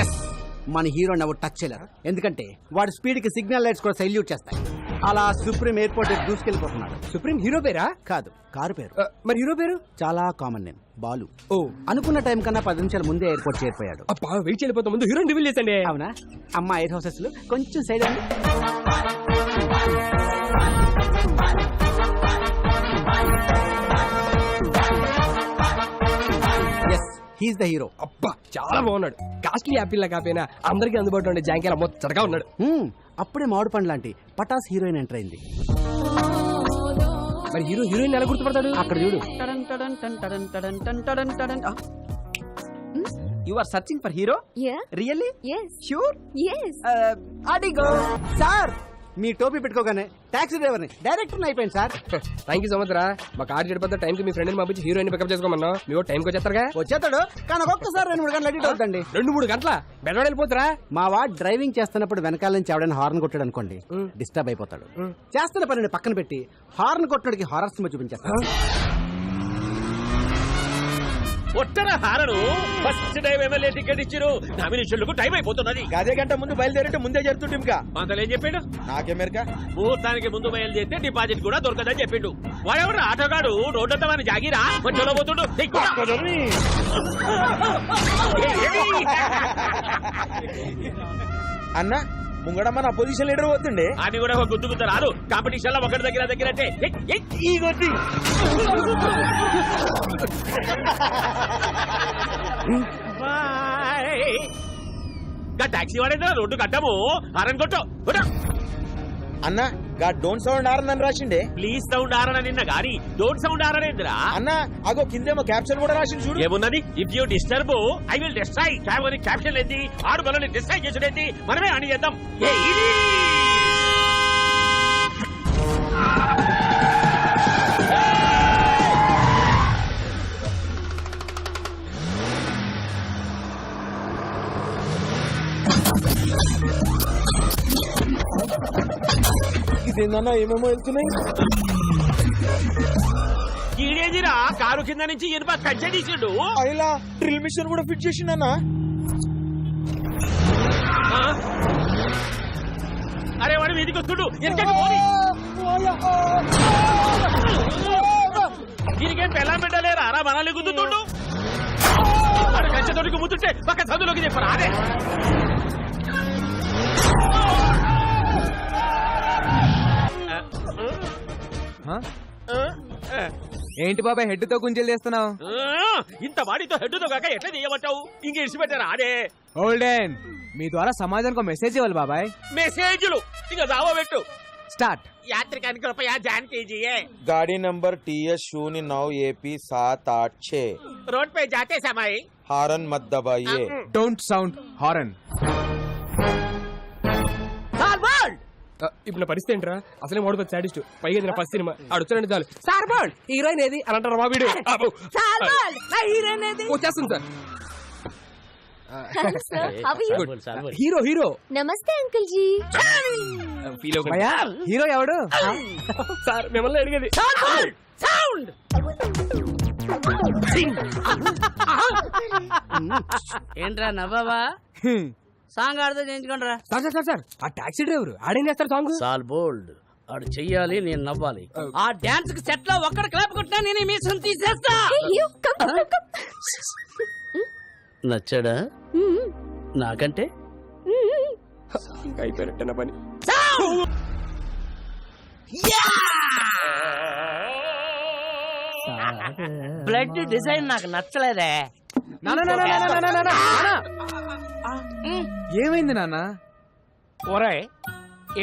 Yes, మన హీరోని ఎవరు టచ్ చేయలేరు. ఎందుకంటే వాడి స్పీడ్ కి సిగ్నల్ లైట్స్ కూడా సైల్యూట్ చేస్తాయి. అలా సుప్రీం ఎయిర్పోర్ట్ దూసుకెళ్లిపోతున్నాడు. సుప్రీం హీరో పేరా? కాదు, కారు పేరు. మరి హీరో పేరు? చాలా కామన్ నేమ్, బాలు. ఓ, అనుకున్న టైం కన్నా 10 నిమిషాల ముందే ఎయిర్పోర్ట్ చేరిపోయాడు. అప్పా వెయిట్ చేయలేకపోతే ముందు హీరోని రివీల్ చేసండి. అవునా? అమ్మా ఎయిర్ హౌసెస్ లో కొంచెం సైడ్ అండి. Yes, he's the hero. అబ్బా చాలా బాగున్నాడు. కాస్ట్లీ యాపిల్ లా కాపోయినా అందరికి అందుబాటులో ఉండే జాంకేలా మొత్తగా ఉన్నాడు. అప్పుడే మామిడి పండు లాంటి పటాస్ హీరోయిన్ ఎంటర్ అయింది. మరి హీరో హీరోయిన్ ఎలా గుర్తుపడతాడు? అక్కడ చూడు. You are searching for hero? Yeah. Really? Yes. Sure? Yes. Adigo. Sir, మీ టోపీ పెట్టుకోగానే టాక్సీ డ్రైవర్ని డైరెక్టర్ అయిపోయింది sir. Thank you so much రా. మా కార్ చెడిపోతే టైం కి మీ ఫ్రెండ్ పంపించి హీరోయిన్ పికప్ చేసుకోమన్నా. మీరు టైంకి వచ్చేస్తారుగా? వచ్చేస్తాడు, కానీ ఒక్కొక్కసారి 2-3 గంటలు అడిట్ అవుతండి. 2-3 గంటల బెడవాడు వెళ్ళిపోతురా. మా వాడు డ్రైవింగ్ చేస్తున్నప్పుడు వెనకాల నుంచి ఎవడైనా హార్న్ కొట్టాడు అనుకోండి, డిస్టర్బ్ అయిపోతాడు. చేస్తున్న పనిని పక్కన పెట్టి హార్న్ కొట్టడానికి హారర్ సినిమా చూపించేస్తాడు. ఒట్టర horn first time MLA ticket ఇచ్చిరు. నామినేషన్లకు టైం అయిపోతున్నది. అదే గంట ముందు బయలుదేరంటే ముందే జరుగుతుంది. ఇంకా మంతలు ఏం చెప్పిండు? నాకెమెరికా ముహూర్తానికి ముందు బయలుదేరితే డిపాజిట్ కూడా దొరకదని చెప్పిండు. వాడెవడు ఆటోగాడు రోడ్డంతా మన జాగిరా మధ్యలో పోతుండు. అన్న ముంగడ మన అపోజిషన్ లీడర్ పోతుండే. అని కూడా ఒక గుద్దుకుంటా రాదు. కాంపిటీషన్ లో ఒకటి దగ్గర అంటే ఈ కొద్ది టాక్సీ వాడేదా రోడ్డు కట్టము హారన్ కొట్టు. అన్న గా డోంట్ సౌండ్ ఆరని రాసిండే. ప్లీజ్ సౌండ్ ఆరన నిన్న గాని డోంట్ సౌండ్ ఆరనేంద్రా. అన్న అగో కిందేమో క్యాప్షన్ కూడా రాసింది చూడు. ఏమున్నది? If you disturb I will destroy. Caption ఏంది? ఆడు బలని డిస్ట్రాయ్ చేసుడేంది? మనమే అని చేద్దాం. ఇదేందన్నా ఏమేమో వెళ్తున్నాయి. ఈడేదిరా కారు కింద నుంచి ఇనుప కచ్చడీసిండు. అయిలా డ్రిల్ మిషన్ కూడా ఫిట్ చేసిండన్నా. అరే వాడు మీదికి వస్తుడు. దీనికేం పెళ్ళం పెట్టలేరా రా మనల్ని గుద్దుతుండు. వాడు కంచెతోటికి ముద్దుంటే పక్క చదువులోకి చెప్పరా. అదే ఏంటి బాబాయ్ హెడ్ తో గుంజలు చేస్తున్నావు? ఇంత వాడితో హెడ్తో కాక ఎట్లా చేయమంటావు? ఇంక ఇడిచిపెట్టారా? అదే ఓల్డెన్ మీ ద్వారా సమాజానికి మెసేజ్ ఇవ్వాలి బాబాయ్. మెసేజ్లు ఇక దావా పెట్టు. స్టార్ట్. యాత్రికానికి రూపాయ జాన్ कीजिए. गाड़ी नंबर TS09 AP 786. रोड पे जाते समय हारन मत दबाइए. Don't sound horn. ఇప్పుడు నా పరిస్థితి ఏంట్రా? అసలే మోడల్ సాడిస్ట్, పైగా ఇది నా ఫస్ట్ సినిమా. ఆడొచ్చారంటే చాలు సార్ బాల్ హీరోయిన్ ఏది అని అంటారు మా వీడియో. వచ్చేస్తుంది సార్. Hero hero. నమస్తే అంకుల్ జీ. హీరో ఎవడు సార్? మిమ్మల్ని అడిగేది. ఏంట్రా నవ్వావా? సాంగ్ ఆడితే చేయించుకోండిరా. సార్ సార్ సార్ ఆ టాక్సీ డ్రైవర్ ఆడేం చేస్తారు సాంగ్? సాల్ బోల్డ్ ఆడు చెయ్యాలి, నేను నవ్వాలి. ఆ డాన్స్ కి సెట్ లో ఒక్కడ క్లాప్ కొట్టినా నేను మీసం తీసేస్తా. నచ్చాడా? నాకంటే అయిపోయినట్టు పని. బ్లడ్ డిజైన్ నాకు నచ్చలేదే. ఏమైంది నాన్న? ఒరే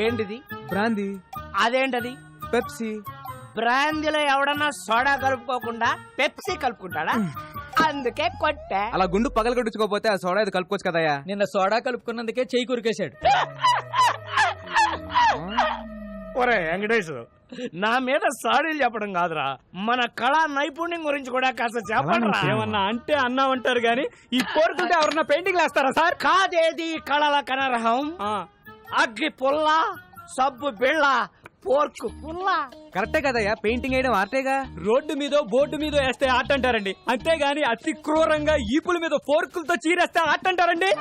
ఏంటిది? బ్రాందీ. అదేంటది? పెప్సీ. బ్రాందీలో ఎవడన్నా సోడా కలుపుకోకుండా పెప్సీ కలుపుకుంటాడా? అందుకే కొట్టా. అలా గుండు పగల కొట్టించుకోపోతే ఆ సోడా ఇది కలుపుకోవచ్చు కదయ్యా. నిన్న సోడా కలుపుకున్నందుకే చెయ్యి కురికేశాడు. ఒరే వెంకటేష్, నా మీద సాడీలు చెప్పడం కాదురా, మన కళా నైపుణ్యం గురించి కూడా కాస్త చెప్పండి. ఏమన్నా అంటే అన్నామంటారు గాని ఈ కోరుకుంటే ఎవరన్నా పెయింటింగ్ వేస్తారా సార్? కాదేది కళల కనరహం. అగ్గి పుల్ల, సబ్బు బిళ్ళ, పోర్క్ పుల్ల. కరెక్టే కదయ్యా, పెయింటింగ్ వేయడం ఆర్టేగా. రోడ్డు మీద బోర్డు మీద వేస్తే ఆట అంటారండి, అంతేగాని అతి క్రూరంగా ఈపుల మీద ఫోర్కులతో చీరేస్తే ఆట అంటారండి.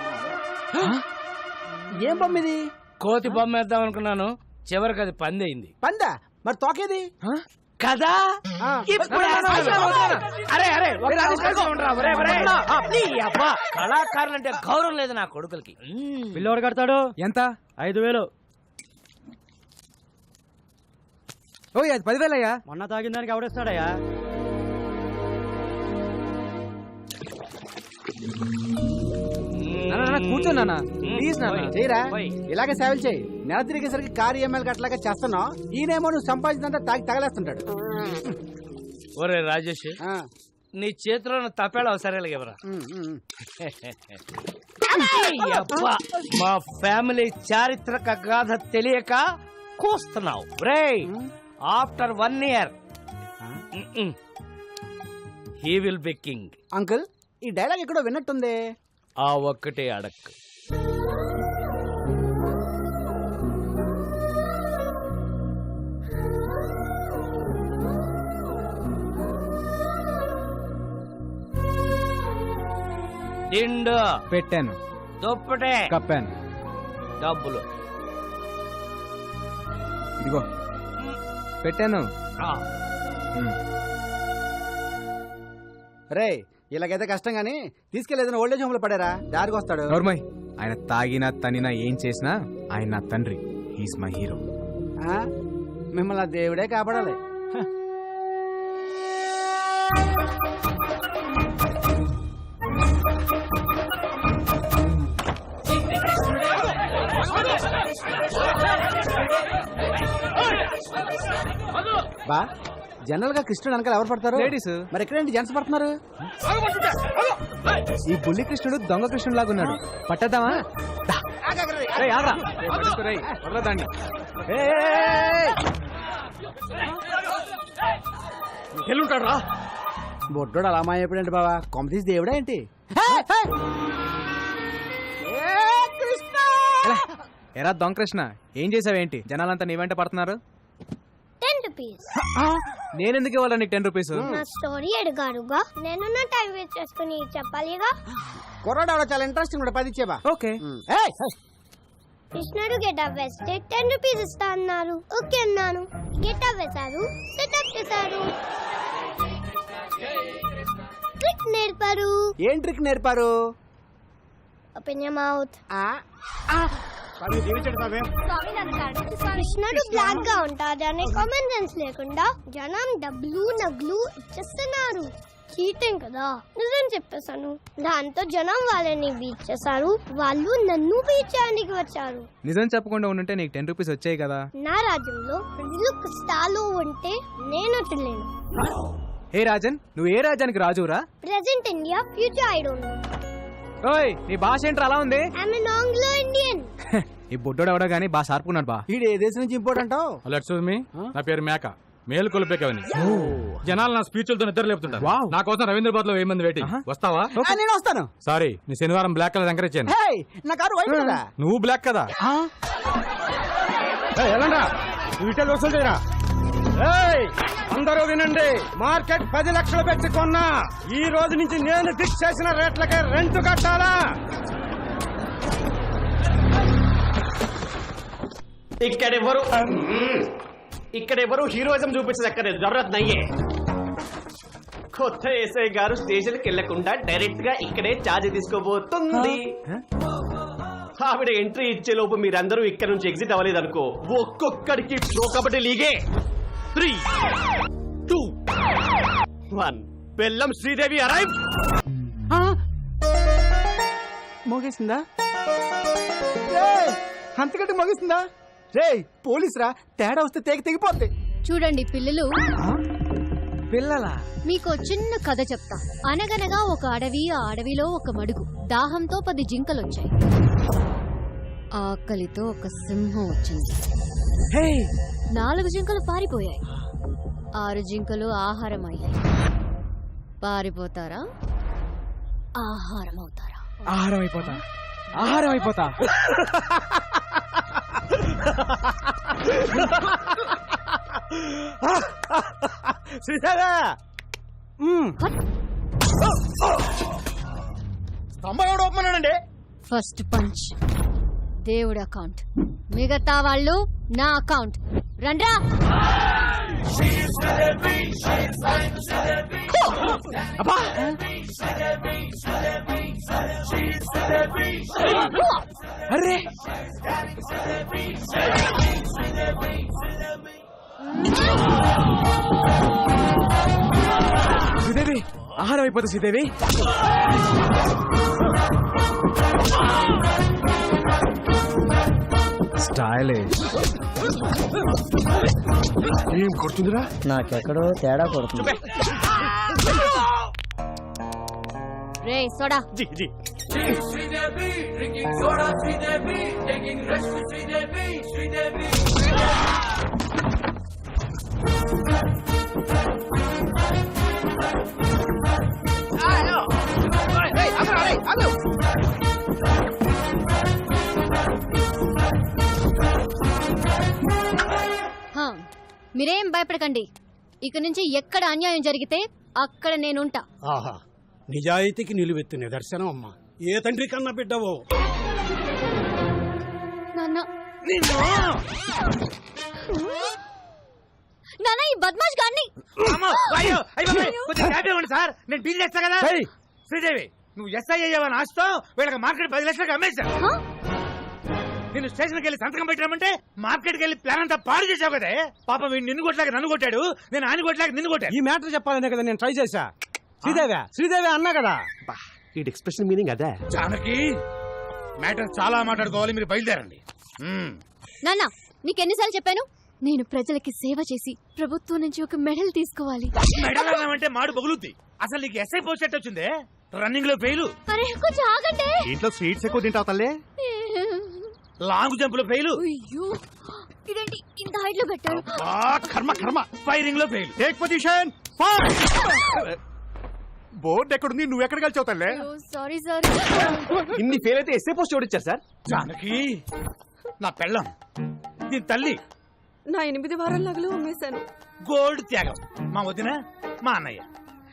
ఏం బొమ్మ ఇది? కోతి బొమ్మ వేద్దాం అనుకున్నాను, చివరికి అది పంది అయింది. పందా? మరి తోకేది? కదా ఇప్పుడు అరే అరే ఒక నిమిషం ఉండరా, ఒరే, ఒరే. నీ అబ్బా, కళాకారులంటే గౌరవం లేదు నా కొడుకులకి. పిల్లోడు కడతాడు ఎంత? 5,000. ఓయ్ అది 10,000 అయ్యా. మొన్న తాగిన దానికి ఎవడేస్తాడయ్యా? కూర్చో నాన్న, ప్లీజ్ నాన్న. చేయరా, ఇలాగే సేవలు చేయి. నెల తిరిగేసరికి కారు ఈఎంఐలు అట్లాగా చేస్తున్నావు. ఈయనేమో నువ్వు సంపాదించినంత తాగి తగలేస్తుంటాడు. ఒరే రాజేష్, ఆ, నీ చేతిలో ఉన్న తపేళ అవసరాలు ఎవరా? అబ్బా, మా ఫ్యామిలీ చారిత్రక గాథ తెలియక కూస్తున్నావు రే. After 1 year he will be king. Uncle, ఈ డైలాగ్ ఎక్కడో విన్నట్టుంది. ఆ ఒక్కటే అడక్కు. దిండు పెట్టాను, దుప్పటే కప్పాను. డబ్బులు ఇదిగో పెట్టాను. ఆ, రే, ఇలాగైతే కష్టం గానీ తీసుకెళ్లేదని ఓల్డేజ్ హోమ్ లో పడారా, దారికి వస్తాడు. నోర్మయ్, ఆయన తాగినా తనినా ఏం చేసినా ఆయన నా తండ్రి. He's my hero. ఆ, మిమ్మల్ని ఆ దేవుడే కాపాడాలి. హ. బా, జనరల్ గా కృష్ణుడు వెనకాల ఎవరు పడతారు? లేడీస్. మరి ఎక్కడేంటి జెంట్స్ పడుతున్నారు? ఈ బుల్లి కృష్ణుడు దొంగ కృష్ణుడు లాగా ఉన్నాడు. పట్టద్దామా? ఎల్లుంటాడు రా. బొడ్డోడు అలా మాయపడండి బావా, కొమ్మ తీసి దేవుడా ఏంటి? ఎరా దొంగ కృష్ణ, ఏం చేసావేంటి? జనాలంతా నీ వెంట పడుతున్నారు. 10 rupees. నేనెందుకు ఇవ్వాలి నీకు 10 రూపీస్? నా స్టోరీ అడిగారుగా, నేను నా టైం వేస్ట్ చేసుకుని చెప్పాలిగా. కుర్రాడు ఆవిడ చాలా ఇంట్రెస్టింగ్ కూడా 10 ఇచ్చేవా? ఓకే. కృష్ణుడు గెటప్ వేస్తే 10 రూపీస్ ఇస్తా అన్నారు. ఓకే అన్నాను. గెటప్ వేశారు, సెటప్ చేశారు, ట్రిక్ నేర్పారు. ఏం ట్రిక్ నేర్పారు? Open your mouth. కృష్ణుడు బ్లాక్ గా ఉంటాడు అనే కామన్ సెన్స్ లేకుండా జనం డబ్బులు నగ్లు ఇచ్చేస్తున్నారు. చీటింగ్ కదా, నిజం చెప్పేశాను. దాంతో జనం వాళ్ళని బీట్ చేశారు, వాళ్ళు నన్ను బీట్ చేయడానికి వచ్చారు. నిజం చెప్పకుండా ఉండుంటే నీకు 10 రూపీస్ వచ్చాయి కదా. నా రాజ్యంలో ప్రజలు కష్టాలు ఉంటే నేను వచ్చలేను. హే రాజన్, నువ్వు ఏ రాజ్యానికి రాజురా? Present India, future I don't know. ఓయ్, నీ భాష ఏంట్రా అలా ఉంది? I'm an Anglo Indian. ఈ బుడ్డోడు ఎవడో గానీ బాగా షార్పుకున్నాడు బా. ఈడు ఏ దేశం నుంచి ఇంపోర్ట్ అంటావు? నా పేరు మేక, మేలు కొలిపేకవని. జనాలు నా స్పీచ్లతో నిద్ర లేపుతుంటారు. వావ్. నా కోసం రవీంద్రబాద్ లో 1000 మంది వెయిటింగ్. వస్తావా? నేను వస్తాను. సారీ, నీ శనివారం బ్లాక్ కలర్ ఎంకరేజ్ చేయను. హే, నా కారు వైట్ కదా. నువ్వు బ్లాక్ కదా. అందరూ వినండి, మార్కెట్ 10 లక్షలు పెట్టి కొన్నా. ఈ రోజు నుంచి నేను ఫిక్స్ చేసిన రేట్లకే రెంట్ కట్టాలా? ఇక్కడెవరు హీరోయిజం చూపించదు, ఎక్కడ జరూరత్ నయ్యే. కొత్త ఎస్ఐ గారు స్టేషన్ కి వెళ్లకుండా డైరెక్ట్ గా ఇక్కడే ఛార్జ్ తీసుకోబోతుంది. ఆవిడ ఎంట్రీ ఇచ్చే లోపు మీరందరూ ఇక్కడ నుంచి ఎగ్జిట్ అవ్వలేదు అనుకో, ఒక్కొక్కడికి ప్రో కబడ్డీ లీగే. 3, 2, 1. బెల్లం శ్రీదేవి అరైవ్. మోగేసిందా? అంతకంటే మోగేసిందా? రే పోలీస్ రా, తేడా వస్తే తెగిపోద్ది. చూడండి పిల్లలు, పిల్లలా? మీకు చిన్న కథ చెప్తా. అనగనగా ఒక అడవి, ఆ అడవిలో ఒక మడుగు. దాహంతో 10 జింకలొచ్చాయి. ఆకలితో ఒక సింహం వచ్చింది. 4 జింకలు పారిపోయాయి. 6 జింకలు ఆహారం అయ్యాయి. పారిపోతారా, ఆహారం అవుతారా? ఆహారం అయిపోతా, ఆహారం అయిపోతా. శ్రీదేవా స్తంభం ఎవడు ఒప్పమన్నాడండి? ఫస్ట్ పంచ్ దేవుడి అకౌంట్, మిగతా వాళ్ళు నా అకౌంట్. రండ్రా. అరే శ్రీదేవి, ఆహారం అయిపోతుంది శ్రీదేవి. స్టైలిష్. ఏం కొడుతుందిరా? నాకెక్కడో తేడా కొడుతుంది. రే సోడా. జీ జీ హా, మీరేం భయపడకండి. ఇక నుంచి ఎక్కడ అన్యాయం జరిగితే అక్కడ నేనుంటా. ఆహా, నిజాయితీకి నిలువెత్తు నిదర్శనం అమ్మా. ఏ తండ్రి కన్నా బిడ్డవో. నాన్న నాన్న, ఈ బద్మాష్ గాన్ని. సార్ నేను డీల్ చేస్తా కదా. శ్రీదేవి, నువ్వు ఎస్ఐ అయ్యావని ఆశతో వీళ్ళకి మార్కెట్ 10 లక్షలకు అమ్మేశాను. హా? నేను స్టేషన్కి వెళ్ళి సంతకం పెట్టామంటే మార్కెట్కి వెళ్ళి ప్లాన్ అంతా పాడు చేసావు కదే. పాపం వీడు నిన్ను కొట్లాగా నన్ను కొట్టాడు, నేను ఆయన కొట్లాగా నిన్ను కొట్టాను. ఈ మ్యాటర్ చెప్పాలనే కదా నేను ట్రై చేశా. శ్రీదేవి అన్నా కదా. ఈ ఎక్స్ప్రెషన్ మీనింగ్ అదే. జానకి, మ్యాటర్ చాలా మాట్లాడుకోవాలి, మీరు బయలుదేరండి. నాన్న, నీకెన్నిసార్లు చెప్పాను, నేను ప్రజలకి సేవ చేసి ప్రభుత్వం నుంచి ఒక మెడల్ తీసుకోవాలి. మెడల్ అన్నామంటే మాడు పగులుద్ది. అసలు నీకు ఎస్ఐ పోస్ట్ ఎట్ వచ్చిందే? రన్నింగ్ లో ఫెయిల్, అరే కొంచెం ఆగండి. ఇంట్లో స్వీట్స్ ఎక్కువ తింటావు తల్లే. లాంగ్ జంప్ లో ఫెయిల్, అయ్యో, ఇదేంటి ఇంత హైట్ లో పెట్టారు? కర్మ కర్మ, ఫైరింగ్ లో ఫెయిల్. Take position. బోర్డు ఎక్కడుంది, నువ్వు ఎక్కడ కలిసావు తల్లే? Sorry sir. ఇన్ని ఫెయిల్ అయితే ఎస్ఏ పోస్ట్ ఎవరిచ్చారు సార్? జానకి, నా పెళ్ళం, దీని తల్లి, నా 8 వారాల నగలు అమ్మేశాను. గోల్డ్ త్యాగం. మా వదిన, మా అన్నయ్య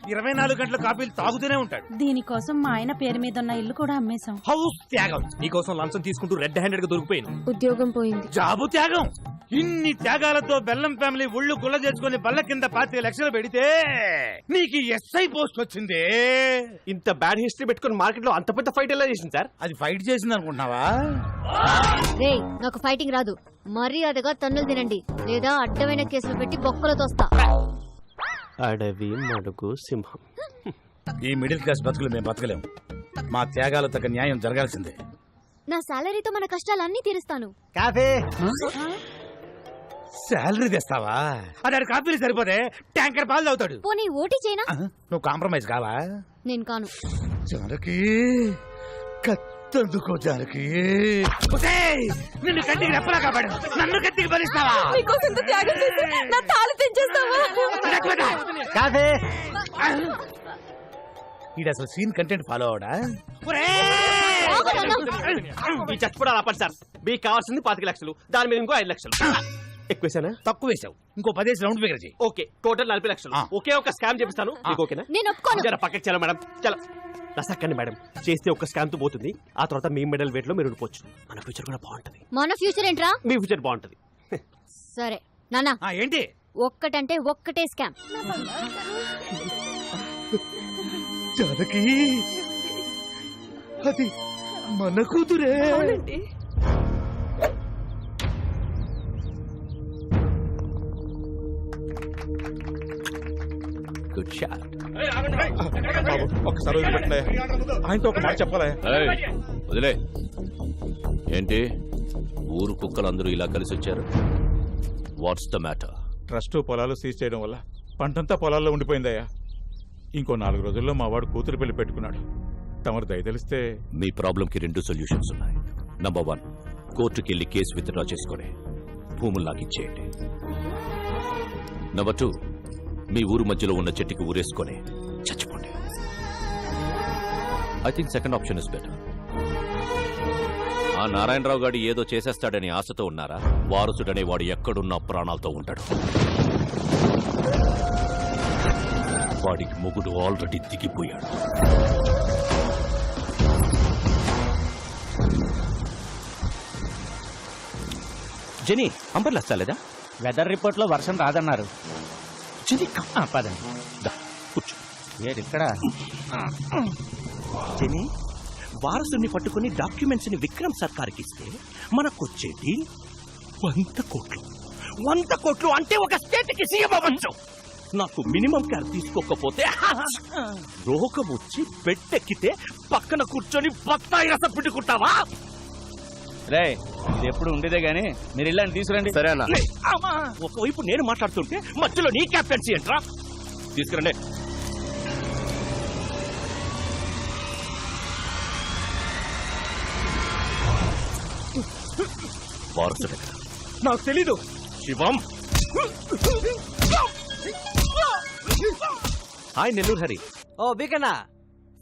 24 గంటల కాఫీలు తాగుతూనే ఉంటాడు. దీనికోసం మా ఆయన పేరు మీద ఉన్న ఇల్లు కూడా అమ్మేశాం. హౌస్ త్యాగం. నీకోసం లంచం తీసుకుంటూ రెడ్ హ్యాండెడ్ గా దొరికిపోయాను. ఉద్యోగం పోయింది. జాబు త్యాగం. ఇన్ని త్యాగాలతో బెల్లం ఫ్యామిలీ ఒళ్ళు గుల్ల చేసుకుని బల్ల కింద 25 లక్షలు పెడితే నీకు ఎస్ఐ పోస్ట్ వచ్చింది. ఇంత బ్యాడ్ హిస్టరీ పెట్టుకుని మార్కెట్ లో అంత పెద్ద ఫైట్ ఎలా చేసింది సార్? అది ఫైట్ చేసింది అనుకుంటున్నావా? రే, నాకు ఫైటింగ్ రాదు. మర్యాదగా తన్నులు తినండి, లేదా అడ్డమైన కేసులు పెట్టి బొక్కలు తోస్తా. అడవి మడుగు సింహం. ఈ మిడిల్ క్లాస్ బతుకులు మేము బతకలేము. మా త్యాగాలు తగ్గ న్యాయం జరగాల్సిందే. నా సాలరీతో మన కష్టాలన్నీ తీరుస్తాను. కాఫీ. శాలరీ తెస్తావా? అదే కాఫీలు సరిపోతే ట్యాంకర్ పాలు తాగుతాడు. పోనీ ఓటీ చేయనా? నువ్వు కాంప్రమైజ్ కావా? నేను కాను. జానకి, కత్తందుకో జానకి. నిన్ను కంటికి రెప్పలా కాపాడు, నన్ను కత్తికి బలిస్తావా? నీకోసం ఇంత త్యాగం చేసి నా తాళి తెంచేస్తావా? కాఫీ. ఇది అసలు సీన్ కంటెంట్ ఫాలో అవడా? ఈ చచ్చిపోవడాలు ఆపండి సార్. మీకు కావాల్సింది 25 లక్షలు, దాని మీద ఇంకో 5 లక్షలు. ఎక్కువేసానా? తక్కువ వేసావు, ఇంకో 10 రౌండ్ ఫిగర్ చేయి. ఓకే, టోటల్ 40 లక్షలు. ఒకే ఒక స్కామ్ చేపిస్తాను. మీకు ఓకేనా? నేను ఒప్పుకోను. జర పక్కకి చలో మేడం, చలో. రసక్కండి మేడం, చేస్తే ఒక స్కామ్ తో పోతుంది. ఆ తర్వాత మీ మెడల్ వెయిట్ లో మీరు ఉండిపోవచ్చు. మన ఫ్యూచర్ కూడా బాగుంటది. మన ఫ్యూచర్ ఏంట్రా? మీ ఫ్యూచర్ బాగుంటది. సరే నాన్న, ఏంటి ఒక్కటంటే ఒక్కటే స్కామ్. జానకి, అది మన కూతురే. Good shot. ఒకసారి ఆయనతో ఒక మాట చెప్పాలి. వదిలే. ఏంటి ఊరు కుక్కలందరూ ఇలా కలిసి వచ్చారు? What's the matter? ట్రస్ట్ పొలాలు సీజ్ చేయడం వల్ల పంటంతా పొలాల్లో ఉండిపోయిందయ్యా. ఇంకో 4 రోజుల్లో మా వాడు కూతురు పెళ్లి పెట్టుకున్నాడు. తమరు దయ తెలిస్తే. మీ ప్రాబ్లం కి 2 సొల్యూషన్స్ ఉన్నాయి. నంబర్ 1, కోర్టుకి వెళ్ళి కేసు విత్డ్రా చేసుకుని భూములు లాగిచ్చేయండి. నంబర్ 2, మీ ఊరు మధ్యలో ఉన్న చెట్టుకి ఊరేసుకొని చచ్చిపోండి. I think second option is better. Narayanarao గారు ఏదో చేసేస్తాడని ఆశతో ఉన్నారా? వారసుడనే వాడు ఎక్కడున్నా ప్రాణాలతో ఉంటాడు. వాడికి మొగుడు ఆల్రెడీ దిగిపోయాడు. జని అంబర్లు వస్తాలేదా? వెదర్ రిపోర్ట్ లో వర్షం రాదన్నారు. జని పదండి. కూర్చో. ఇక్కడ జని వారసుని పట్టుకుని డాక్యుమెంట్స్ ని విక్రమ్ సర్కార్కి ఇస్తే మనకొచ్చేది 100 కోట్లు. 100 కోట్లు అంటే ఒక స్టేట్ కి సీఎం అవ్వచ్చు. నాకు మినిమం కేర్ తీసుకోకపోతే రోగం వచ్చి బెడ్డెక్కితే పక్కన కూర్చొని బత్తాయి రసం పిండుకుంటావా? రే ఇది ఎప్పుడు ఉండేదే గానీ మీరు ఇల్లని తీసుకురండి. సరే అన్న. ఒకవైపు నేను మాట్లాడుతుంటే మధ్యలో నీ క్యాప్టెన్సీ ఏంట్రా? తీసుకురండి. వారసుడు నాకు తెలీదు. శివం. హాయ్ నెల్లూరు హరి. ఓ బీకన్నా,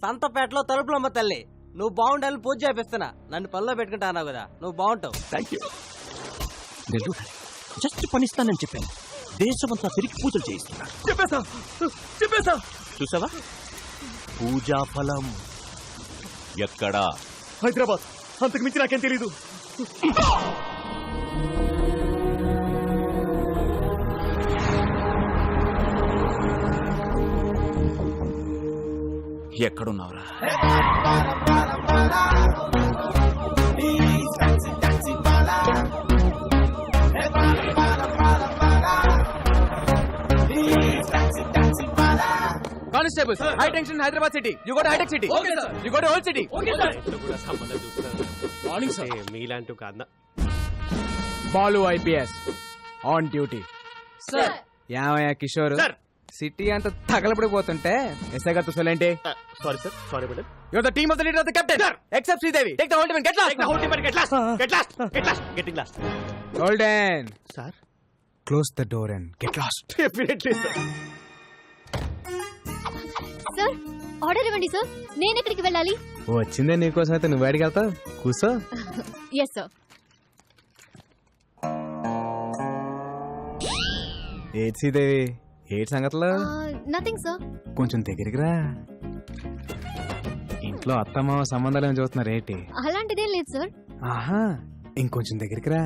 సంతపేటలో తలుపులమ్మ తల్లి, నువ్వు బాగుండాలని పూజ చేపిస్తున్నా. నన్ను పనిలో పెట్టుకుంటా అన్నావు కదా, నువ్వు బాగుంటావు. Thank you. Nellore Hari just పనిస్తానని చెప్పాను. దేశమంతా తిరిగి పూజలు చేయిస్తున్నా. చెప్పేసా చూసావా? పూజా ఫలం ఎక్కడా? హైదరాబాద్. అంతకు మించి నాకేం తెలీదు. ఎక్కడున్నావురా? Constable, high tension Hyderabad city. You go to hitech city. You go to old city. Morning sir. మీలాంటి కాదా? Balu IPS on duty. Sir. యామయ్య కిషోర్, సిటీ అంతా తగలపడిపోతుంటే ఎస్ఐ గారితో సొల్లేంటి? Sorry sir, sorry madam. Your the team of the leader of the captain except Sridevi. Take the whole team and get lost. Getting lost. Golden sir. Close the door and get lost. Definitely sir. Sir order ఇవ్వండి sir. నేను ఎక్కడికి వెళ్ళాలి? వచ్చిందే నీకోసం అయితే నువ్వు బయటికి వెళ్తావు. కూర్చో. Yes sir. ఏడ్ శ్రీదేవి, ఏడ్ సంగతులు? Nothing sir. కొంచెం దగ్గరికి రా. ఇంట్లో అత్తమ్మ సంబంధాలు ఏమి చూస్తున్నారు ఏంటి? అలాంటిదేం లేదు సార్. ఆహా, ఇంకొంచెం దగ్గరికి రా.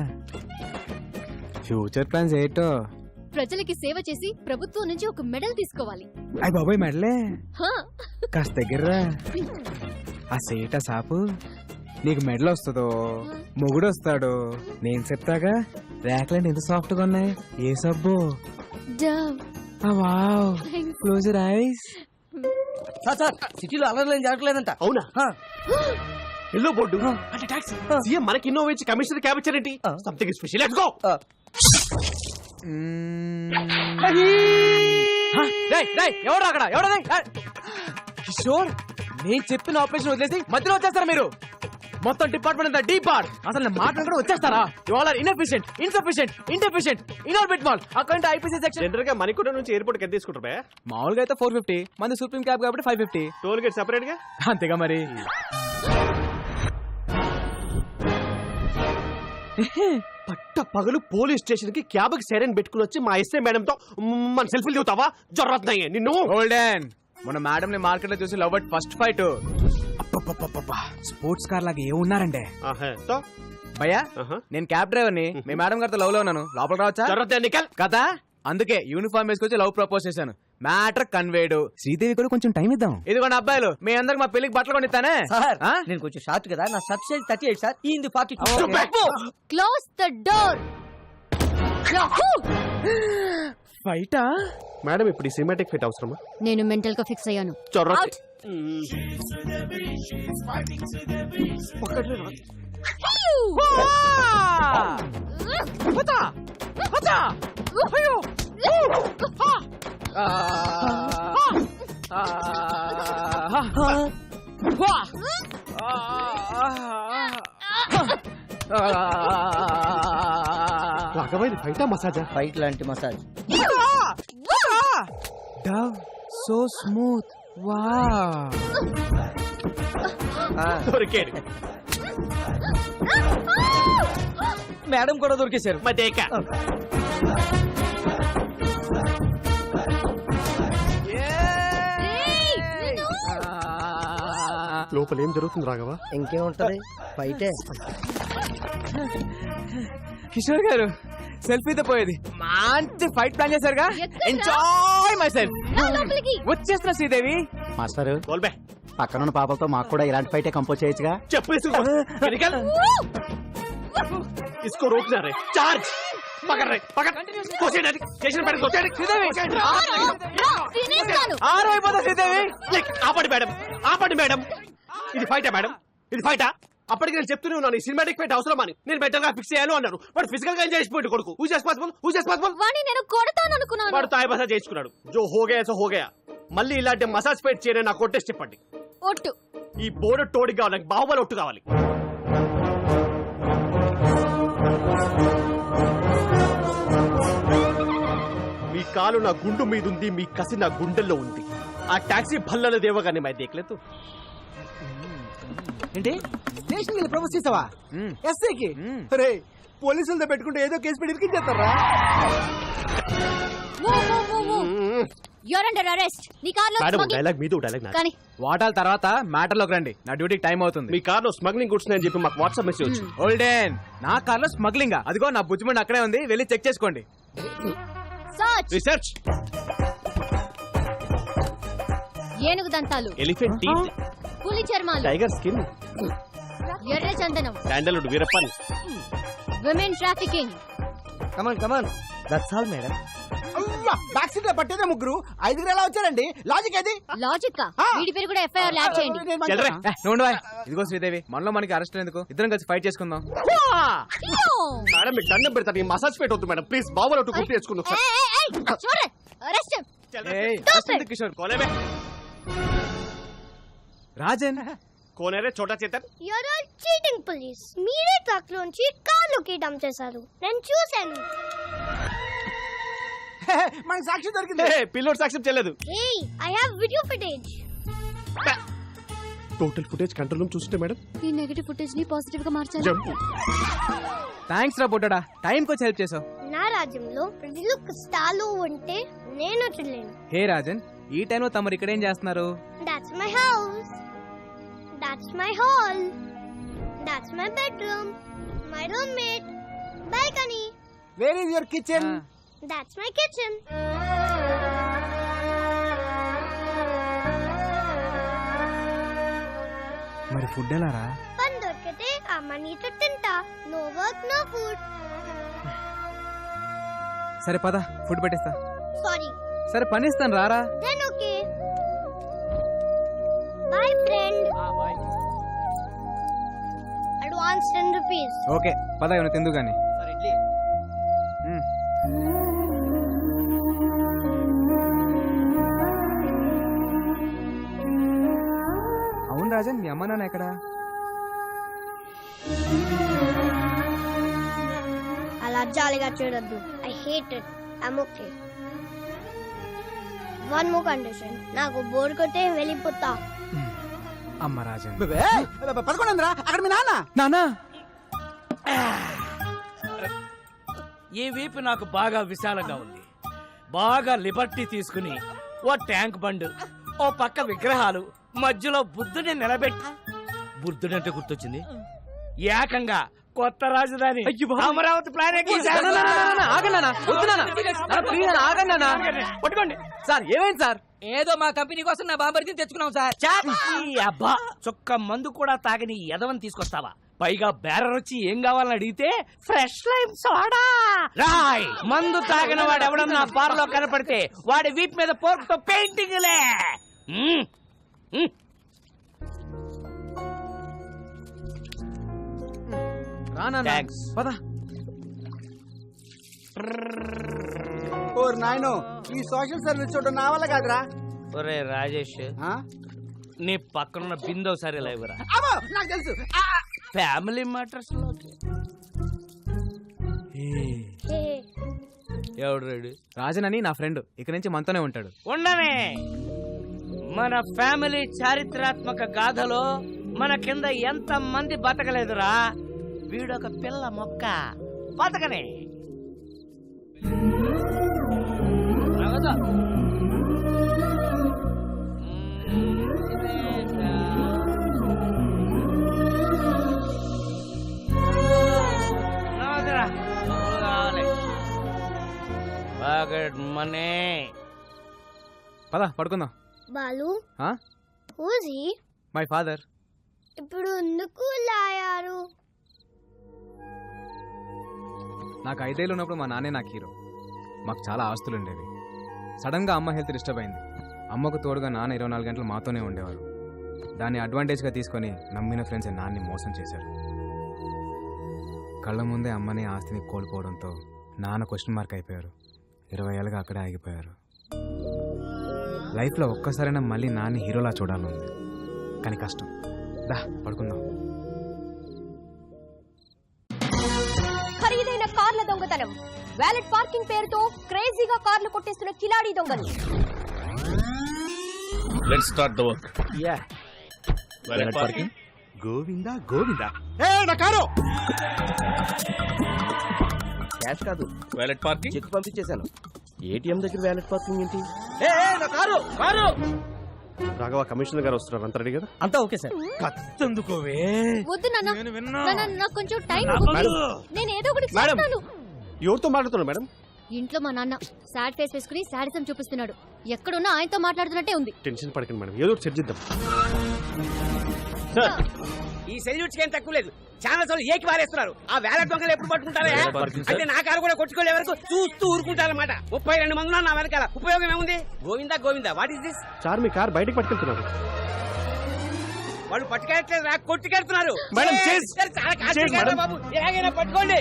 ఫ్యూచర్ ప్లాన్స్ ఏంటో? ప్రజలకి సేవ చేసి ప్రభుత్వం నుంచి ఒక మెడల్ తీసుకోవాలి. అయ్య బాబాయ్ మెడలే. హా. కాస్త దగ్గర రా. ఆ సేట సాపు నీకు మెడల్ వస్తుందో మొగుడు వస్తాడు నేను చెప్తాగా. ర్యాక్లన్నీ ఎంత సాఫ్ట్ గా ఉన్నాయి. ఏ సబ్బు? Dove. Wow, close your eyes. Sir సిటీలో అలర్లేం జరగలేదంట. అవునా? ఎల్లో బోర్డు అంటే టాక్స్. సీఎం మనకి ఇన్నోవా ఇచ్చి కమిషనర్ క్యాబ్ ఇచ్చారేంటి? Something special. Let's go. ఎవరు అక్కడ? ఎవడది? కిషోర్, నేను చెప్పిన ఆపరేషన్ వదిలేసి మధ్యలో వచ్చేస్తారా మీరు? మొత్తం డిపార్ట్మెంట్ అంతా డీపార్ట్. అసలు నేను మాట్లాడుకుంటూ వచ్చేస్తారా? You all are inefficient, insufficient, indeficient, Inorbit mall. Account IPC section. General గా మణికొండ నుంచి ఎయిర్పోర్ట్ ఎంత తీసుకుంటారు? మామూలుగా అయితే 450, మంది సుప్రీం క్యాబ్ కాబట్టి 550. టోల్ గేట్ సెపరేట్ గా. అంతేగా మరి. పట్ట పగలు పోలీస్ స్టేషన్ కి క్యాబ్ కి సైరన్ పెట్టుకుని వచ్చి మా ఎస్ఐ మేడం తో మన సెల్ఫీలు దిగుతావా? జొర్రతున్నాయి నిన్ను. గోల్డెన్, మన మేడం ని మార్కెట్ లో చూసి love at first fight. Sports car లాగా ఏమున్నారంటే భయ్యా, నేను క్యాబ్ డ్రైవర్ ని. మీ మేడం గారితో లవ్ లో ఉన్నాను. లోపల రావచ్చా? కదా, అందుకే యూనిఫామ్ వేసుకొచ్చి లవ్ ప్రపోజ్ చేశాను. Matter conveyed. శ్రీదేవి కూడా కొంచెం టైం ఇద్దాం. ఇదిగోండి అబ్బాయిలు, మీ అందరికి మా పెళ్లికి బట్టలు కొనిస్తానే. సార్ నేను కొంచెం షార్ట్ కదా, నా షర్ట్ సైజ్ 38 సార్. ఈ 40. Close the door. ఫైటా? మేడం ఇప్పుడు ఈ సినిమాటిక్ ఫిట్ అవసరమా? నేను మెంటల్ గా ఫిక్స్ అయ్యాను. రాఘవైన ఫైటా మసాజా? ఫైట్ లాంటి massage. Dove so smooth. Wow. దొరికాడు. మేడం కూడా దొరికేశారు. మదేక లోపల ఏం జరుగుతుంది రాఘవ? ఇంకేముంటది బయటే. కిషోర్ గారు సెల్ఫీతో పోయేది మంచి ఫైట్ ప్లాన్ చేశారుగా. ఎక్కడ్రా? Enjoy myself. రా లోపలికి. వచ్చేస్తున్నా శ్రీదేవి. మాస్టర్ బోల్బే పక్కనున్న పాపలతో మాకు కూడా ఇలాంటి ఫైటే కంపోజ్ చేయొచ్చుగా. చెప్పు నికల్ इसको रोकना रे चार्ज पकड़ रे पकड़ कोसे डाली स्टेशन पर कोसे తినేస్తాను. ఆరు అయిపోతా శ్రీదేవి. ఆపండి మేడం ఇది ఫైటా మేడం ఇది ఫైటా అప్పటికి నేను చెప్తూనే ఉన్నాను ఈ సినిమాటిక్ ఫైట్ అవసరం అని నేను బెటర్ గా ఫిక్స్ చేయాలి అన్నారు వాడు ఫిజికల్ గా ఎంజాయ్ చేసిపోయాడు కొడుకు హూ జస్ట్ పాసిబుల్ వాణ్ణి నేను కొడతాను అనుకున్నాను. వాడు తాయి బసా చేసుకున్నాడు జో హోగయా సో హోగయా మళ్ళీ ఇలాంటి మసాజ్ ఫైట్ చేయని నాకు కొట్టేసి చెప్పండి ఒట్టు. ఈ బోర్డు టోడి కావాలి నాకు బాహుబలి ఒట్టు కావాలి మీ కాలు నా గుండు మీద ఉంది మీ కసి నా గుండెల్లో ఉంది ఆ టాక్సీ భల్లల దేవగానే మై దేఖలేదు ఏంటి స్టేషన్ వెళ్ళి ప్రపోజ్ చేసావా ఎస్ఐకి? రే పోలీసులతో పెట్టుకుంటే ఏదో కేసు పెట్టి ఇరికించేస్తారా? You're under arrest. నీ కార్లో మేడం smuggling- డైలాగ్ మీదు డైలాగ్ నా కానీ వాటాల తర్వాత మ్యాటర్ లోకి రండి. నా డ్యూటీకి టైం అవుతుంది. మీ కార్లో స్మగ్లింగ్ గుడ్స్ అని చెప్పి మాకు వాట్సాప్ మెసేజ్ వచ్చింది ఓల్డెన్ నా కార్లో స్మగ్లింగ్. అదిగో నా బుజ్జిమండి అక్కడే ఉంది, వెళ్ళి చెక్ చేసుకోండి. సర్చ్. రీసెర్చ్ ఏనుగు దంతాలు, ఎలిఫెంట్ టీత్ పులి చర్మాలు, టైగర్ స్కిన్ ఎర్ర చందనం, sandalwood Veerappan women trafficking. Come on that's all madam. Back seat లో పట్టేదే ముగ్గురు, ఐదుగురు ఎలా వచ్చారండి? లాజిక్ అది. లాజిక్ వీడి పేరు కూడా ఎఫ్ఐఆర్ ల్యాబ్ చేయండి. చెల్లరే నువ్వు ఇదిగో శ్రీదేవి, మనలో మనకి అరెస్ట్ ఎందుకు, ఇద్దరం కలిసి ఫైట్ చేసుకుందాం. మేడం మీకు దండం పెడతాను ఈ మసాజ్ ఫైట్ వద్దు మేడం ప్లీజ్ బాబులో ఒట్టు గుర్తు తెచ్చుకుందాం అరెస్ట్. ఏయ్, arrest ఎందుకు కిషోర్? కోనేమే రాజన్ కోనేరే Chota Chetan you're all cheating police. మీరే ట్రక్ లోంచి కార్లోకి డంప్ చేశారు, నేను చూశాను. మనకి సాక్షి దొరికింది. పిల్లోడ్ సాక్ష్యం చెల్లదు hey I have video footage. Total footage control room చూస్తుంటే మేడం ఈ నెగటివ్ ఫుటేజ్ ని పాజిటివ్ గా మార్చాలి. జంప్ థ్యాంక్స్ రా పొట్టడా, టైంకి వచ్చి హెల్ప్ చేసావు. నా రాజ్యంలో ప్రజలు కష్టాలు ఉంటే నేను చూడలేను. హే రాజన్, ఈ టైంలో తమరు ఇక్కడ ఏం చేస్తున్నారు? That's my house. That's my hall. That's my bedroom. My roommate. Balcony. Where is your kitchen? That's my kitchen. మరి ఫుడ్ ఎలా రా? పని దొరికితే ఆ మనీతో తింటా. No work, no food. సరే పద, ఫుడ్ పెట్టేస్తా. Sorry. సరే పని ఇస్తాను, రారా. Then okay. Bye friend. Advance 10 rupees. Okay పద, ఏమైనా తిందు గాని. అవును రాజన్, మీ అమ్మ నాన్న ఎక్కడా? అలా జాలిగా చూడొద్దు. I hate it. I'm okay. One more condition. నాకు బోర్ కొట్టే వెళ్ళిపోతా. అమ్మ రాజన్. పదకొండురా అక్కడ మీ నాన్న. నానా ఈ వీపు నాకు బాగా విశాలంగా ఉంది. బాగా లిబర్టీ తీసుకుని ఓ ట్యాంక్ బండ్, ఓ పక్క విగ్రహాలు, మధ్యలో బుద్ధుని నిలబెట్టి, బుద్ధుడంటే గుర్తొచ్చింది, ఏకంగా కొత్త రాజధాని అమరావతి ప్లాన్ పట్టుకోండి సార్. ఏమైంది సార్? ఏదో మా కంపెనీ కోసం నా బాంబర్తిని తెచ్చుకున్నాం సార్. అబ్బా, చొక్క మందు కూడా తాగని ఎదవని తీసుకొస్తావా? పైగా బేరర్ వచ్చి ఏం కావాలని అడిగితే ఫ్రెష్ లైమ్ సోడా. రాయ్, మందు తాగిన వాడు ఎవడన్నా బార్ లో కనపడితే వాడి వీప్ మీద పోర్క్ తో పెయింటింగ్లే. థ్యాంక్స్. పద. ఓర్ నాయనో, ఈ సోషల్ సర్వీస్ చూడడం నా వల్ల కాదురా. ఒరే రాజేష్, ఆ? నీ పక్కనున్న బిందో సరే లేవురా. అమ్మో, నాకు తెలుసు. ఫ్యామిలీ మ్యాటర్స్ లో ఎవడు రెడీ? రాజన్ అని నా ఫ్రెండ్, ఇక నుంచి మనతోనే ఉంటాడు. ఉండనే. మన ఫ్యామిలీ చారిత్రాత్మక గాథలో మన కింద ఎంత మంది బతకలేదురా. వీడొక పిల్ల మొక్క బతకనే మనీ పద పడుకుందాం. బాలు ఆ? హూజీ మై ఫాదర్. ఇప్పుడు ఎందుకు లాయారు? నాకు 5 ఏళ్ళు ఉన్నప్పుడు మా నాన్నే నాకు హీరో. మాకు చాలా ఆస్తులు ఉండేవి. సడన్గా అమ్మ హెల్త్ డిస్టర్బ్ అయింది. అమ్మకు తోడుగా నాన్న 24 గంటలు మాతోనే ఉండేవారు. దాన్ని అడ్వాంటేజ్గా తీసుకొని నమ్మిన ఫ్రెండ్స్ నాన్ని మోసం చేశారు. కళ్ళ ముందే అమ్మని ఆస్తిని కోల్పోవడంతో నాన్న క్వశ్చన్ మార్క్ అయిపోయారు. 20 ఏళ్ళుగా అక్కడే ఆగిపోయారు. లైఫ్లో ఒక్కసారైనా మళ్ళీ నాన్ని హీరోలా చూడాలని, కానీ కష్టం. దా పడుకుందాం. ఖరీదైన కార్ల దొంగతనం, వ్యాలెట్ పార్కింగ్ పేరుతో క్రేజీగా కార్లు కొట్టేస్తున్న కిలాడీ దొంగలు. Let's start the work. Yeah valet parking. Govinda Govinda. ఏ నా కారు. క్యాష్ కాదు, వాలెట్ పార్కింగ్. చెక్ పంపించేశాను. ఏటీఎం దగ్గర వ్యాలెట్ పార్కింగ్ ఏంటి? నా కారు కారు. రాఘవ కమిషనర్ గారు వస్తున్నారు, అంత రెడీ కదా? అంతా ఓకే సార్. కత్తందుకోవే. వద్దు నాన్న, నాకు కొంచెం టైం నేను ఏదో ఒకటి మేడం. చేస్తాను. ఎవరితో మాట్లాడుతున్నారు మేడం? ఇంట్లో మా నాన్న సాడ్ ఫేస్ వేసుకుని సాడిజం చూపిస్తున్నాడు. ఎక్కడున్నా ఆయనతో మాట్లాడుతున్నట్టే ఉంది. టెన్షన్ పడకండి మేడం, ఏదో ఒకటి చర్చిద్దాం. ఈ సెల్యూట్స్ ఏం తక్కువ లేదు. చాలా సార్లు ఏకి వారేస్తున్నారు. ఆ వ్యాలెట్ దొంగలు ఎప్పుడు పట్టుకుంటారా? అంటే నా కారు కూడా కొట్టుకోలే వరకు చూస్తూ ఊరుకుంటారన్నమాట. 32 మంది ఉన్నారు నా వెనకాల. ఉపయోగం ఏముంది? Govinda Govinda, what is this? Sir me car బయటకు పట్టుకెళ్తున్నారు. వాళ్ళు పట్టుకెళ్ళట్లేదు, రా కొట్టుకెళ్తున్నారు. మేడం, ఏ, చేస్. సార్, చాలా కాస్ట్ చేస్, కాదు మేడం. బాబు, ఎలాగైనా పట్టుకోండి.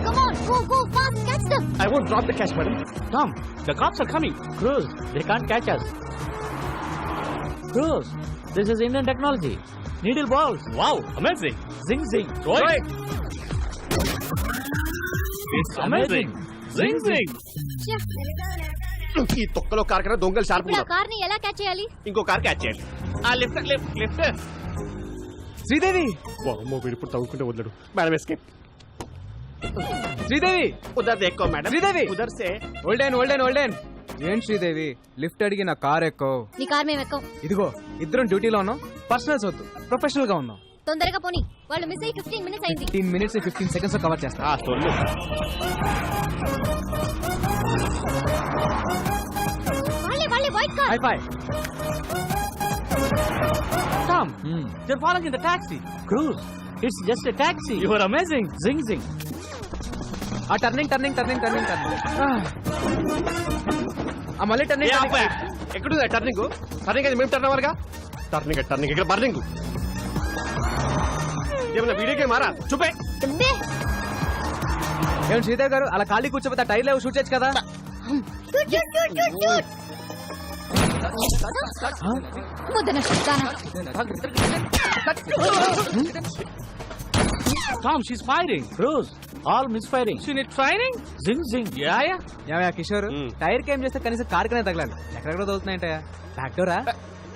Come on, go fast, catch them. I won't drop the cash, madam. Tom, the cops are coming. Cruz, they can't catch us. Cruz, this is Indian technology. Needle balls. Wow, amazing. Zing zing. Right. It's amazing. Zing zing. ఈ తొక్కలో car కన్నా దొంగలు sharp ఇప్పుడు ఆ ఉన్నారు. కార్ని ఎలా catch చేయాలి? ఇంకో కార్ క్యాచ్ చేయాలి. ఆ లిఫ్ట్ లిఫ్ట్ లిఫ్ట్. శ్రీదేవి, అమ్మో వీడు ఇప్పుడు తవ్వుకుంటే వదలడు. Madam escape. శ్రీదేవి, ఉదర్ దేక్కో మేడం. శ్రీదేవి. ఉదర్ సే. ఓల్డెన్. ఏం శ్రీదేవి, లిఫ్ట్ అడిగి నా కార్ ఎక్కో. నీ కార్ మేము ఎక్కం. ఇదిగో ఇద్దరం డ్యూటీలో ఉన్నాం. పర్సనల్స్ వద్దు, ప్రొఫెషనల్ గా ఉన్నాం. తొందరగా పోనీ, వాళ్ళు మిస్ అయ్యి 15 మినిట్స్ అయింది. 15 మినిట్స్ 15 సెకండ్స్ లో కవర్ చేస్తా. సొల్లు. వాళ్ళే white car. High phi. Tom, they're following in the taxi. Cruz, it's just a taxi. You are amazing. Zing zing. ఆ టర్నింగ్ ఆ మళ్ళీ టర్నింగ్. ఎక్కడుంది టర్నింగ్? టర్నింగ్ అది మేము టర్న్ అవ్వాలిగా. టర్నింగ్ ఇక్కడ బర్నింగ్. ఏమన్నా వీడియో గేమ్ మారా? చూపే. ఏం శ్రీదేవి గారు అలా ఖాళీ కూర్చోపోతే టైర్ లేవు, షూట్ చేయొచ్చు కదా. Tom, she's firing. Cruz, all misfiring. She need training? Zing zing. Yeah. ఏమయ్యా కిషోర్, టైర్ కేం చేస్తే కనీసం కార్ కనే తగలాలి. ఎక్కడెక్కడ తగులుతున్నాయంటే ఫ్యాక్టరా.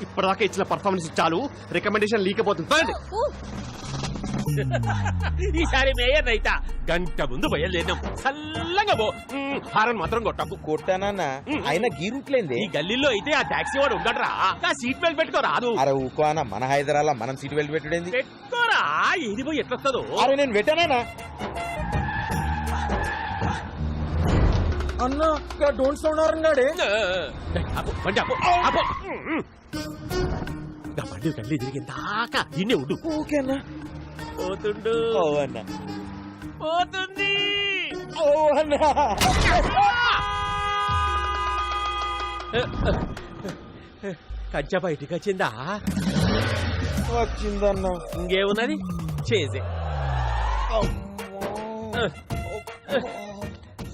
ఇప్పటిదాకా ఇచ్చిన పర్ఫార్మెన్స్ చాలు, రికమెండేషన్ లీక్ అయిపోతుంది. ఈసారి మేయర్ రైతా గంట ముందు బయలుదేరినాం. చల్లగా పో. హారన్ మాత్రం కొట్టకు. కొట్టానన్నా అయినా గీరుట్లేంది. ఈ గల్లీలో అయితే ఆ టాక్సీ వాడు ఉండడరా. నా సీట్ బెల్ట్ పెట్టుకో రాదు. అరే ఊకో అన్న, మన హైదరాబాద్ మనం సీట్ బెల్ట్ పెట్టుడేంది? పెట్టుకోరా, ఏది పోయి ఎట్లొస్తుందో. అరే నేను పెట్టానా అన్న? డోంట్ సౌండ్ అన్నాడే. బండి ఆపు, ఆపు. బండి గల్లీ తిరిగిన దాకా ఇన్నే ఉండు. ఓకేనా? పోతుండు. ఓ అన్న. పోతుంది. ఓ అన్న. కంచె బయటికి వచ్చిందా? వచ్చిందన్న. ఇంకేమున్నది చేసే.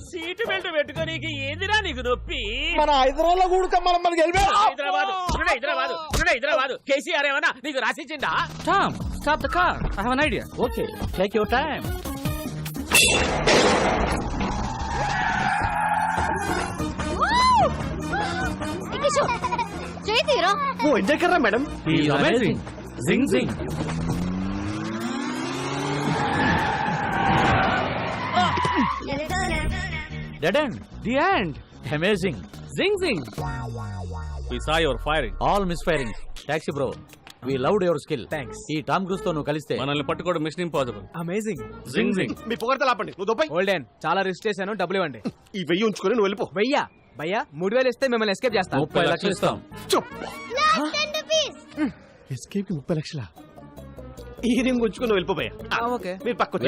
సీటు బెల్ట్ పెట్టుకోనీకి ఏందిరా నీకు నొప్పి? మన హైదరాబాద్ లో కూడా మనం మనకి హైదరాబాద్ కేసీఆర్ ఏమన్నా నీకు రాసిచ్చిందా? Tom, stop the car. I have an idea. Okay, take your time. చేతిరా. ఓ ఎంజాయ్ కర్రా madam. He's amazing. Zing zing. Dead end. The end. Amazing. Zing zing. We saw your firing. All misfiring. Taxi bro. We loved your skill. Thanks. ఈ Tom cruise తో నువ్వు కలిస్తే మనల్ని పట్టుకోవడం machine impossible. Amazing. జింగ్ జింగ్. మీ పొగడతలు ఆపండి. నువ్వు దొబ్బై. ఓల్డెన్ చాలా రిస్క్ చేశాను, డబ్బులు ఇవ్వండి. ఈ 1000 ఉంచుకొని నువ్వు వెళ్ళిపో. వెయ్యా భయ్యా 3000 ఇస్తే మిమ్మల్ని ఎస్కేప్ చేస్తాను. 30 లక్షలు ఇస్తాం. ఎస్కేప్ కి 30 లక్షలా? ఈ రింగ్ ఉంచుకొని నువ్వు వెళ్ళిపోయా. ఓకే. మీరు పక్క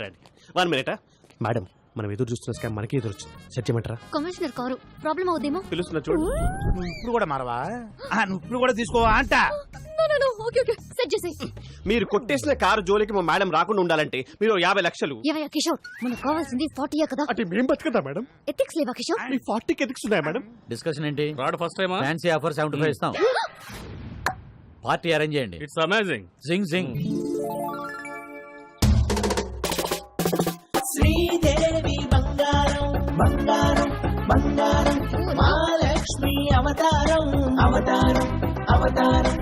రండి. 1 మినిట్. మేడం, మనం ఎదురు చూస్తున్న స్కామ్ మనకి ఎదురు వచ్చింది. సెట్ చేయమంటారా? కమిషనర్ కారు ప్రాబ్లం అవుదేమో. పిలుస్తున్నా చూడు. ఇప్పుడు కూడా మారవా? నువ్వు ఇప్పుడు కూడా తీసుకోవా అంట. ఓకే ఓకే సెట్ చేసేయ్. మీరు కొట్టేసిన కారు జోలికి మా మేడం రాకుండా ఉండాలంటే మీరు 50 లక్షలు. ఏవయ్యా కిషోర్, మనకు కావాల్సింది 40 కదా. అంటే మేము బతుకుదా మేడం? ఎథిక్స్ లేవా కిషోర్? మీ 40కి ఎథిక్స్ ఉన్నాయా మేడం? డిస్కషన్ ఏంటి? రాడ్ ఫస్ట్ టైమా? ఫ్యాన్సీ ఆఫర్ 75 ఇస్తాం. పార్టీ అరేంజ్ చేయండి. It's amazing. జింగ్ జింగ్. శ్రీదేవి బంగారం బంగారం బంగారం మహాలక్ష్మి అవతారం అవతారం అవతారం.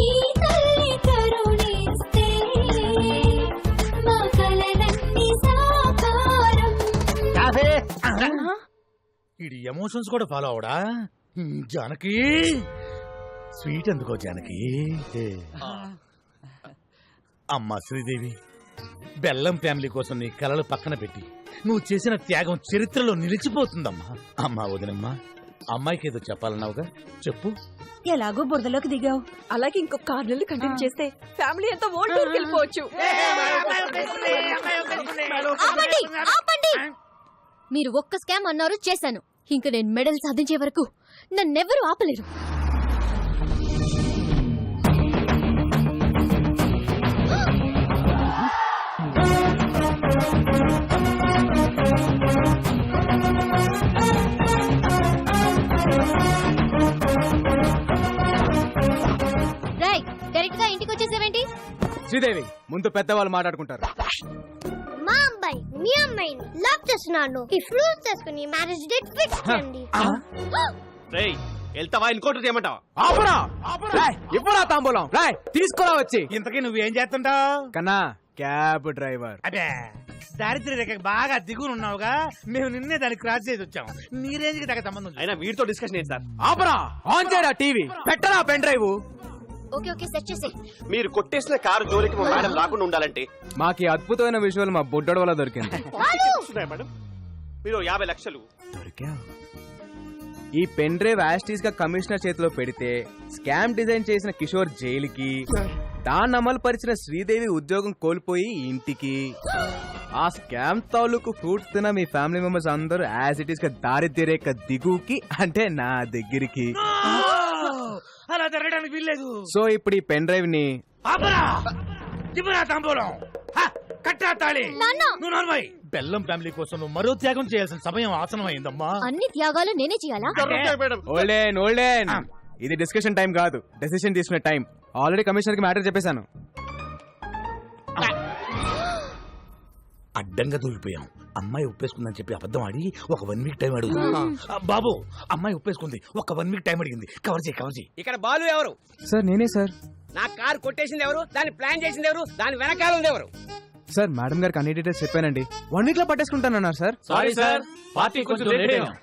ఈ తల్లి కరుణిస్తే మా కలలన్నీ సాకారం. ఇది ఎమోషన్స్ కూడా ఫాలో అవడా? జానకి స్వీట్ ఎందుకో జానకి. అమ్మా శ్రీదేవి, బెల్లం ఫ్యామిలీ కోసం నీ కలలు పక్కన పెట్టి నువ్వు చేసిన త్యాగం చరిత్రలో నిలిచిపోతుందమ్మా. అమ్మా వదినమ్మా, అమ్మాయికి ఏదో చెప్పాలన్నావుగా, చెప్పు. ఎలాగో బురదలోకి దిగావు, అలాగే ఇంకొక 6 నెలలు కంటిన్యూ చేస్తే ఫ్యామిలీ అంతా ఓల్డ్ టూర్కి వెళ్ళిపోవచ్చు. ఆపండి, ఆపండి. మీరు ఒక్క స్కామ్ అన్నారు, చేశాను. ఇంకా నేను మెడల్ సాధించే వరకు నన్నెవరూ ఆపలేరు. రైట్, డైరెక్ట్ గా ఇంటికి వచ్చేసేవేంటి? శ్రీదేవి, ముందు పెద్దవాళ్ళు మాట్లాడుకుంటారు. మా అబ్బాయి మీ అమ్మాయిని లవ్ చేస్తున్నాను. ఈ ఫ్రూట్స్ తీసుకుని మ్యారేజ్ డేట్ ఫిక్స్ చేయండి. రేయ్, వెళ్తావా ఇంకోటి చేయమంటావా? ఆపరా, రాయ్, ఇవ్వరా తాంబూలం, రాయ్ తీసుకురా వచ్చి. ఇంతకీ నువ్వేం చేస్తుంటావు? కన్నా క్యాబ్ డ్రైవర్. అదే దారిద్ర్య రేఖ బాగా దిగునున్నావుగా, మేము నిన్నే దాన్ని క్రాస్ చేసి వచ్చాం. నీ రేంజ్ కి తగ్గ సంబంధం. అయినా వీటితో డిస్కషన్ ఏంటి సార్? ఆపరా, ఆన్ చేయరా టీవీ, పెట్టరా pen drive. Okay okay set చేసే. మీరు కొట్టేసిన కారు జోలికి మా మేడం రాకుండా ఉండాలంటే మాకి అద్భుతమైన విజువల్ మా బుడ్డోడు వల్ల దొరికింది. మేడం, మీరు 50 లక్షలు. ఈ పెన్ డ్రైవ్ యాస్టీస్ గా కమిషనర్ చేతిలో పెడితే స్కామ్ డిజైన్ చేసిన కిషోర్ జైలుకి, దాన్ని అమలు పరిచిన శ్రీదేవి ఉద్యోగం కోల్పోయి ఇంటికి, ఆ స్కామ్ తాలూకు ఫ్రూట్స్ తిన్న మీ ఫ్యామిలీ మెంబర్స్ అందరూ యాజ్ ఇట్ ఈస్ గా దారిద్ర్య రేఖ దిగుకి, అంటే నా దగ్గరికి. అలా జరగడానికి వీల్లేదు. సో ఇప్పుడు ఈ పెన్ డ్రైవ్ ని తాంబూలం కట్టా తాళి. నువ్వు నోర్మై. బెల్లం ఫ్యామిలీ కోసం నువ్వు మరో త్యాగం చేయాల్సిన సమయం ఆసనమైందమ్మా. అన్ని త్యాగాలు నేనే చేయాలా? ఓల్డెన్ ఓల్డెన్, ఇది డిస్కషన్ టైం కాదు, డెసిషన్ తీసుకునే టైం. ఆల్రెడీ కమిషనర్ కి మ్యాటర్ చెప్పేశాను. అడ్డంగా దూరిపోయాం. అమ్మాయి ఒప్పేసుకుందని చెప్పి అబద్ధం ఆడి ఒక 1 వీక్ టైం అడుగుతుంది. బాబు, అమ్మాయి ఒప్పేసుకుంది, ఒక 1 వీక్ టైం అడిగింది. కవర్ చేయి. ఇక్కడ బాలు ఎవరు? సార్ నేనే సార్. నా కారు కొట్టేసింది ఎవరు? దాన్ని ప్లాన్ చేసింది ఎవరు? దాని వెనకాల ఉంది ఎవరు? సార్ మేడం గారికి అన్ని డీటెయిల్స్ చెప్పానండి. 1 వీక్ లో పట్టేసుకుంటానన్నారు సార్. సారీ సార్, పార్టీ కొంచెం లేట్ అయ్యాం.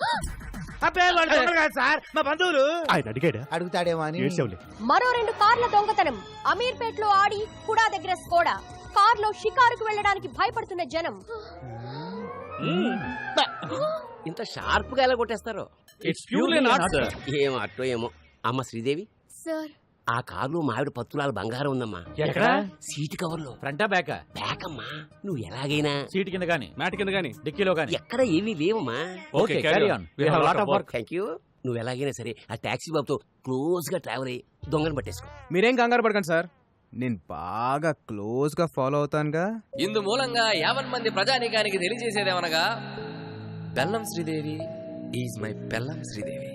సార్ మా బంధువులు. ఆయన అడిగాడా? అడుగుతాడేమో అని. మరో 2 కార్ల దొంగతనం. అమీర్పేట్ లో ఆడి కుడా దగ్గర స్కోడా. కార్లో షికారుకు వెళ్ళడానికి భయపడుతున్న జనం. ఇంత షార్ప్ గా ఎలా కొట్టేస్తారు? It's purely not sir. ఏం అట్టో ఏమో. అమ్మ శ్రీదేవి, సార్ ఆ కారులో మావిడ పత్తులాల బంగారం ఉందమ్మా. ఎక్కడ? సీట్ కవర్ లో. ఫ్రంటా బ్యాకా? బ్యాక్ అమ్మా. నువ్వు ఎలాగైనా సీట్ కింద గానీ, మ్యాట్ కింద గానీ, డిక్కీలో గానీ. ఎక్కడ ఏమీ లేవమ్మా. Okay, carry on. We have lot of work. Thank you. నువ్వు ఎలాగైనా సరే ఆ టాక్సీ బాబుతో క్లోజ్ గా ట్రావెల్ అయ్యి దొంగను పట్టేసుకో. మీరేం కంగారు పడకండి సార్, నేను బాగా క్లోజ్ గా ఫాలో అవుతానుగా. ఇందు మూలంగా 50 మంది ప్రజానీకానికి తెలియజేసేదేమనగా, బెల్లం శ్రీదేవి ఈజ్ మై బెల్లం శ్రీదేవి.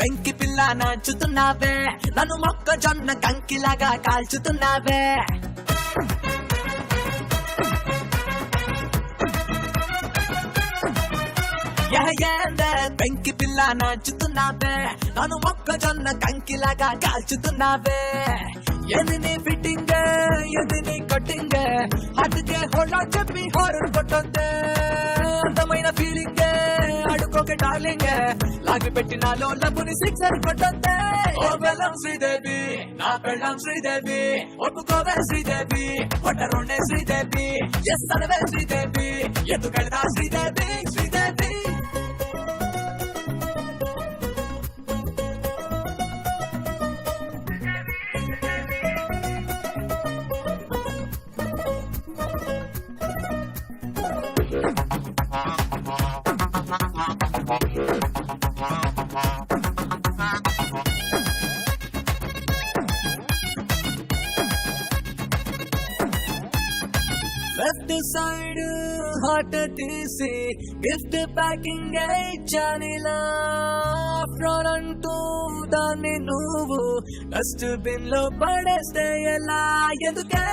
పెంకి పిల్ల నాచుతున్నావే, నన్ను మొక్కజొన్న కంకిలాగా కాల్చుతున్నావే. పెంకి పిల్ల నాచుతున్నావే నన్ను మొక్కజొన్న కంకిలాగా కాల్చుతున్నావే ఎదిని ఫిట్టింగ్ ఎదిని కట్టింగ్ అటుకే హోళ్ళ చెప్పి హారర్ కొట్టొద్దే అందమైన ఫీలింగ్ అడుకోకే డార్లింగ్ లాగి పెట్టినాలో లబ్బుని సిక్సర్ కొట్టొద్దే ఓ బెల్లం శ్రీదేవి నా పెళ్ళం శ్రీదేవి ఒప్పుకోవే శ్రీదేవి ఒట్టరుండే శ్రీదేవి ఎస్ అనవే శ్రీదేవి ఎందుకెళ్తా Sridevi Sridevi left side heart తీసి గిఫ్ట్ ప్యాకింగ్ ఇచ్చానిలా ఫ్రాడ్ అంటూ దాన్ని నువ్వు డస్ట్ బిన్ లో పడేస్తే ఎలా ఎందుకే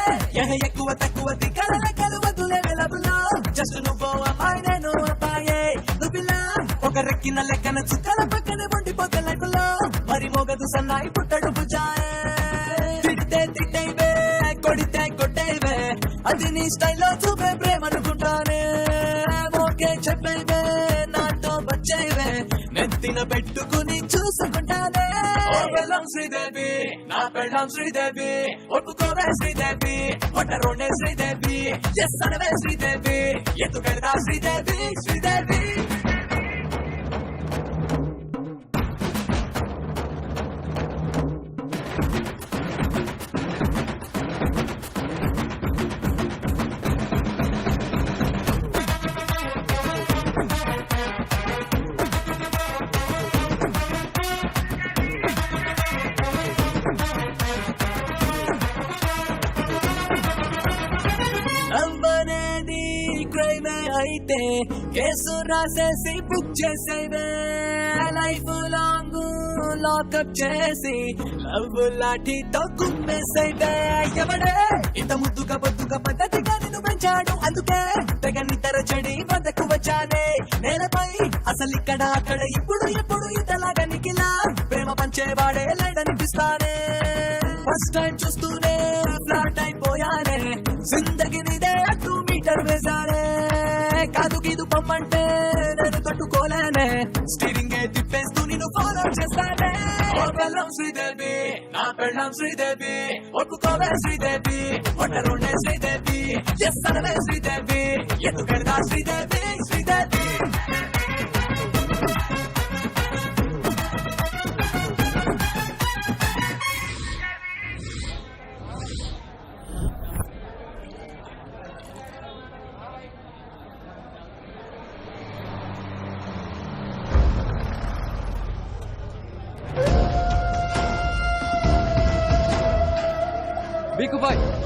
ఎక్కువ తక్కువ దిగల కలవదులే వెలబులో జస్ట్ నువ్వు అమ్మాయి నేను అబ్బాయే నువ్విలా ఒక రెక్కిన లెక్కన చుక్కల పక్కన ఉండిపోతే లైఫ్లో మరి మోగదు సన్నాయి పుట్టడు భుజాయే తిడితే తిట్టైవే కొడితే కొట్టేవే అది నీ స్టైల్లో చూపే ప్రేమ అనుకుంటానే ఓకే చెప్పేవే నాతో వచ్చేవే నెత్తిన పెట్టుకుని చూసుకుంటానే ఓ బెల్లం శ్రీదేవి నా పెళ్ళం శ్రీదేవి ఒప్పుకోవే శ్రీదేవి ఒట్టరుండే శ్రీదేవి ఎస్ అనవే శ్రీదేవి ఎందుకెళ్తా శ్రీదేవి శ్రీదేవి అవ్వనేది క్రైమే అయితే కేసు రాసేసి బుక్ చేసేవే లైఫ్ లాంగ్ లాకప్ చేసి లవ్ లాఠీతో కుమ్మేసేవే ఎవడే ఇంత ముద్దుగా బొద్దుగా పద్ధతిగా నిన్ను పెంచాడు అందుకే తెగ నిద్ర చెడి వద్దకు వచ్చానే నేలపై అసలు ఇక్కడ అక్కడ ఇప్పుడు ఎప్పుడు ఇంతలాగా నిఖిలా ప్రేమ పంచేవాడే లేడనిపిస్తానే ఫస్ట్ టైం చూస్తూనే ఫ్లాట్ అయిపోయానే జిందగీ నీదే 2 మీటర్ వేసానే కాదు గీదు పొమ్మంటే నేను తట్టుకోలేనే స్టీరింగ్ తిప్పేస్తూ నిన్ను ఫాలో చేస్తానే ఓ బెల్లం శ్రీదేవి నా పెళ్ళం శ్రీదేవి ఒప్పుకోవే శ్రీదేవి ఒట్టరుండే శ్రీదేవి ఎస్ అనవే శ్రీదేవి ఎందుకెళ్తా శ్రీదేవి శ్రీదేవి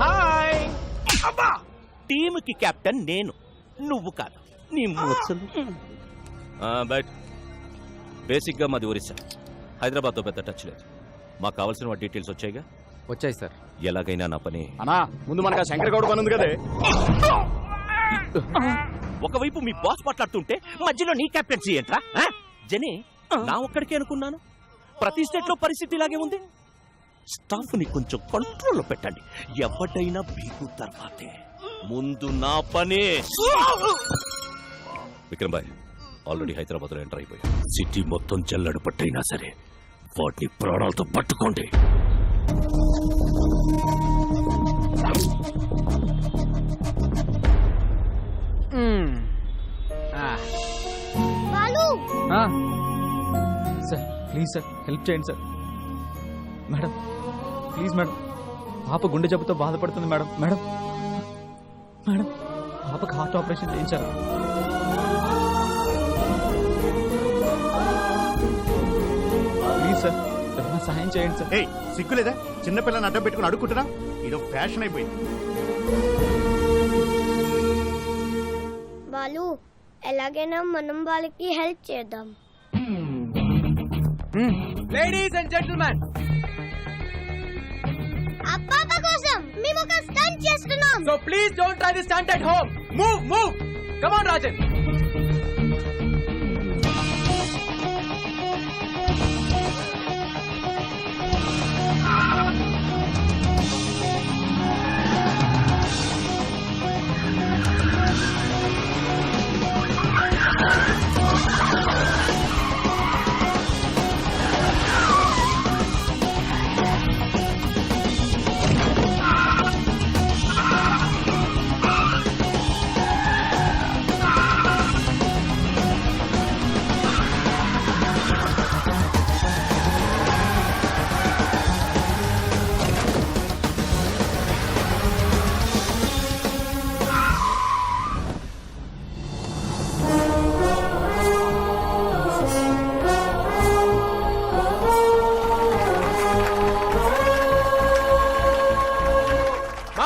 హాయ్ అబ్బా టీమ్ కి కెప్టెన్ నేను నువ్వు కాదు నీ మూర్చలు బట్ బేసిక్గా మాది ఒరిస్సా హైదరాబాద్తో పెద్ద టచ్ లేదు మాకు కావాల్సిన డీటెయిల్స్ వచ్చాయిగా వచ్చాయి సార్ ఎలాగైనా నా పని అన్నా ముందు మనకు శంకర్ గౌడ్ పని ఉంది కదే ఒకవైపు మీ బాస్ మాట్లాడుతుంటే మధ్యలో నీ కెప్టెన్సీ ఏంట్రా జనే నా ఒక్కడికే అనుకున్నాను ప్రతి స్టేట్ లో పరిస్థితి ఇలాగే ఉంది స్టాఫ్ ని కొంచెం కంట్రోల్లో పెట్టండి ఎవడైనా బీగు తర్వాతే ముందు నా పనే విక్రమ్ భాయ్ ఆల్రెడీ హైదరాబాద్లో ఎంటర్ అయిపోయా సిటీ మొత్తం జల్లడు పట్టైనా సరే వాటిని ప్రాణాలతో పట్టుకోండి Balu sir please sir help చేయండి సార్ మేడం ప్లీజ్ మేడం పాప గుండె జబ్బుతో బాధపడుతుంది మేడం మేడం మేడం పాపకు హార్ట్ ఆపరేషన్ చేయించారు ప్లీజ్ సార్ ఏమైనా సహాయం చేయండి సార్ ఏయ్ సిగ్గులేదా చిన్నపిల్లని అడ్డం పెట్టుకుని అడుక్కుంటున్నా ఇదో ఫ్యాషన్ అయిపోయింది బాలు ఎలాగైనా మనం వాళ్ళకి హెల్ప్ చేద్దాం లేడీస్ అండ్ జెంటిల్మెన్ అప్పాప కోసం మేము ఒక స్టంట్ చేస్తున్నాం so please don't try this stunt at home move come on Rajan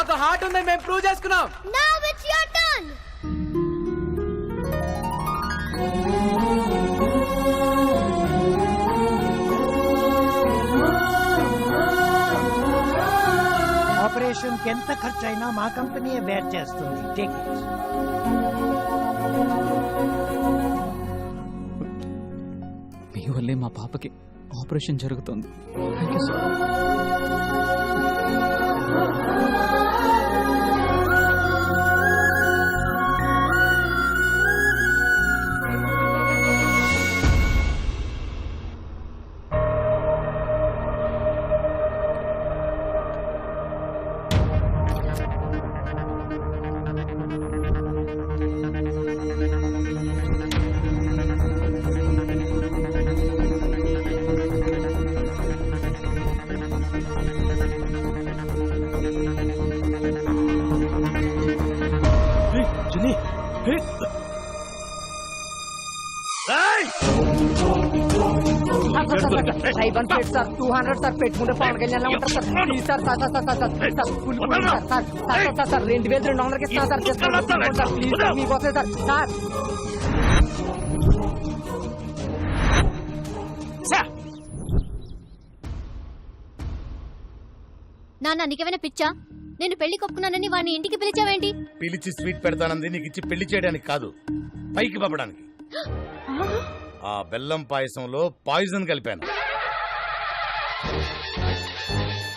మాకు హార్ట్ ఉందని మేము ప్రూవ్ చేసుకున్నాం. Now it's your turn. Operation కి ఎంత ఖర్చు అయినా మా కంపెనీయే బేర్ చేస్తుంది. Take it. మీ వల్లే మా పాపకి ఆపరేషన్ జరుగుతుంది. సార్ 200 సార్ పెట్టుకుంటే పవన్ కళ్యాణ్ ఉంటారు sir. Please sir sir sir sir sir sir full sir sir sir sir 2200కి ఇస్తాను సార్. చేసుకోండి సార్ ప్లీజ్ సార్ మీకోసం సార్ సార్. నాన్న నీకేమైనా పిచ్చా? నేను పెళ్లి కొప్పుకున్నానని వాడిని ఇంటికి పిలిచావేంటి? పిలిచి స్వీట్ పెడతానంది నీకు ఇచ్చి పెళ్లి చేయడానికి కాదు, పైకి పంపడానికి. ఆ బెల్లం పాయసంలో పాయిజన్ కలిపాను.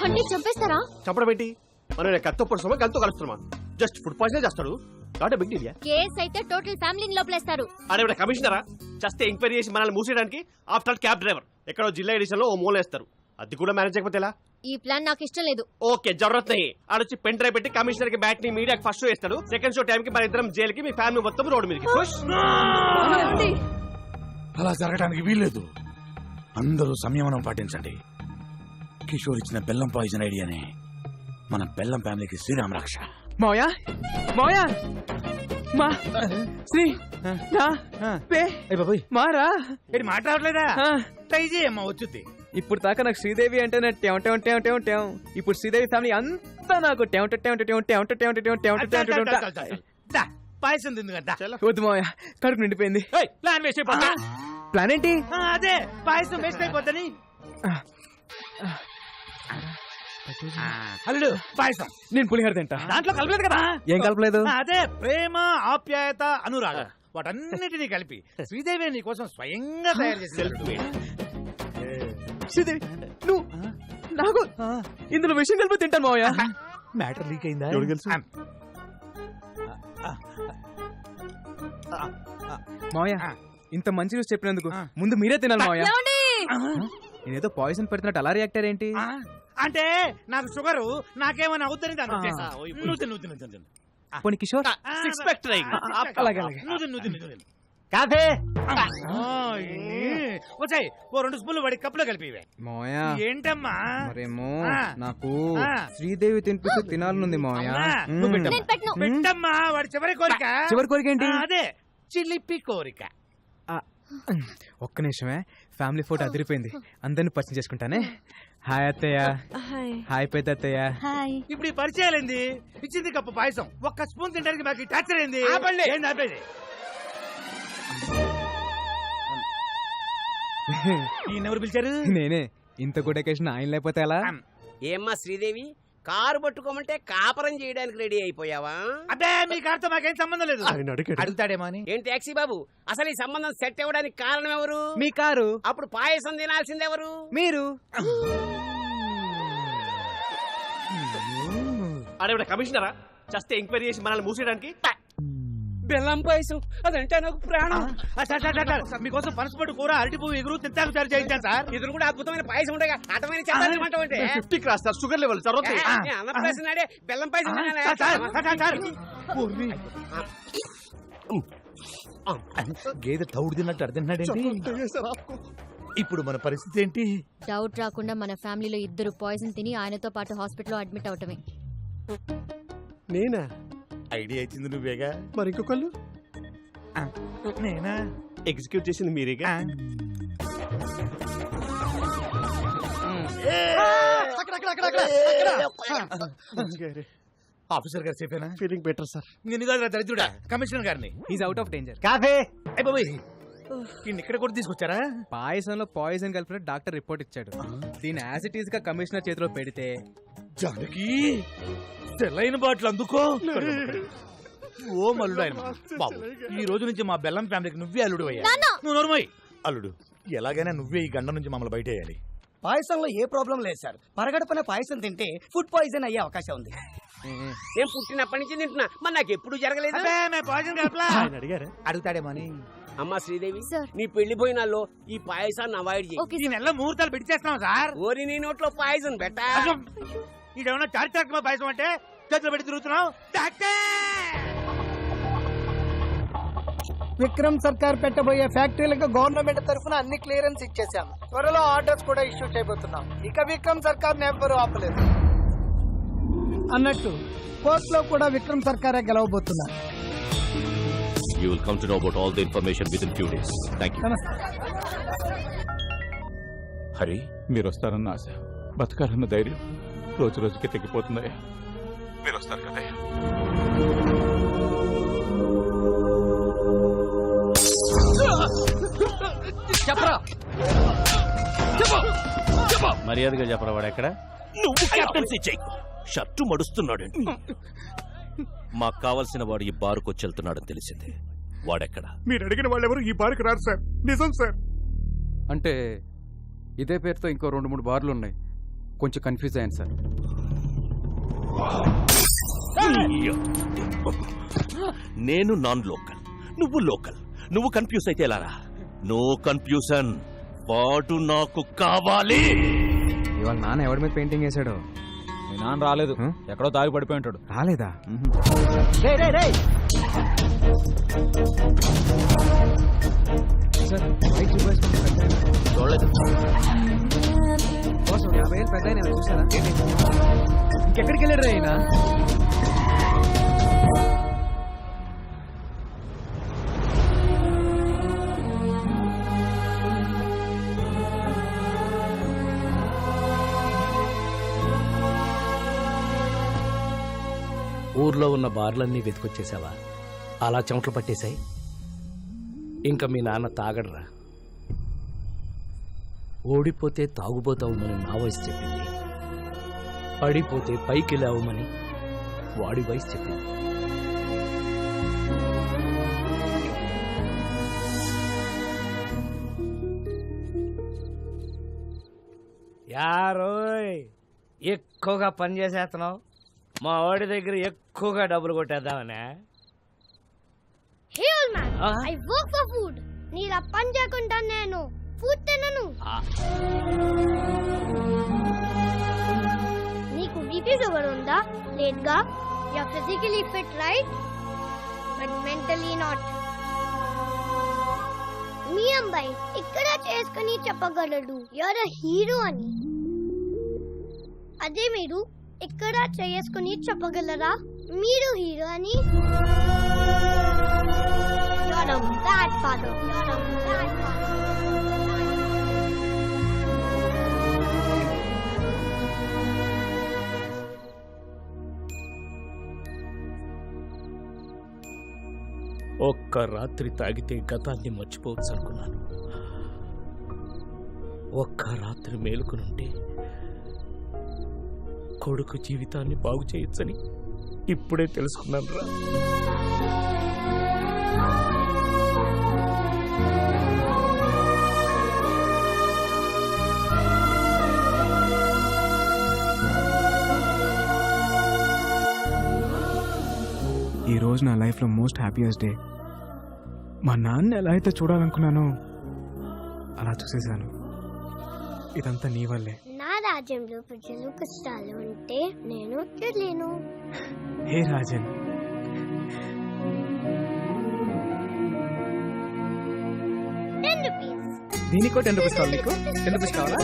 అంటే చంపేస్తారా? చంపడం ఏంటి? మనం కత్తో పొడుస్తామా గల్తో కలుస్తున్నామా? జస్ట్ ఫుడ్ పాయిజన్ చేస్తాడు. Not big deal. కేస్ అయితే టోటల్ ఫ్యామిలీని లోపలేస్తారు. అరే కమిషనరా, చస్తే ఎంక్వైరీ చేసి మనల్ని మూసేయడానికి ఆఫ్టర్ క్యాబ్ డ్రైవర్ ఎక్కడో జిల్లా ఎడిషన్ లో ఓ మూలేస్తారు. అది కూడా మేనేజ్ చేయకపోతే ఎలా? ఈ ప్లాన్ నాకు ఇష్టం లేదు. ఓకే జరూరత్ నహీ. ఆడొచ్చి పెన్ డ్రైవ్ పెట్టి కమిషనర్ కి బ్యాట్ ని మీడియాకి ఫస్ట్ షో ఇస్తాడు. సెకండ్ షో టైం కి మన ఇద్దరం జైలుకి, మీ ఫ్యామిలీ మొత్తం రోడ్డు మీదకి. అలా జరగడానికి వీల్లేదు. అందరూ సంయమనం పాటించండి. కిషోర్ ఇచ్చిన బెల్లం పాయిజన్ ఐడియానే మన బెల్లం ఫ్యామిలీకి శ్రీరామ రక్ష. మావయ్య మావయ్య మా శ్రీ నా పే మారా మాట్లాడలేదా? ట్రై చేయమ్మా వచ్చుద్ది. ఇప్పుడు దాకా నాకు శ్రీదేవి అంటే ఇప్పుడు శ్రీదేవి ఫ్యామిలీ అంతా నాకు పాయసం తింది కదా. వద్దు మావయ్య, కడుపు నిండిపోయింది. ప్లాన్ వేస్ట్ ప్లాన్ ఏంటి? అదే పాయసం వేస్ట్ అయిపోద్దని. అల్లుడు పాయసం నేను పులిహోర తింటా. దాంట్లో కలపలేదు కదా. ఏం కలపలేదు? అదే ప్రేమ, ఆప్యాయత, అనురాగం వాటన్నిటినీ కలిపి శ్రీదేవి నీ కోసం స్వయంగా తయారు చేసి. శ్రీదేవి నువ్వు నాకు ఇందులో విషయం కలిపి తింటాను మావయ్య. మ్యాటర్ లీక్ అయిందా? మావయ్య ఇంత మంచి న్యూస్ చెప్పినందుకు ముందు మీరే తినాలి మావయ్య. నేనేదో పాయిజన్ పెడుతున్నట్టు అలా రియాక్ట్ ఏంటి? అంటే నాకు షుగరు, నాకేమైనా అవుతుంది దాని ఉద్దేశం. పోనీ కిషోర్ సిక్స్ ప్యాక్ ట్రై. అలాగే కాఫీ వచ్చాయి. ఓ 2 స్పూన్లు వాడి కప్పులో కలిపి. మావయ్య ఏంటమ్మా? మరేమో నాకు శ్రీదేవి తినిపిస్తూ తినాలనుంది మావయ్య. పెట్టమ్మా వాడి చివరి కోరిక. చివరి కోరిక ఏంటి? అదే చిలిపి కోరిక. ఒక్క నిమిషమే, ఫ్యామిలీ ఫోటో అదిరిపోయింది, అందరిని పరిచయం చేసుకుంటానే. హాయ్ అత్తయ్య. హాయ్ పెద్ద అత్తయ్య. ఇప్పుడు ఈ పరిచయాలేంది? ఇచ్చింది కప్పు పాయసం, ఒక్క స్పూన్ తినడానికి మాకు టార్చర్ ఏంది? ఏంది ఆపేది? ఈయనెవరు పిలిచారు? నేనే. ఇంత గుడ్ అకేషన్ ఆయన లేకపోతే ఎలా? ఏమ్మా శ్రీదేవి, కారు పట్టుకోమంటే కాపరం చేయడానికి రెడీ అయిపోయావా? అదే మీ కారుతో మాకేం సంబంధం లేదు. అడుగుతాడేమో అని. ఏం టాక్సీ బాబు, అసలు ఈ సంబంధం సెట్ అవ్వడానికి కారణం ఎవరు? మీ కారు. అప్పుడు పాయసం తినాల్సింది ఎవరు? మీరు. అరే కమిషనరా, చస్తే ఎంక్వైరీ చేసి మనల్ని మూసేయడానికి. బెల్లం పాయసం అదంటే నాకు ప్రాణం. మీకోసం పనసపట్టు కూర, అరటి పువ్వు, ఎగురు తింటాకు సార్ చేయించాను సార్. ఇది కూడా అద్భుతమైన పాయసం ఉండగా అటమైన చెప్పాలంటే 50 cross sir, sugar level sir. అన్నప్రాసనాడే బెల్లం పాయసం గేదె తౌడు తిన్నట్టు అర్థండి. ఇప్పుడు మన పరిస్థితి ఏంటి? డౌట్ రాకుండా మన ఫ్యామిలీలో 2 పాయిజన్ తిని ఆయనతో పాటు హాస్పిటల్లో అడ్మిట్ అవటమే. నేనా? ఐడియా ఇచ్చింది నువ్వేగా. మరి ఇంకొకళ్ళు? నేనా? ఎగ్జిక్యూట్ చేసింది మీరేగా. ఆఫీసర్ గారు సేఫేనా? Feeling better sir. నేను కాదు దరిద్రుడా, కమిషనర్ గారిని. Is out of danger. Coffee. అయిపోయి ఇక్కడ కూడా తీసుకొచ్చారా? పాయసంలో పాయిజన్ కలిపిన డాక్టర్ రిపోర్ట్ ఇచ్చాడు. దీని యాసిటీస్ గా కమిషనర్ చేతిలో పెడితే జానకి తెల్లైన బాటిల్ అందుకో. ఓ మల్లుడు ఆయన బాబు, ఈ రోజు నుంచి మా బెల్లం ఫ్యామిలీకి నువ్వే అల్లుడు అయ్యా. నువ్వు నోరుమోయ్. అల్లుడు, ఎలాగైనా నువ్వే ఈ గండం నుంచి మమ్మల్ని బయటేయాలి. పాయసంలో ఏ ప్రాబ్లం లేదు సార్. పరగడపన పాయసం తింటే ఫుడ్ పాయిజన్ అయ్యే అవకాశం ఉంది. నేను పుట్టినప్పటి నుంచి తింటున్నా, మరి నాకు ఎప్పుడు జరగలేదు. అడిగారు అడుగుతాడేమో అని. అమ్మా శ్రీదేవి, నీ పెళ్లి పోయినాల్లో ఈ పాయసాన్ని అవాయిడ్ చేయి. ఈ నెలలో ముహూర్తాలు పెట్టి చేస్తున్నాం సార్. ఓరి నీ నోట్లో పాయసం పెట్టా. ఇదేమన్నా చారిత్రాత్మక పాయసం అంటే చేతులు పెట్టి తిరుగుతున్నావు. విక్రమ్ సర్కార్ పెట్టబోయే ఫ్యాక్టరీలకు గవర్నమెంట్ తరఫున అన్ని క్లియరెన్స్ ఇచ్చేసాం. త్వరలో ఆర్డర్స్ కూడా ఇష్యూ చేయబోతున్నాం. ఇక విక్రమ్ సర్కార్ ఎవ్వరూ ఆపలేదు. అన్నట్టు కోర్టులో కూడా విక్రమ్ సర్కారే గెలవబోతున్నారు. You will come to know about all the information within few days. Thank you. Hari, మీరు వస్తారన్న ఆశ, బతకాలన్న ధైర్యం రోజు రోజుకి తగ్గిపోతుందయ్యా. మీరు వస్తారు కదయ్యా. చెప్పరా, మర్యాదగా చెప్పరా, వాడు ఎక్కడ? నువ్వు కెప్టెన్సీ చెయ్యి. షర్టు మడుస్తున్నాడు. మాకు కావాల్సిన వాడు ఈ బారుకు వచ్చి వెళ్తున్నాడని తెలిసింది. వాడెక్కడ? మీరు అడిగిన వాళ్ళెవరు ఈ బారికి రారు సార్. నిజం సార్. అంటే ఇదే పేరుతో ఇంకో 2-3 బార్లు ఉన్నాయి. కొంచెం కన్ఫ్యూజ్ అయ్యాను సార్. నేను నాన్ లోకల్, నువ్వు లోకల్. నువ్వు కన్ఫ్యూజ్ అయితే ఎలారా? No confusion. వాడు నాకు కావాలి. ఇవాళ నాన్న ఎవరి మీద పెయింటింగ్ వేసాడో? మీ నాన్న రాలేదు, ఎక్కడో తాగి పడిపోయి ఉంటాడు. రాలేదా? చూడలేదు. 50,000 పెద్ద ఆయన చూసారా? ఇంకెక్కడికి వెళ్ళాడు ఆయన? ఊర్లో ఉన్న బార్లన్నీ వెతికొచ్చేసావా? అలా చెమటలు పట్టేశాయి. ఇంకా మీ నాన్న తాగడరా. ఓడిపోతే తాగుబోతావుమని నా వయసు చెప్పింది, పడిపోతే పైకి లేవమని వాడి వయసు చెప్పింది. యారోయ్, ఎక్కువగా పని చేసేస్తున్నావు. మా వాడి దగ్గర ఎక్కువగా డబ్బులు కొట్టేద్దామనే. Hey old man, I work for food. నీలా పని చేయకుండా నేను ఫుడ్ తినను. నీకు బీపీ షుగర్ ఉందా? లేదుగా. You are physically fit, right? But mentally not. మీ అబ్బాయి ఇక్కడ చేసుకుని చెప్పగలడు you're a hero అని. అదే మీరు ఇక్కడ చేసుకుని చెప్పగలరా మీరు హీరో అని? You're a bad father. You're a bad father. ఒక్క రాత్రి తాగితే గతాన్ని మర్చిపోవచ్చు అనుకున్నాను. ఒక్క రాత్రి మేలుకునుంటే కొడుకు జీవితాన్ని బాగు చేయొచ్చని ఇప్పుడే తెలుసుకున్నాను రా. ఈ రోజు నా లైఫ్లో మోస్ట్ హ్యాపీయెస్ట్ డే. మా నాన్న ఎలా అయితే చూడాలనుకున్నానో అలా చూసేశాను. ఇదంతా నీ వల్లే. నా రాజ్యంలో ప్రజలు కష్టాలు ఉంటే నేను తెలియను. హే రాజన్, ₹10. దీనికో 10 రూపీస్ కావాలి. నీకు 10 రూపీస్ కావాలా?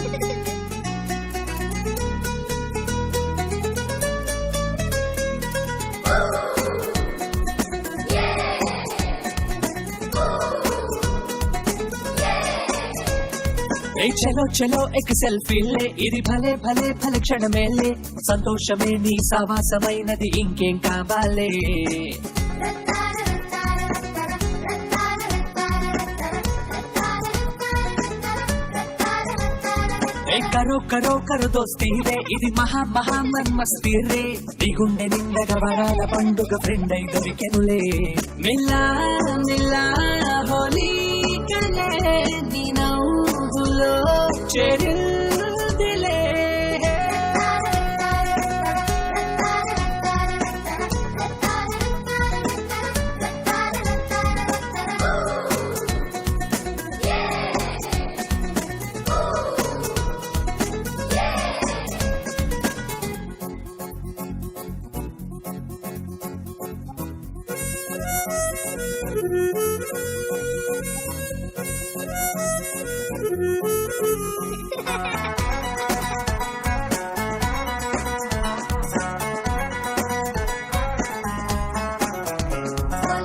చలో చలో ఎక్ సెల్ఫీలే ఇది భలే భలే భలే క్షణమేలే సంతోషమే నీ సావాసమైనది ఇంకేం కావాలే కరో కరో కరో దోస్తీ రే ఇది మహా మహా మన్మస్తీ రే నీ గుండె నిండగా వరాల పండుగ ఫ్రెండ్ అయి దొరికెనులే మిల్లా మిల్లా హోలీ కలే నీ నవ్వులో చెరిల్దిలే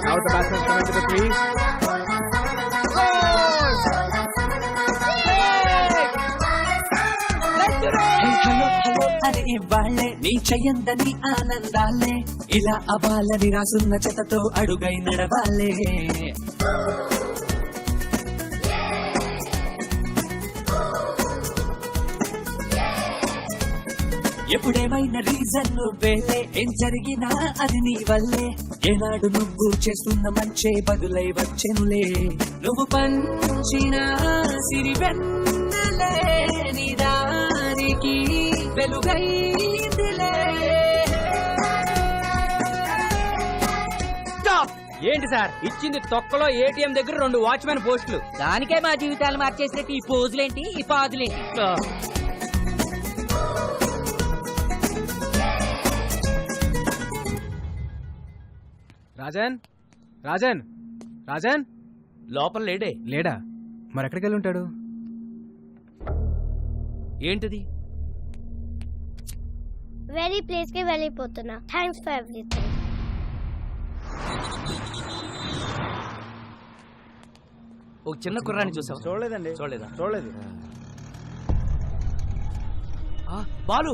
Now the batsman come into the crease. Hello hello అని ఇవ్వాళ్లే నీ చెయ్యందని ఆనందాలే ఇలా అవ్వాలని రాసున్న చెతతో అడుగై నడవాలే ఎప్పుడేమైనా రీజన్ నువ్వేలే ఏం జరిగినా అది నీ వల్లే ఏనాడు నువ్వు చేస్తున్న మంచే బదులై వచ్చెనులే నువ్వు పంచిన సిరి వెన్నెలే నీ దారికి వెలుగైదిలే ఏంటి సార్ ఇచ్చింది తొక్కలో ఏటీఎం దగ్గర 2 వాచ్మెన్ పోస్టులు దానికే మా జీవితాలు మార్చేసినట్టు ఈ పోజులేంటి ఈ పాజులేంటి రాజన్ రాజన్ రాజన్ లోపల లేడే లేడా మరి ఎక్కడికి వెళ్ళి ఉంటాడు? ఏంటిది వెరీ ప్లేస్ కి వెళ్ళిపోతున్నా. Thanks for everything. ఒక చిన్న కుర్రాన్ని చూసావు? చూడలేదండి. చూడలేదు. బాలు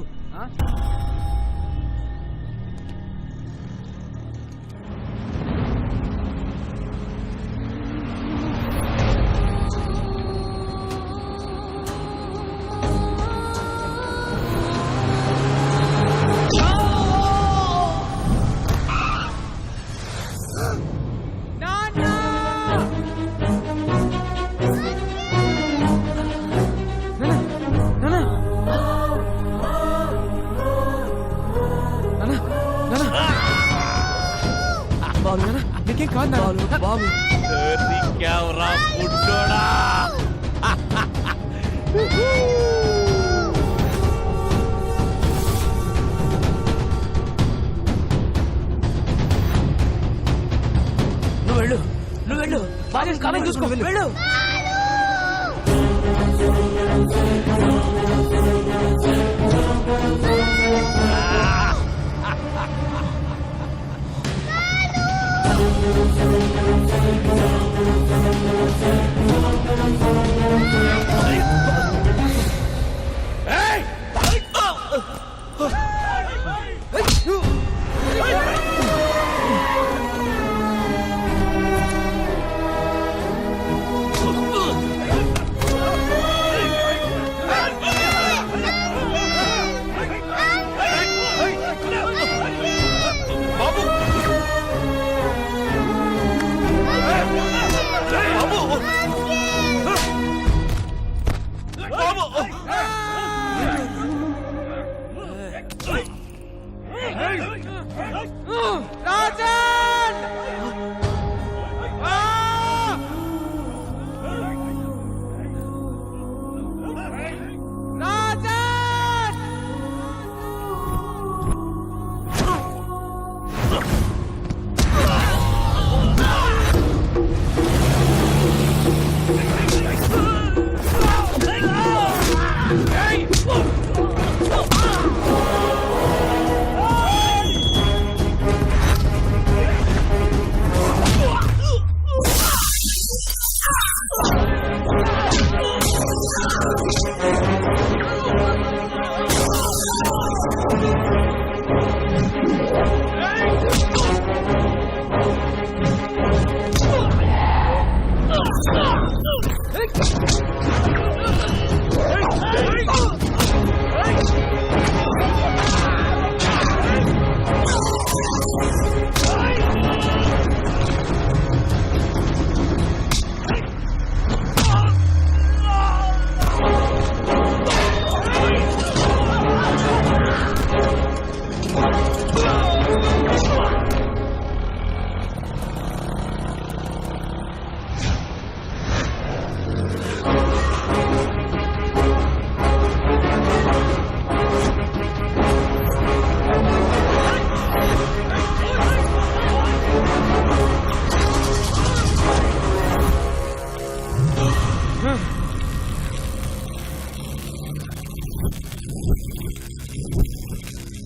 నీకేం కాదు బాబు నువ్వు వెళ్ళు బాగా కామెంట్ చూసుకో వెళ్ళు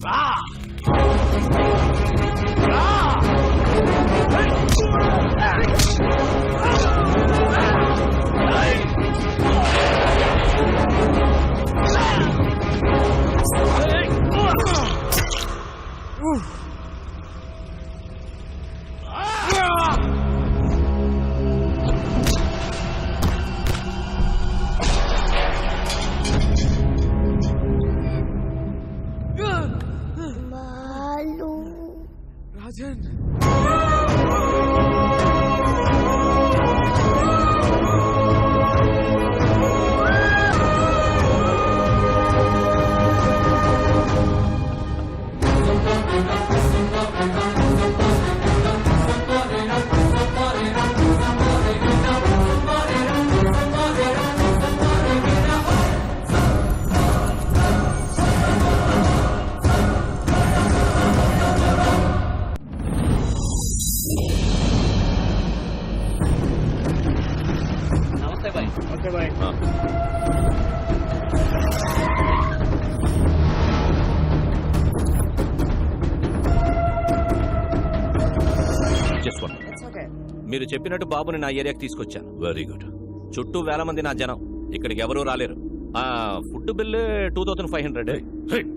బాలు రాజన్ నమస్తే బాయ్. చేసుకోండి. మీరు చెప్పినట్టు బాబుని నా ఏరియాకి తీసుకొచ్చాను. Very good. చుట్టూ వేల మంది నా జనం. ఇక్కడికి ఎవరూ రాలేరు. Food bill 2500,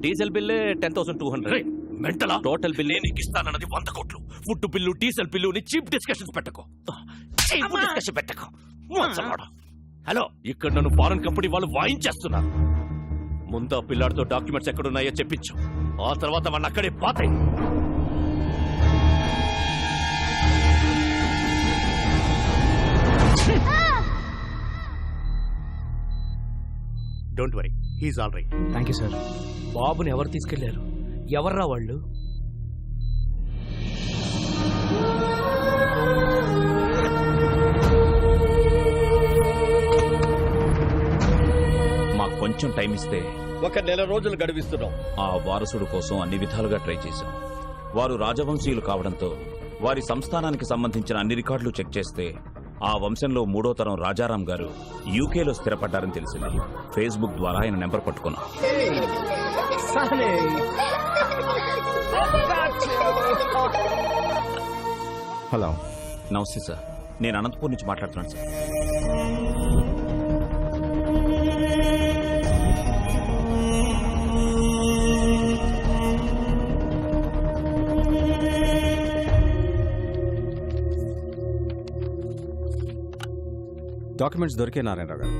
diesel bill 10,200. మెంటలా టోటల్ బిల్లు నీకు ఇస్తానన్నది 100 కోట్లు. Food bill diesel bill cheap discussions పెట్టకు. చీప్ డిస్కషన్ పెట్టకు. మోసగాడు. హలో, ఇక్కడ నన్ను ఫారెన్ కంపెనీ వాళ్ళు వాయించేస్తున్నారు. ముందు ఆ పిల్లాడితో డాక్యుమెంట్స్ ఎక్కడున్నాయో చెప్పించు. ఆ తర్వాత మన అక్కడే పాతాయి. Don't worry, he's all right. Thank you sir. బాబుని ఎవరు తీసుకెళ్లారు? ఎవర్రా వాళ్ళు? మాకు కొంచెం టైం ఇస్తే 1 నెల రోజులు గడువిస్తున్నాం. ఆ వారసుడు కోసం అన్ని విధాలుగా ట్రై చేశాం. వారు రాజవంశీయులు కావడంతో వారి సంస్థానానికి సంబంధించిన అన్ని రికార్డులు చెక్ చేస్తే ఆ వంశంలో 3వ తరం రాజారాం గారు యూకేలో స్థిరపడ్డారని తెలిసింది. ఫేస్బుక్ ద్వారా ఆయన నెంబర్ పట్టుకున్నాం. హలో, నమస్తే సార్. నేను అనంతపూర్ నుంచి మాట్లాడుతున్నాను సార్. డాక్యుమెంట్స్ దొరికే నారాయణరావు గారు.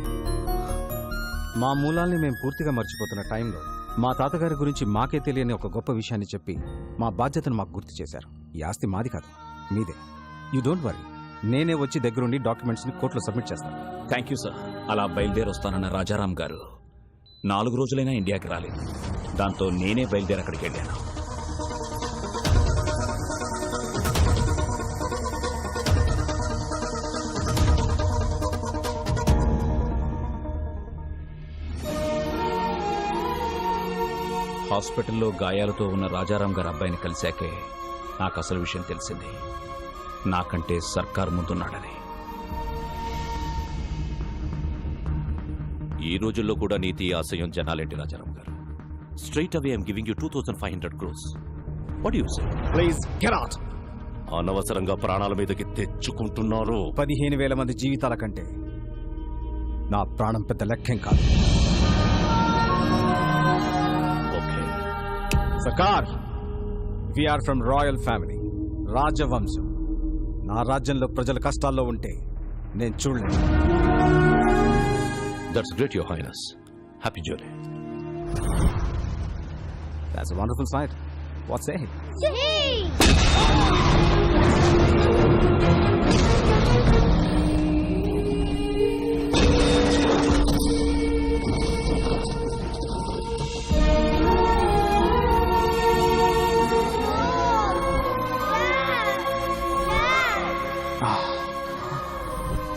మా మూలాల్ని మేము పూర్తిగా మర్చిపోతున్న టైంలో మా తాతగారి గురించి మాకే తెలియని ఒక గొప్ప విషయాన్ని చెప్పి మా బాధ్యతను మాకు గుర్తు చేశారు. ఈ ఆస్తి మాది కాదు, మీదే. యూ డోంట్ వరీ, నేనే వచ్చి దగ్గరుండి డాక్యుమెంట్స్ని కోర్టులో సబ్మిట్ చేస్తాను. Thank you sir. అలా బయలుదేరి వస్తానన్న రాజారాం గారు 4 రోజులైనా ఇండియాకి రాలేదు. దాంతో నేనే బయలుదేరి అక్కడికి వెళ్ళాను. హాస్పిటల్లో గాయాలతో ఉన్న రాజారాం గారి అబ్బాయిని కలిశాకే నాకు అసలు విషయం తెలిసింది. నాకంటే సర్కార్ ముందున్నాడని. ఈ రోజుల్లో కూడా నీతి ఆశయం జనాలేంటి రాజారాం గారు? Straight away I'm giving you 2500 crores. What you say? Please get out. అనవసరంగా ప్రాణాల మీదకి తెచ్చుకుంటున్నారు. 15,000 మంది జీవితాల కంటే నా ప్రాణం పెద్ద లెక్కేం కాదు. సర్కార్, వీఆర్ ఫ్రమ్ రాయల్ ఫ్యామిలీ, రాజవంశం. నా రాజ్యంలో ప్రజల కష్టాల్లో ఉంటే నేను చూడలేను. That's great your highness. Happy journey. That's a wonderful sight. What say?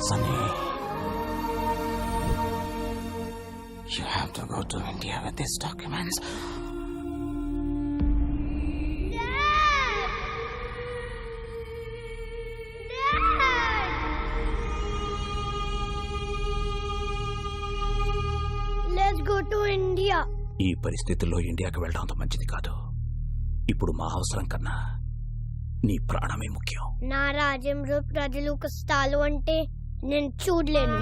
Sunny, you have to go to India with these documents. Let's go to India. ఈ పరిస్థితుల్లో ఇండియాకి వెళ్ళడం అంత మంచిది కాదు. ఇప్పుడు మా అవసరం కన్నా నీ ప్రాణమే ముఖ్యం. నా రాజ్యంలో ప్రజలు కష్టాలు అంటే నేను చూడలేను.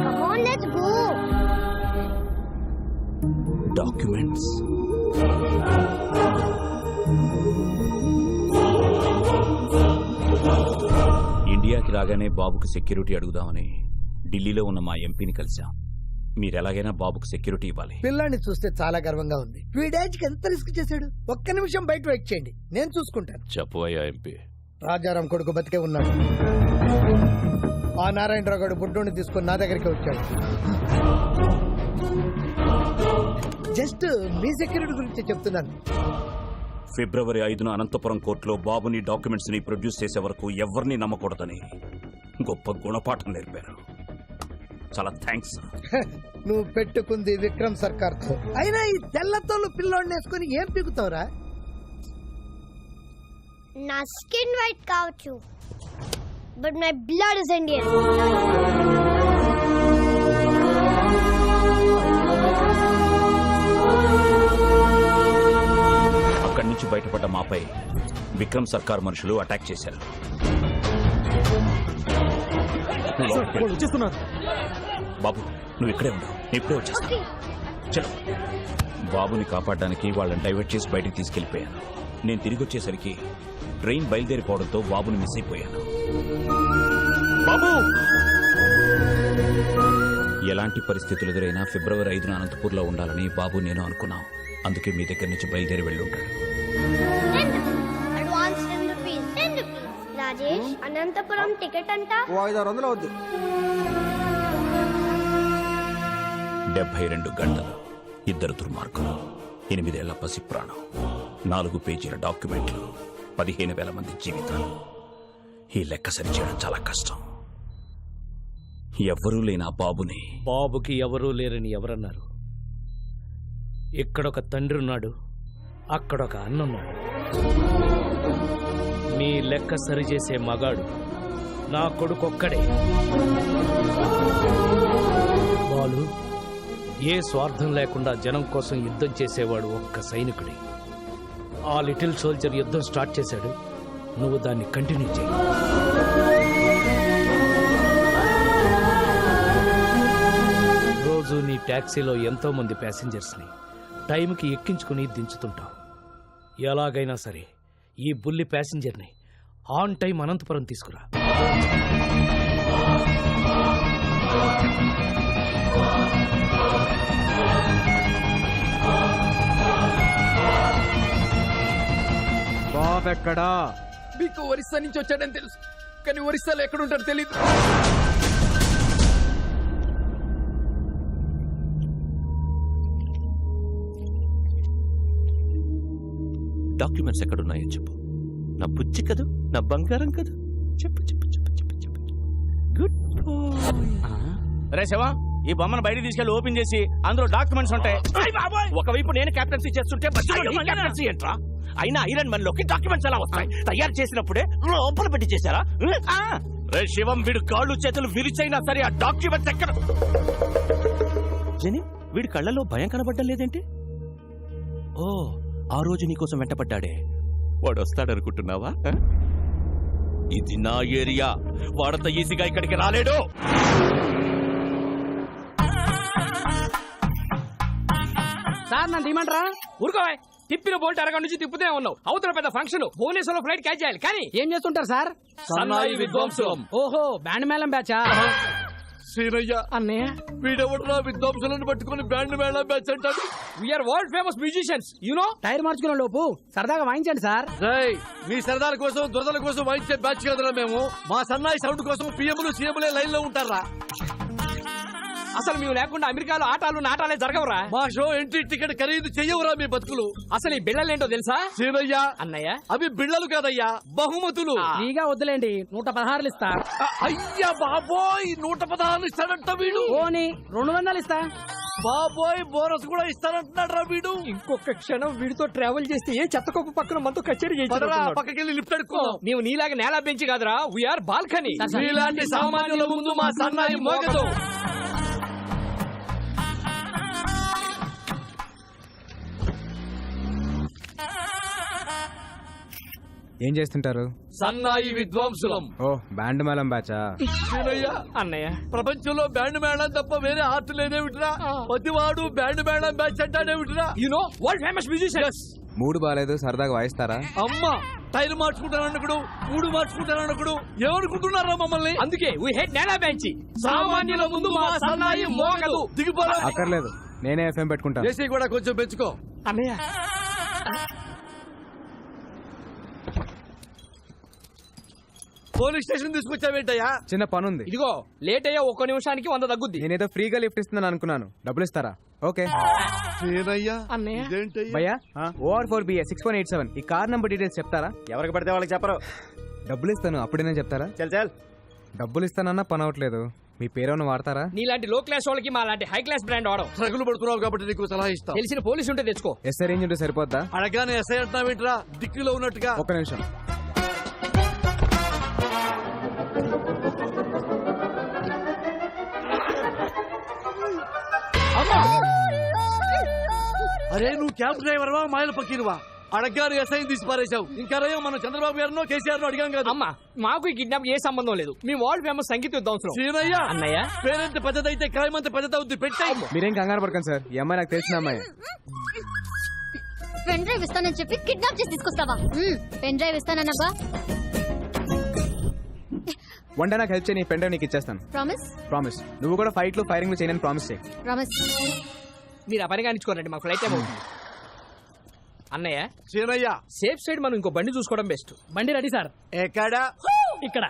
Come on, let's go. Documents ఇండియాకి రాగానే బాబుకి సెక్యూరిటీ అడుగుదామని ఢిల్లీలో ఉన్న మా ఎంపీని కలిశాం. మీరెలాగైనా బాబుకు సెక్యూరిటీ ఇవ్వాలి. పిల్లాన్ని చూస్తే చాలా గర్వంగా ఉంది. వీడేజ్కి ఎంత రిస్క్ చేశాడు. ఒక్క నిమిషం బయట వెయిట్ చేయండి, నేను చూసుకుంటాను. చెప్పవయ్యా ఎంపీ. రాజారాం కొడుకు బతికే ఉన్నాడు. ఆ నారాయణరావు గారు బుడ్డోని తీసుకొని నా దగ్గరికి వచ్చాడు. జస్ట్ మీ సెక్యూరిటీ గురించి చెప్తున్నాను. ఫిబ్రవరి 5న అనంతపురం కోర్టులో బాబుని డాక్యుమెంట్స్ ని ప్రొడ్యూస్ చేసే వరకు ఎవరిని నమ్మకూడదని గొప్ప గుణపాఠం నేర్పారు. చాలా థ్యాంక్స్. నువ్వు పెట్టుకుంది విక్రమ్ సర్కార్ తో. అయినా ఈ తెల్లతోళ్ళు పిల్లోడిని వేసుకుని ఏం పీకుతావురా? నా స్కిన్ వైట్ కావచ్చు, but my blood is Indian. అక్కడి నుంచి బయటపడ్డ మాపై విక్రమ్ సర్కార్ మనుషులు అటాక్ చేశారు. బాబు నువ్వు ఇక్కడే ఉండవు, ఇప్పుడే వచ్చేస్తా. చలో. బాబుని కాపాడడానికి వాళ్ళని డైవర్ట్ చేసి బయటికి తీసుకెళ్లిపోయాను. నేను తిరిగి వచ్చేసరికి ట్రైన్ బయలుదేరిపోవడంతో బాబుని మిస్ అయిపోయాను. బాబు! ఎలాంటి పరిస్థితులు ఎదురైనా ఫిబ్రవరి 5న అనంతపూర్లో ఉండాలని బాబు నేను అనుకున్నాం. అందుకే మీ దగ్గర నుంచి బయలుదేరి వెళ్ళుంటాడు. Advance 10 rupees. 10 rupees. Rajesh, Anantapur ticket అంట 500 అవుద్ది. 72 గంటలు, 2 దుర్మార్గులు, 8 ఏళ్ల పసి ప్రాణం, 4 పేజీల డాక్యుమెంట్లు, 15,000 మంది జీవితాలు. ఈ లెక్క సరిచేయడం చాలా కష్టం. ఎవ్వరూ లేని ఆ బాబుని. బాబుకి ఎవరూ లేరని ఎవరన్నారు? ఇక్కడొక తండ్రి ఉన్నాడు, అక్కడొక అన్నున్నాడు. మీ లెక్క సరిచేసే మగాడు నా కొడుకొక్కడే. బాలు, ఏ స్వార్థం లేకుండా జనం కోసం యుద్ధం చేసేవాడు ఒక్క సైనికుడే. ఆ లిటిల్ సోల్జర్ యుద్ధం స్టార్ట్ చేశాడు, నువ్వు దాన్ని కంటిన్యూ చేయి. రోజు నీ ట్యాక్సీలో ఎంతో మంది ప్యాసింజర్స్ని టైంకి ఎక్కించుకుని దించుతుంటావు. ఎలాగైనా సరే ఈ బుల్లి ప్యాసింజర్ని ఆన్ టైం అనంతపురం తీసుకురా. బాబెక్కడా? మీకు ఒరిస్సా నుంచి వచ్చాడని తెలుసు, కానీ ఒరిస్సాలో ఎక్కడుంటాడో తెలీదు. డాక్యుమెంట్స్ ఎక్కడున్నాయో చెప్పు. నా బుజ్జి కదూ, నా బంగారం కదూ. చెప్పు చెప్పు చెప్పు చెప్పు చెప్పు. గుడ్ రే శివ, ఈ బొమ్మను బయటికి తీసుకెళ్లి ఓపెన్ చేసి అందులో డాక్యుమెంట్స్ ఉంటాయి. ఒకవైపు నేను కెప్టెన్సీ చేస్తుంటే కెప్టెన్సీ ఏంట్రా? అయినా ఐరన్ మన్ లోకి డాక్యుమెంట్స్ ఎలా వస్తాయి? తయారు చేసినప్పుడే లోపల పెట్టి చేశారా? రే శివం, వీడు కాళ్ళు చేతులు విరిచైనా సరే ఆ డాక్యుమెంట్స్ ఎక్కడ? జని, వీడి కళ్ళలో భయం కనబడ్డం లేదేంటి? ఓ, ఆ రోజు నీకోసం వెంటపడ్డాడే వాడు వస్తాడనుకుంటున్నావా? ఇది నా ఏరియా, వాడంత ఈజీగా ఇక్కడికి రాలేడు. సార్ నన్ను తీయమంటారా? ఊరుకోవాయ్. తిప్పిన బోల్ట్ అరగంట నుంచి తిప్పుతూనే ఉన్నావు. అవతల పెద్ద ఫంక్షన్, భువనేశ్వరంలో ఫ్లైట్ క్యాచ్ చేయాలి. కానీ ఏం చేస్తుంటారు సార్? సన్నాయి విద్వాంసులం. ఓహో, బ్యాండ్ మేళం బ్యాచా? సీనయ్య అన్నయ్య, వీడెవడరా విద్వాంసులను పట్టుకుని బ్యాండ్ మేళ బ్యాచ్ అంటాడు? We are world famous musicians, you know. Tyre మార్చుకున్న లోపు సరదాగా వాయించండి సార్. మీ సరదాల కోసం దురదల కోసం వాయించే బ్యాచ్ కదరా మేము. మా సన్నాయి సౌండ్ కోసం పిఎంలు సీఎంలే లైన్ లో ఉంటారా? అసలు మేము లేకుండా అమెరికాలో ఆటాలు నాటాలే జరగవురా. మా షో ఎంట్రీ టికెట్ ఖరీదు చెయ్యవురా మీ బతుకులు. అసలు ఈ బిళ్ళలేంటో తెలుసా? సీనయ్య, అన్నయ్య, అవి బిళ్ళలు కాదయ్యా, బహుమతులు. నీగా వద్దులేండి, 116 ఇస్తా. అయ్యా బాబోయ్, 116 ఇస్తాడంట వీడు. ఓని 200 ఇస్తా. బాబోయ్, బోనస్ కూడా ఇస్తానంటున్నాడు రా వీడు. ఇంకొక క్షణం వీడితో ట్రావెల్ చేస్తే ఏ చెత్తకొప్పు పక్కన మనతో కచేరీ పక్కకెళ్ళి లిఫ్ట్ అడుక్కో. మేము నీలాగా నేల బెంచి కాదురా, వీఆర్ బాల్కనీ. ఇలాంటి సామాన్యుల ముందు మా సన్నాయి మోగదు. ఏం చేస్తుంటారు? సన్నాయి విద్వాంసులం. ఓ బ్యాండ్ మేళం బ్యాచా? అన్నయ్య ప్రపంచంలో బ్యాండ్ మేళం తప్ప వేరే ఆర్ట్ లేదేమిట్రా? ప్రతివాడు బ్యాండ్ మేళం బ్యాచ్ అంటాడేమిట్రా? You know world famous musician. Mood బాగాలేదు, సరదాగా వాయిస్తారా? అమ్మా టైర్ మార్చుకుంటానన్నకుడు, మూడు మార్చుకుంటానన్నకుడు ఏమనుకుంటున్నారా మమ్మల్ని? అందుకే వి హేట్ నేలా బెంచ్. సామాన్యుల ముందు మా సన్నాయి మోగదు. దిగిపోరా. అక్కర్లేదు, నేనే ఎఫ్ఎం పెట్టుకుంటాను. ఏసీ కూడా కొంచెం పెంచుకో. అన్నయ్య పోలీస్ స్టేషన్ తీసుకొచ్చావేంటయ్యా? చిన్న పని ఉంది. ఇదిగో లేట్ అయ్యా, ఒక్క నిమిషానికి 100 తగ్గుద్ది. నేనేదో ఫ్రీగా లిఫ్ట్ ఇస్తున్నాను అనుకున్నాను, డబ్బులు ఇస్తారా? ఓకే అన్నయ్య భయ్యా, OR4BA 6187 ఈ కార్ నంబర్ డీటెయిల్స్ చెప్తారా? ఎవరికి పడితే వాళ్ళకి చెప్పరు. డబ్బులు ఇస్తాను, అప్పుడేనా చెప్తారా? చల్ డబ్బులు ఇస్తానన్నా పని అవట్లేదు, మీ పేరేమన్నా వాడతారా? నీలాంటి లో క్లాస్ వాళ్ళకి మా లాంటి హై క్లాస్ బ్రాండ్ వాడడం. ట్రగులు పడుతున్నావు కాబట్టి నీకు సలహా ఇస్తా. తెలిసిన పోలీసు ఉంటే తెచ్చుకో. ఎస్ఐ రేంజ్ ఉంటే సరిపోద్దా? అడగానే ఎస్ఐ అంటున్నావేంట్రా? దిక్కులో ఉన్నట్టుగా. ఒక్క నిమిషం. అరే నువ్వు క్యాబ్ డ్రైవర్వా మాయల పక్కీరువా? అడగారు ఎస్ఐ తీసి పారేశావు. ఇంకా రయ్యో మనం చంద్రబాబు గారినో కేసీఆర్ అడిగాం కదా. అమ్మా మాకు ఈ కిడ్నాప్ ఏ సంబంధం లేదు. మీ వరల్డ్ ఫేమస్ సంగీత విద్వాంసులు. సీనయ్య అన్నయ్య పేరెంత పెద్దదైతే క్రైమ్ అంత పెద్ద అవుద్ది. పెట్టాయి. మీరేం కంగారు పడకండి సార్, ఈ అమ్మాయి నాకు తెలిసిన అమ్మాయి. పెన్ డ్రైవ్ ఇస్తానని చెప్పి కిడ్నాప్ చేసి తీసుకొస్తావా? పెన్ డ్రైవ్ ఇస్తానన్నబ్బా. వన్ డే నాకు హెల్ప్ చేయి, నీ పెన్ డ్రైవ్ నీకు ఇచ్చేస్తాను. ప్రామిస్? ప్రామిస్. నువ్వు కూడా ఫైట్లు ఫైరింగ్ చేయని ప్రామిస్ చేయి. ప్రామిస్. మీరు ఆ పని కానిచ్చుకోరండి, మాకు ఫ్లైట్ టైం అవుతుంది. అన్నయ్య సీనయ్య సేఫ్ సైడ్ మనం ఇంకో బండి చూసుకోవడం బెస్ట్. బండి రెడీ సార్. ఎక్కడ? ఇక్కడ.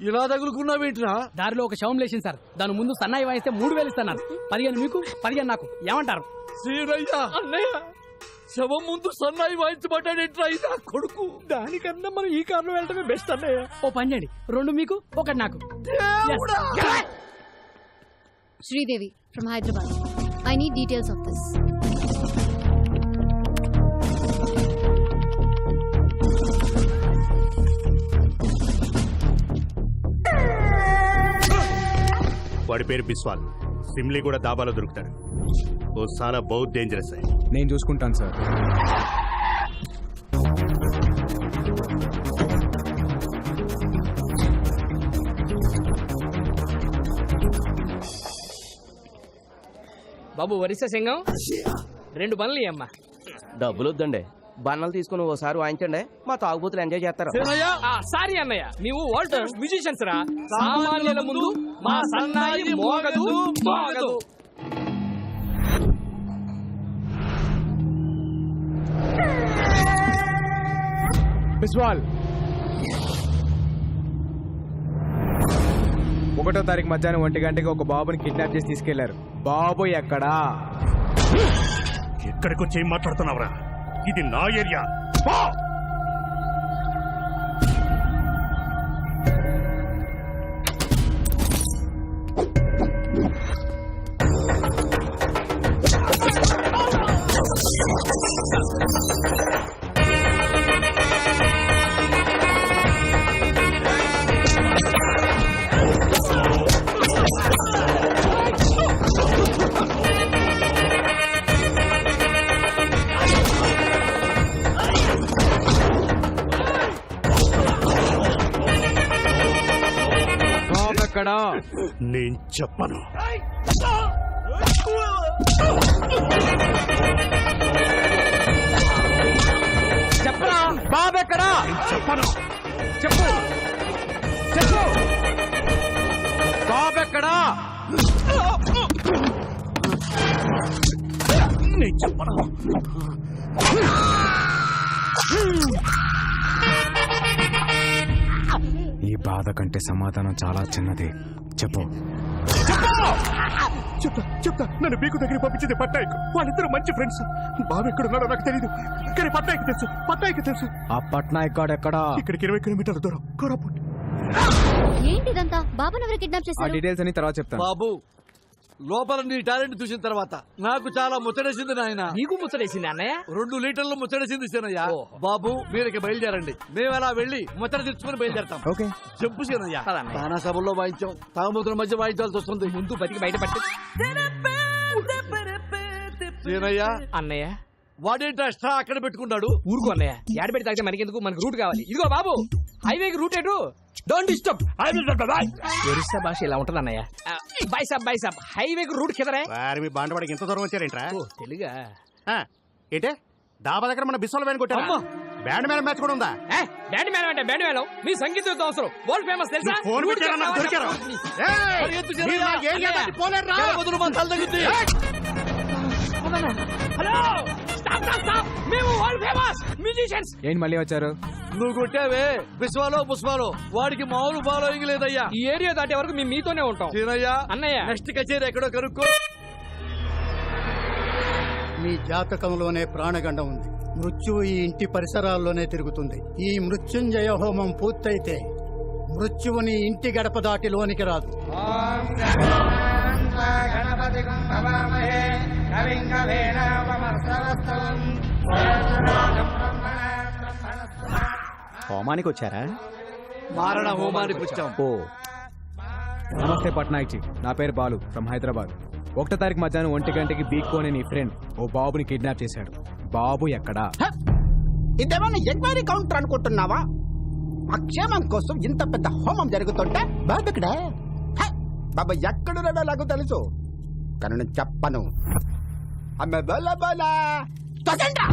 ఇలా తగులుకున్నావేంట్రా? దారిలో ఒక శవం లేచింది సార్, దాని ముందు సన్నాయి వాయిస్తే 3000 ఇస్తాను. 15 మీకు, 15 నాకు. ఏమంటారు? సీనయ్య అన్నయ్య శవం ముందు సన్నాయి వాయించబడ్డాడేంట్రా? ఇదా కొడుకు. దానికన్నా మనం ఈ కార్లో వెళ్ళటమే బెస్ట్ అన్నయ్య. ఓ పని చేయండి, 2 మీకు 1 నాకు. Sridevi from Hyderabad. I need details of this. వాడి పేరు బిస్వాల్. సిమ్లీ కూడా దాబాలో దొరుకుతాడు. ఓ సాలా బహుత్ డేంజరస్. నేను చూసుకుంటాను సార్. బాబు వరిస సింగం 2 బండ్లు అమ్మా. డబ్బులు వద్దండి, బన్నలు తీసుకుని ఓసారి వాయించండి, మా తాగుబోతులు ఎంజాయ్ చేస్తారు. సారీ అన్నయ్య, నీవు వరల్డ్ ఫేమస్ మ్యూజిషియన్స్ రా. సామాన్యుల ముందు మా సన్నాయి మోగదు మోగదు. బిస్వాల్ 1వ తారీఖు మధ్యాహ్నం 1 గంటకి ఒక బాబుని కిడ్నాప్ చేసి తీసుకెళ్లారు. బాబు ఎక్కడా? ఎక్కడికి వచ్చి ఏం మాట్లాడుతున్నావురా? ఇది నా ఏరియా. ఎక్కడా? నేను చెప్పను. చెప్పరా బాబు ఎక్కడా? చెప్పను. చెప్పు చెప్పు, బాబు ఎక్కడా? నేను చెప్పను. ఈ బాధ కంటే సమాధానం చాలా చిన్నది. చెప్పు. చెప్తా. నన్ను మీకు దగ్గర పంపించింది పట్నాయక్. వాళ్ళిద్దరు మంచి ఫ్రెండ్స్. బాబు ఎక్కడున్నారో నాకు తెలీదు, కానీ పట్నాయక్ తెలుసు. ఆ పట్నాయక్ గాడు ఎక్కడా? ఇక్కడికి 20 కిలోమీటర్ల దూరం, కోరాపుట్. ఏంటిదంతా? బాబుని ఎవరు కిడ్నాప్ ఆ చేశారు? డీటెయిల్స్ అన్ని తర్వాత చెప్తాను. బాబు లోపల నీ టాలెంట్ చూసిన తర్వాత నాకు చాలా ముచ్చటేసింది నాయన. నీకు ముచ్చటేసింది అన్నయ్య? 2 లీటర్లు ముచ్చటేసింది సీనయ్య. బాబు మీరకి బయలుదేరండి, మేము అలా వెళ్ళి ముచ్చట తెచ్చుకుని బయలుదేరతాం. ఓకే చెప్పు సీనయ్య. తానా సభల్లో వాయించాం, తాగుమూతుల మధ్య వాయించాల్సి వస్తుంది. ముందు బతికి బయట పట్టి. సీనయ్య అన్నయ్య వాడేంటి ఎక్స్ట్రా అక్కడ పెట్టుకున్నాడు? ఊరుకో అన్నయ్య, ఏడబెట్టి తాగితే మనకెందుకు, మనకు రూట్ కావాలి. ఇదిగో బాబు, హైవేకి రూట్ ఎటు? Don't disturb. ఒరిస్సా భాష ఇలా ఉంటుంది అన్నయ్య. బాయ్ సాబ్ హైవేకి రూట్ కిదరే. వారి మీ బాండవాడికి ఎంత దూరం వచ్చారేంట్రా? తెలుగా ఏంటే డాబా దగ్గర మన బిస్సోల వేణు కొట్టారు. బ్యాండ్ మేళం మ్యాచ్ కూడా ఉందా? బ్యాండ్ మేళం అంటే బ్యాండ్ మేళం మీ సంగీతం అవసరం. వరల్డ్ ఫేమస్ తెలుసా? ఫోన్ పెట్టారా నాకు దొరికారు. హలో, స్టాప్, మేము వరల్డ్ ఫేమస్ మ్యూజిషియన్స్. ఏంటి మళ్ళీ వచ్చారు? నువ్వు కొట్టావే బిస్వాలో పుష్పాలో, వాడికి మామూలు ఫాలోయింగ్ లేదయ్యా. ఈ ఏరియా దాటే వరకు మేము మీతోనే ఉంటాం. సీనయ్యా, అన్నయ్య నెక్స్ట్ కచేరీ ఎక్కడో కనుక్కో. మీ జాతకంలోనే ప్రాణగండం ఉంది. మృత్యువు ఈ ఇంటి పరిసరాల్లోనే తిరుగుతుంది. ఈ మృత్యుంజయ హోమం పూర్తయితే మృత్యువుని ఇంటి గడప దాటి లోనికి రాదు. హోమానికి వచ్చారా? మారణ హోమానికి వచ్చాం. ఓ నమస్తే పట్నాయక్ జీ, నా పేరు బాలు ఫ్రమ్ హైదరాబాద్. 1వ తారీఖు మధ్యాహ్నం 1 గంటకి బీక్కో అనే నీ ఫ్రెండ్ ఓ బాబుని కిడ్నాప్ చేశాడు. బాబు ఎక్కడా? ఇదేమన్నా ఎంక్వైరీ కౌంటర్ అనుకుంటున్నావా? అక్షేమం కోసం ఇంత పెద్ద హోమం జరుగుతుంటే బాబు ఇక్కడ బాబా ఎక్కడున్నాడో నాకు తెలుసు, కానీ నేను చెప్పను. అమ్మ బోలా బోలా తొందరగా.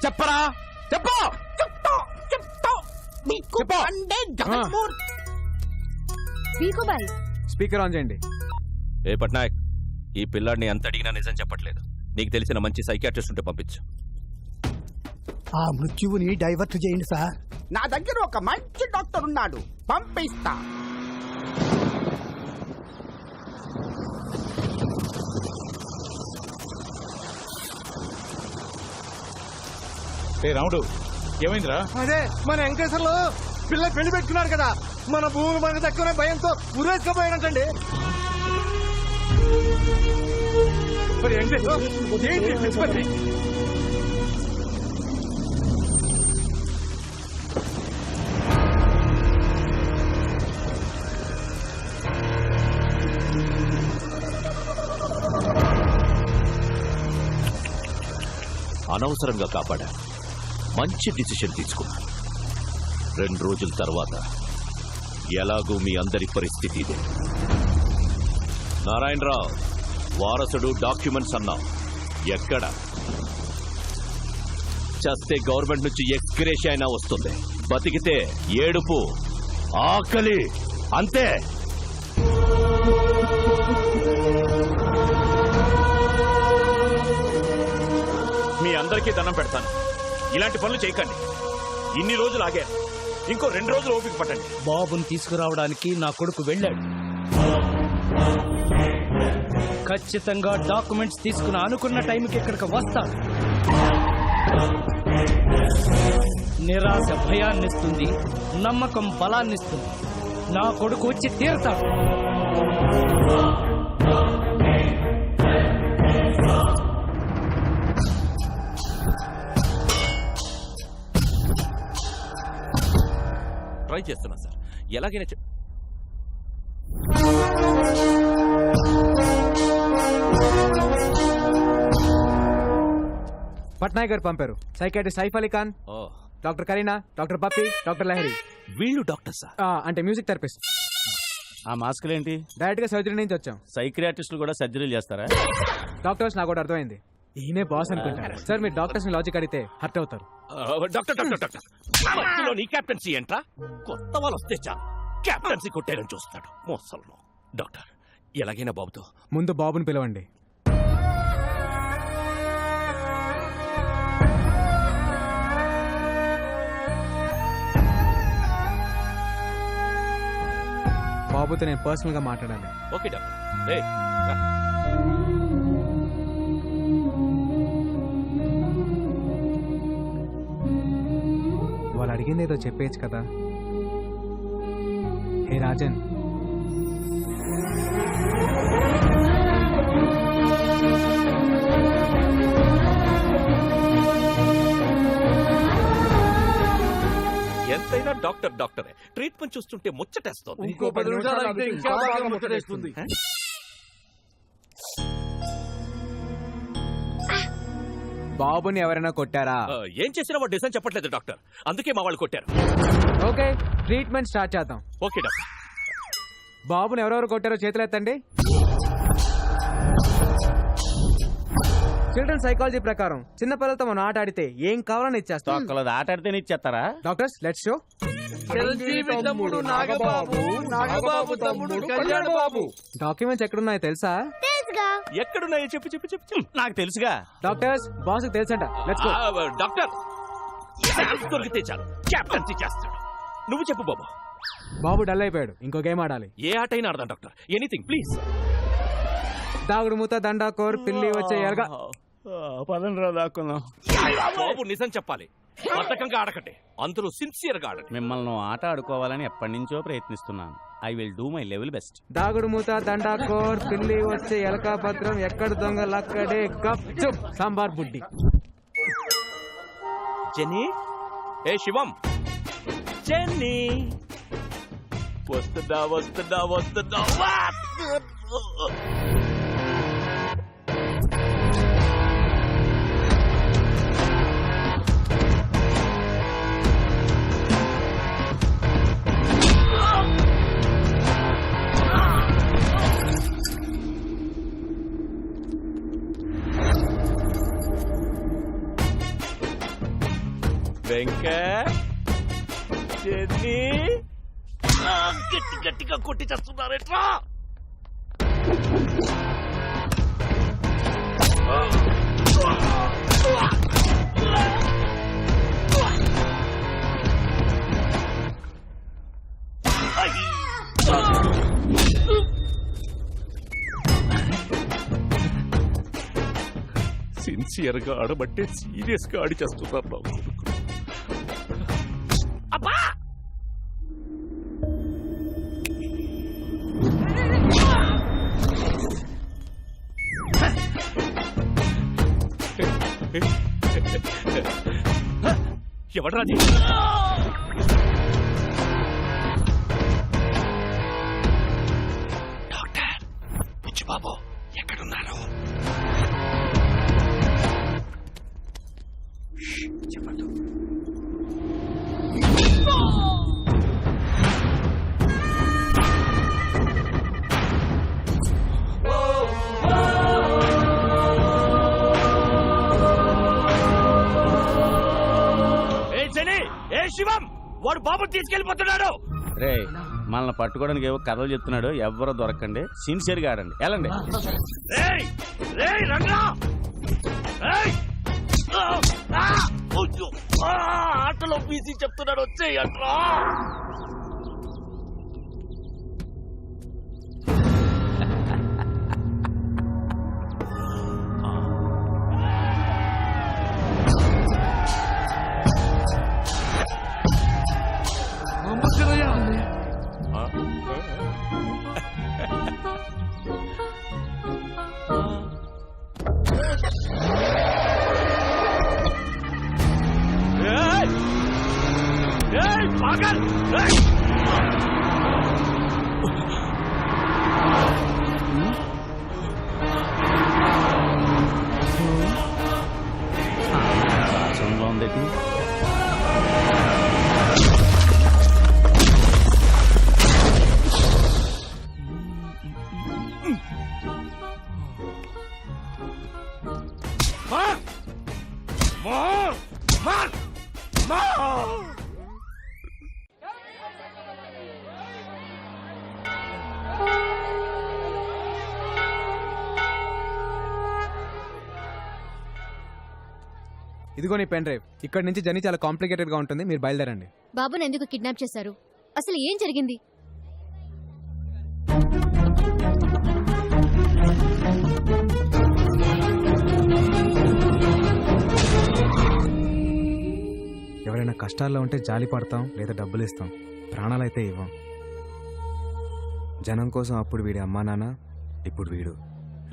చెప్పరా, చెప్పు. పీకుబాయ్ స్పీకర్ ఆన్ చేయండి. ఏ పట్నాయక్, ఈ పిల్లాడిని ఎంత అడిగినా నిజం చెప్పట్లేదు. నీకు తెలిసిన మంచి సైకియాట్రిస్ట్ ఉంటే పంపించు. ఆ మృత్యువుని డైవర్ట్ చేయండి సార్. నా దగ్గర ఒక మంచి డాక్టర్ ఉన్నాడు, పంపిస్తా. రాముడు, ఏమైందిరా? అదే మన వెంకటేశ్వర్లు పిల్ల పెళ్లి పెట్టుకున్నాడు కదా, మన భూమి మనకు దక్కునే భయంతో ఉరేసుకపోయాడంటండి. మరి ఏంటి అనవసరంగా కాపాడా. మంచి డిసిషన్ తీసుకున్నాను. 2 రోజుల తర్వాత ఎలాగూ మీ అందరి పరిస్థితి ఇదే. నారాయణరావు వారసుడు డాక్యుమెంట్స్ అన్నావు, ఎక్కడ? చస్తే గవర్నమెంట్ నుంచి ఎక్స్గ్రేషియా అయినా వస్తుంది, బతికితే ఏడుపు, ఆకలి, అంతే. మీ అందరికీ దండం పెడతాను, ఇలాంటి పనులు చేయకండి. ఇన్ని రోజులు ఆగారు, ఇంకో 2 రోజులు ఓపిక పట్టండి. బాబుని తీసుకురావడానికి నా కొడుకు వెళ్ళాడు. ఖచ్చితంగా డాక్యుమెంట్స్ తీసుకుని అనుకున్న టైంకి ఇక్కడికి వస్తాడు. నిరాశ భయాన్నిస్తుంది, నమ్మకం బలాన్నిస్తుంది. నా కొడుకు వచ్చి తీరుతాడు. ట్రై చేస్తున్నా సార్, ఎలాగైనా పట్నాయక్ గారు పంపారు. Psychiatrist Saif Ali Khan, doctor Kareena, doctor Pappi, doctor Lahari. వీళ్ళు డాక్టర్ సార్ అంటే మ్యూజిక్ థెరపిస్ట్. ఆ మాస్కులు ఏంటి? డైరెక్ట్ గా సర్జరీ నుంచి వచ్చాం. సైక్రియాటిస్టులు కూడా సర్జరీలు చేస్తారా? డాక్టర్స్ నాకు కూడా అర్థమైంది, ఈయనే బాస్ అనుకుంటారు. సార్ మీరు డాక్టర్స్ ని లాజిక్ అడిగితే హర్ట్ అవుతారు. డాక్టర్ డాక్టర్ డాక్టర్ మధ్యలో నీ కెప్టెన్సీ ఏంట్రా? కొత్త వాళ్ళు వస్తే చాలు కెప్టెన్సీ కొట్టేయడం చూస్తాడు మోసల్లో. డాక్టర్ ఎలాగైనా బాబుతో. ముందు బాబుని పిలవండి. బాబుతో నేను పర్సనల్ గా మాట్లాడాలి. Okay doctor. ఏయ్, రా. వాళ్ళు అడిగింది ఏదో చెప్పేయచ్చు కదా. హే రాజన్, ఎంతైనా డాక్టర్ డాక్టరే. ట్రీట్మెంట్ చూస్తుంటే ముచ్చటేస్తోంది. ఇంకో 10 నిమిషాలు అయితే ఇంకా బాగా ముచ్చటేస్తుంది. బాబుని ఎవరైనా కొట్టారా? ఏం చేసినా వాడు డిజైన్ చెప్పట్లేదు డాక్టర్, అందుకే మా వాళ్ళు కొట్టారు. ఓకే, ట్రీట్మెంట్ స్టార్ట్ చేద్దాం. Okay doctor. బాబుని ఎవరెవరు కొట్టారో చేతులు ఎత్తండి. చిల్డ్రన్ సైకాలజీ ప్రకారం చిన్న పిల్లలతో మనం ఆట ఆడితే ఏం కావాలని ఇచ్చేస్తాం. ఆట ఆడితే ఇచ్చేస్తారా? Doctors, let's show. చిరంజీవి తమ్ముడు నాగబాబు, నాగబాబు తమ్ముడు కళ్యాణ్ బాబు. డాక్యుమెంట్స్ ఎక్కడున్నాయో తెలుసా? ఎక్కడున్నాయో చెప్పు చెప్పు చెప్పు. నాకు తెలుసుగా. డాక్టర్స్, బాస్ తెలుసంట. Let's go. డాక్టర్, ఛాన్స్ దొరికితే చాలు క్యాప్టెన్సీ చేస్తాడు. నువ్వు చెప్పు బాబు. బాబు డల్ అయిపోయాడు, ఇంకో గేమ్ ఆడాలి. ఏ ఆట అయినా ఆడదాం డాక్టర్, ఎనీథింగ్ ప్లీజ్. దాగుడు మూత, దండా కోర్, పిల్లి వచ్చే ఎరగా. పదండ్రా దాక్కున్నాం. బాబు నిజం చెప్పాలి, బద్ధకంగా ఆడకండి, అందులో సిన్సియర్ గా ఆడండి. మిమ్మల్ని ఆట ఆడుకోవాలని ఎప్పటి నుంచో ప్రయత్నిస్తున్నాను. I will do my level best. దాగుడు మూత, దండా కోర్, పిల్లి వచ్చే ఎలకా భద్రం, ఎక్కడ దొంగలక్కడే గప్ చుప్ సాంబార్ బుడ్డి. జెన్నీ, ఏ శివం, జెన్నీ వస్తుందా వస్తుందా వస్తుందా? వెంకట్, జెన్నీ, గట్టి గట్టిగా కొట్టి చేస్తున్నారేట్రా? సిన్సియర్ గా ఆడబట్టే సీరియస్ గా ఆడి చేస్తున్నారు నా కొడుకు. అబ్బా! ఎవడ్రాది? డాక్టర్, బుచ్చిబాబు ఎక్కడున్నారు? చెప్పండి. ఏ జని, ఏ శివం, వాడు బాబు తీసుకెళ్లిపోతున్నాడు. రే, మనల్ని పట్టుకోవడానికి ఏవో కథలు చెప్తున్నాడు. ఎవ్వరూ దొరకండి, సిన్సియర్ గా ఆడండి. వెళ్ళండి. రేయ్ రేయ్ రంగా, ఆటలో బీసీ చెప్తున్నాడు, వచ్చేయంట్రా. పాగల్, రాష్ట్రంలో ఉంది. ఇదిగో నీ పెన్ డ్రైవ్. ఇక్కడ నుంచి జర్నీ చాలా కాంప్లికేటెడ్ గా ఉంటుంది, మీరు బయలుదేరండి. బాబుని ఎందుకు కిడ్నాప్ చేశారు? అసలు ఏం జరిగింది? ఎవరైనా కష్టాల్లో ఉంటే జాలి పడతాం, లేదా డబ్బులు ఇస్తాం, ప్రాణాలైతే ఇవ్వం. జనం కోసం అప్పుడు వీడి అమ్మా నాన్న, ఇప్పుడు వీడు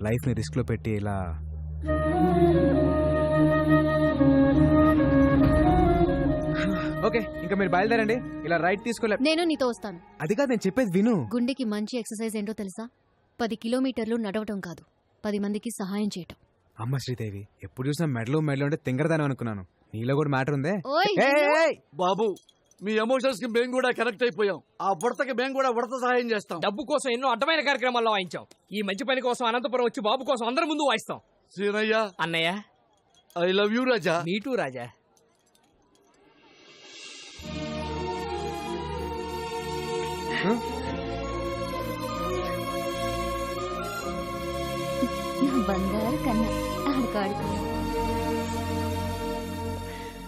లైఫ్ని రిస్క్లో పెట్టి ఇలా. ఓకే, ఇంకా మీరు బయలుదేరండి. ఇలా రైట్ తీసుకోలే. నేను నీతో వస్తాను. అది కాదు, నేను చెప్పేది విను. గుండెకి మంచి ఎక్సర్సైజ్ ఏంటో తెలుసా? 10 కిలోమీటర్లు నడవటం కాదు, 10 మందికి సహాయం చేయటం. అమ్మ శ్రీదేవి, ఎప్పుడు చూసినా మెడలో అంటే తింగరదానం అనుకున్నాను. నీలో కూడా మ్యాటర్ ఉందే. ఓయ్, బాబు, మీ ఎమోషన్స్ కి మేము కూడా కనెక్ట్ అయిపోయాం. ఆ బుడతకి మేము కూడా ఉడత సహాయం చేస్తాం. డబ్బు కోసం ఎన్నో అడ్డమైన కార్యక్రమాల్లో వాయించాం. ఈ మంచి పని కోసం అనంతపురం వచ్చి బాబు కోసం అందరి ముందు వాయిస్తాం. సీనయ్య, అన్నయ్య, ఐ లవ్ యూ రాజా. మీటూ రాజా. బంగారు కన్నా ఆడుకో.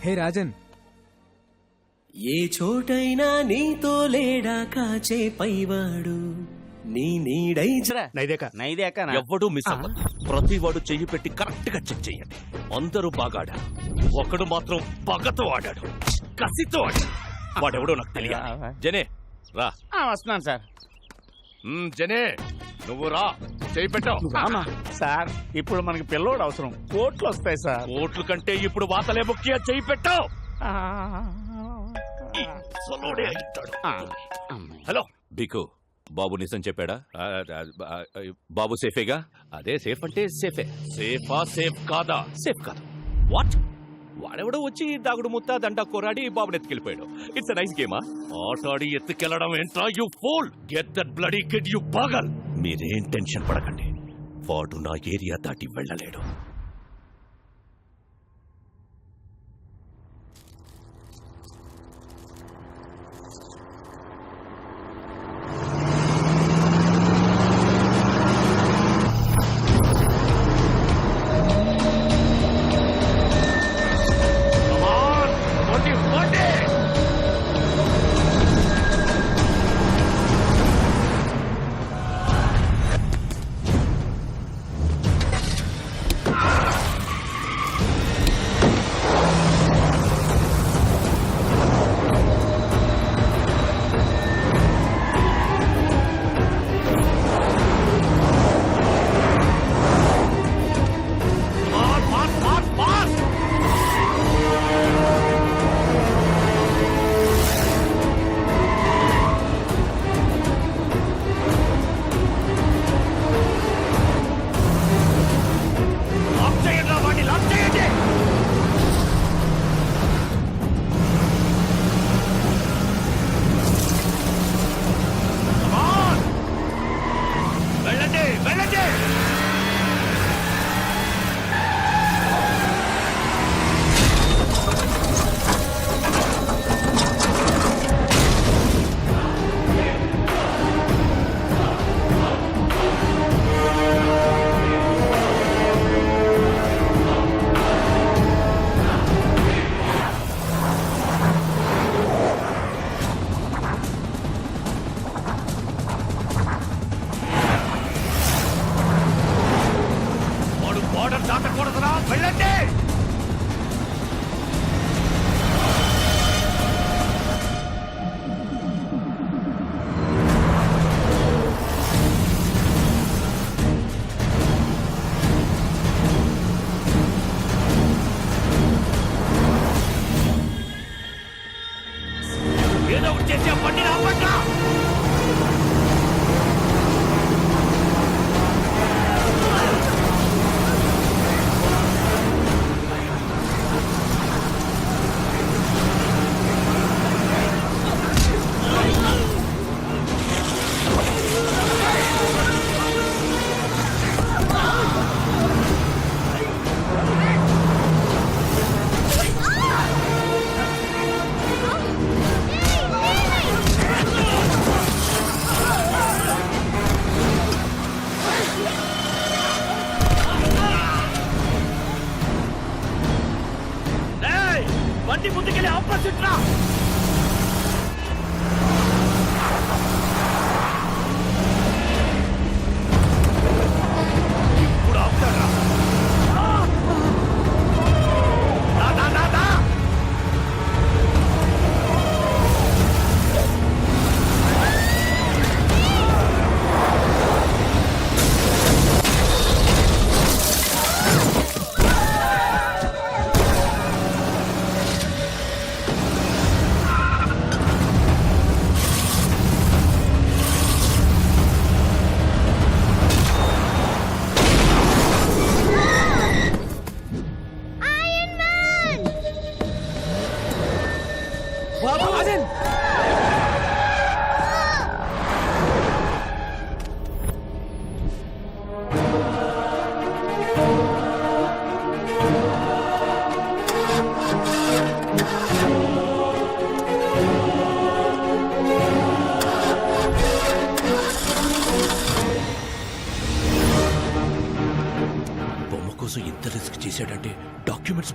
హే రాజన్, ఏ చోటైనా నీతో లేడా కాచే పైవాడు, నీ నీడై ఎవ్వడూ మిస్ అవ్వదు. ప్రతి వాడు చెయ్యి పెట్టి కరెక్ట్ గా చెక్ చేయండి. అందరూ బాగా ఆడారు, ఒక్కడు మాత్రం పగతో ఆడాడు, కసితో ఆడాడు. వాడెవడో నాకు తెలియదు. జనే రా. వస్తున్నాను సార్. జనే నువ్వు రా, చెయ్యి పెట్టావు. సార్ ఇప్పుడు మనకి పిల్లోడు అవసరం, కోట్లు వస్తాయి సార్. ఓట్ల కంటే ఇప్పుడు వాతలే ముఖ్య. చెయ్యి పెట్టావు. హలో బికు, బాబు నిజం చెప్పాడా? బాబు సేఫేగా? అదే సేఫ్ అంటే సేఫే. సేఫా సేఫ్ కాదా? సేఫ్ కాదు. వాట్? వాడెవడో వచ్చి దాగుడు ముత్త దండ కొరాడి బాబుని ఎత్తుకెళ్ళిపోయాడు. It's nice గేమా? ఆటాడి ఎత్తుకెళ్లడం ఏంట్రా you fool. Get that bloody kid you పాగల్. మీరేం టెన్షన్ పడకండి, వాడు నా ఏరియా దాటి వెళ్ళలేడు.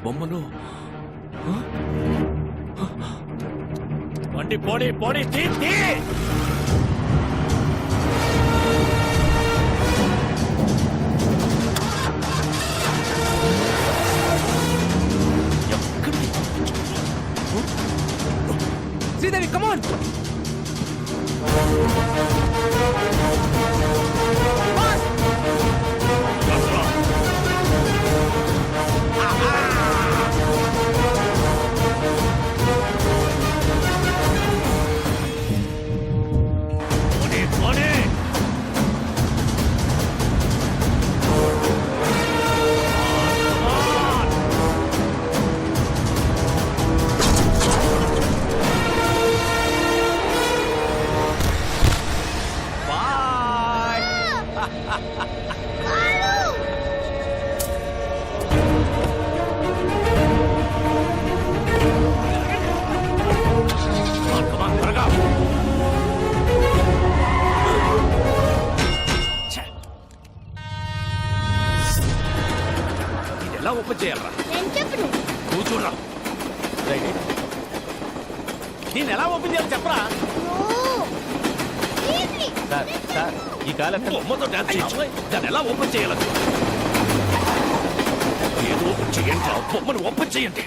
బొమ్మను వండి పోనీ పోనీ తీ తీ. శ్రీదేవి కమాన్. పోనీ పోనీ. ఎలా ఓపెన్ చేయాలరా? నేను చెప్పను. కూర్చోరా. నేను ఎలా ఓపెన్ చేయాలి చెప్పరా? సార్ సార్ ఈ కాలం బొమ్మతో డాన్స్ చేయించు. దాన్ని ఎలా ఓపెన్ చేయాలి? ఏదో ఓపెన్ చేయండి. బొమ్మను ఓపెన్ చేయండి.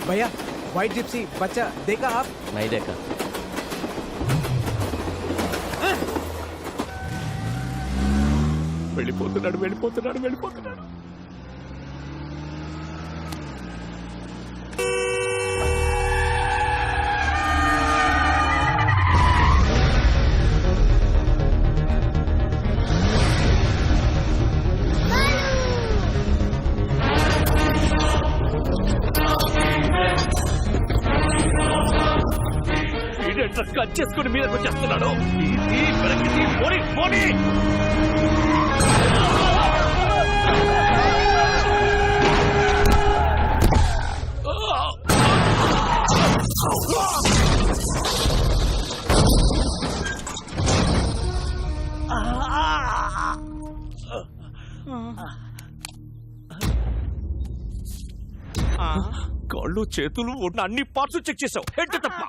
भैया व्हाइट जिप्सी बच्चा देखा आप? नहीं देखा. వెళ్ళిపోతున్నాడు వెళ్ళిపోతున్నాడు వెళ్ళిపోతున్నాడు. కట్ చేసుకుని మీదకి వచ్చేస్తున్నాడు. పోనీ పోనీ. కాళ్ళు చేతులు ఉన్న అన్ని పార్ట్స్ చెక్ చేసావు. హెడ్ తప్ప.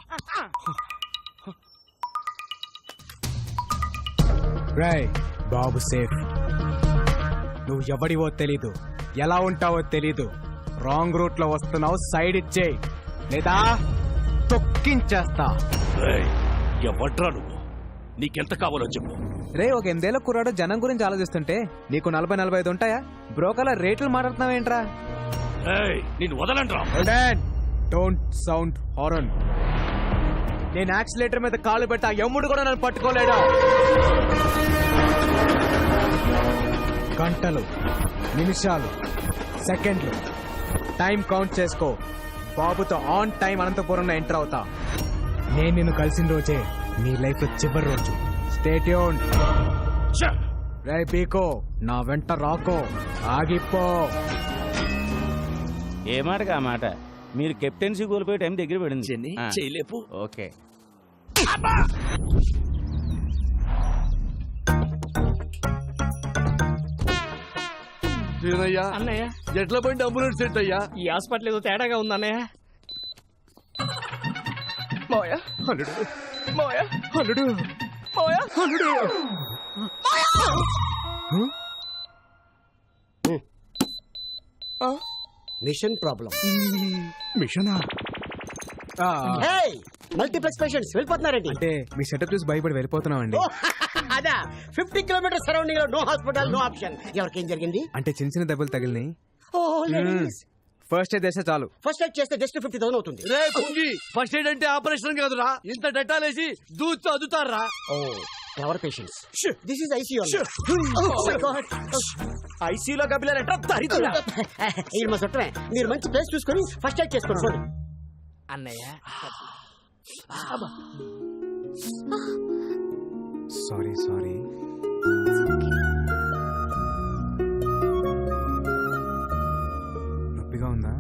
రాయ్ బాబు సేఫ్. నువ్వు ఎవడివో తెలీదు, ఎలా ఉంటావో తెలీదు. రాంగ్ రూట్ లో వస్తున్నావు, సైడ్ ఇచ్చేయి లేదా తొక్కించేస్తా. ఎవడ్రా నువ్వు? నీకెంత కావాలో చెప్పు. రే ఒక 8 ఏళ్ల కుర్రాడు జనం గురించి ఆలోచిస్తుంటే నీకు 40-45 ఉంటాయా? బ్రోకర్ల రేట్లు మాట్లాడుతున్నావేంట్రా? నేను వదలంట్రా. Don't sound horn. నేను యాక్సిలేటర్ మీద కాలు పెడతా, ఎమ్ముడు కూడా నన్ను పట్టుకోలేడు. గంటలు, నిమిషాలు, సెకండ్లు టైం కౌంట్ చేసుకో. బాబుతో ఆన్ టైం అనంతపురంలో ఎంటర్ అవుతా. నేను నిన్ను కలిసిన రోజే నీ లైఫ్ లో చివరి రోజు. Stay tune. రే పీకో, నా వెంట రాకో, ఆగిపో. ఏ మాటగా ఆ మాట. మీరు కెప్టెన్సీ కోల్పోయే టైం దగ్గర పడింది. చేయలేపు. ఓకే. అన్నయ్య ఎట్లా బండి అంబులెన్స్ సెట్ అయ్యా? ఈ హాస్పిటల్ ఏదో తేడాగా ఉంది అన్నయ్య. మావయ్య అల్లుడు, మావయ్య అల్లుడు, మావయ్య అల్లుడు. Mission problem. మిషనా? మల్టీప్లెక్స్ పేషెంట్స్ వెళ్ళిపోతున్నారండి. అంటే మీ సెటప్ చూసి భయపడి వెళ్ళిపోతున్నామండి. అదా 50 కిలోమీటర్ సరౌండింగ్ లో నో హాస్పిటల్, నో ఆప్షన్. ఎవరికేం జరిగింది? అంటే చిన్న చిన్న దెబ్బలు తగిలినాయి. ఫస్ట్ ఎయిడ్ చేస్తే చాలు. ఫస్ట్ ఎయిడ్ చేస్తే జస్ట్ 50,000 అవుతుంది. ఫస్ట్ ఎయిడ్ అంటే ఆపరేషన్ కాదురా. ఇంత డెటాల్ వేసి దూచి అదుతారా? ఎవర్ పేషెంట్స్. This is ICU. ఐసీయూలో కబిలారంట దరిద్రుడా. ఇది మా చుట్టమే. మీరు మంచి ప్లేస్ చూసుకొని ఫస్ట్ ఎయిడ్ చేసుకోండి. అన్నయ్య సారీ సారీ. నొప్పిగా ఉందా?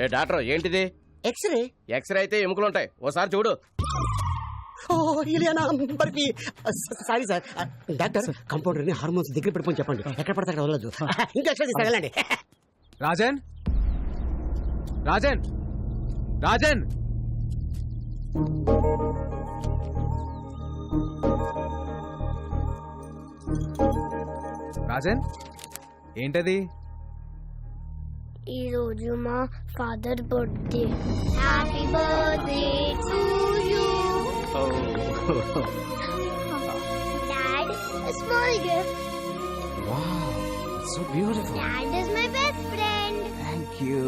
ఏ డాక్టర్ ఏంటిది? ఎక్స్రే. ఎక్స్రే అయితే ఎముకలు ఉంటాయి, ఓసారి చూడు. ఓ Ileana Barfi. Sorry sir. Doctor compounder ని హార్మోన్స్ దగ్గర పెట్టుకొని చెప్పండి, ఎక్కడ పడితే అక్కడ వదలదు. ఇంకా ఎక్స్ట్రా తీసుకెళ్ళండి. రాజన్ రాజన్ రాజన్ రాజన్ ఏంటది? ఈ రోజు మా father birthday. Happy birthday to you dad. Small gift. Wow, so beautiful. Dad is my best friend. Thank you.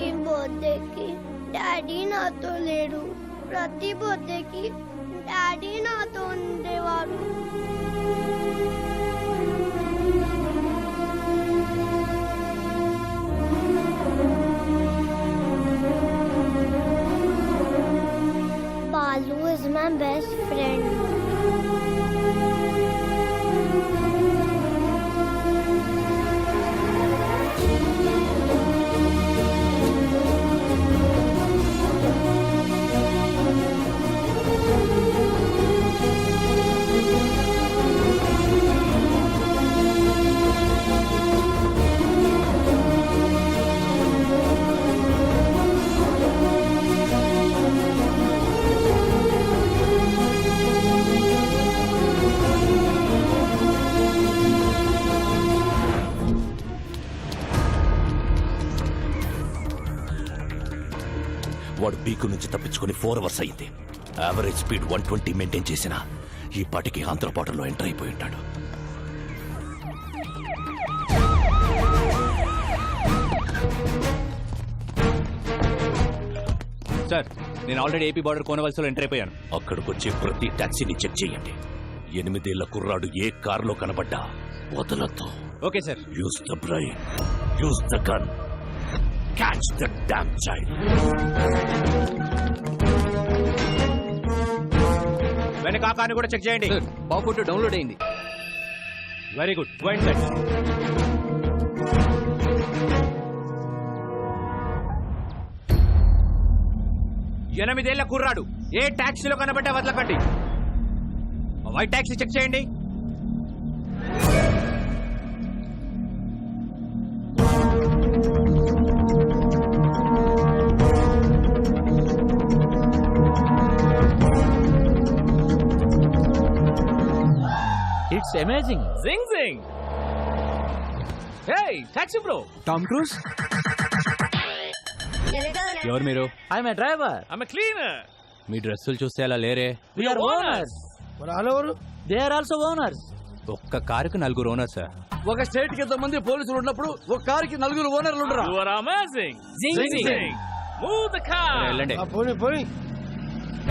ఈ బర్త్డేకి డాడీ నాతో లేడు. ప్రతి బర్త్డేకి డాడీ నాతో ఉండేవారు. Balu is my best friend. వాడు పీకు నుంచి తప్పించుకుని 4 hours అయింది. యావరేజ్ స్పీడ్ 120 మెయింటైన్ చేసిన ఈ పాటికి ఆంధ్ర బార్డర్లో ఎంటర్ అయిపోయి ఉంటాడు. సార్, నేను ఆల్రెడీ ఏపీ బార్డర్ కోనవలసలో ఎంటర్ అయిపోయాను. అక్కడికొచ్చే ప్రతి టాక్సీని చెక్ చేయండి. 8 ఏళ్ల కుర్రాడు ఏ కారులో కనబడ్డా వదలతో. Okay sir. Use the brain, use the gun, catch the damn child. వెనక ఆకాన్ని కూడా చెక్ చేయండి. బాఫోటో డౌన్లోడ్ అయింది. Very good. Go and set. 8 ఏళ్ల కుర్రాడు ఏ టాక్సీలో కనబడ్డా వదలకండి. వైట్ టాక్సీ చెక్ చేయండి. It's amazing. జింగ్ zing. Hey taxi bro. Tom Cruise. ఎవరు మీరు? I'm a driver. I'm a cleaner. మీ డ్రెస్సులు చూస్తే అలా లేరే. We are owners. మరి ఆలెవరు? They are also owners. ఒక్క కారుకి 4 ఓనర్స్. ఒక స్టేట్ కి ఎంతమంది పోలీసులు ఉన్నప్పుడు ఒక కారుకి 4 ఓనర్లు ఉండరా? You are amazing. జింగ్ జింగ్. Move the car. వెళ్ళండి. పోనీ పోనీ.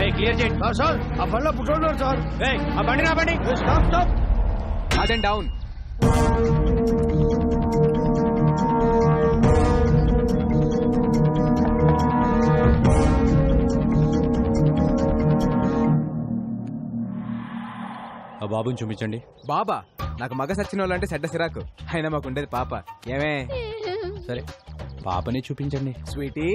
ఏయ్, క్లియర్ చేయండి. సార్ ఆ బండ్లో పుట్టున్నారు సార్. ఏయ్, ఆ బండి నా బండి. Stop stop. అదెన్ డౌన్. ఆ బాబుని చూపించండి. బాబా? నాకు మగ సచ్చిన వాళ్ళంటే చెడ్డ సిరాకు. అయినా మాకు ఉండేది పాప. ఏమే? సరే, పాపని చూపించండి. స్వీటీ,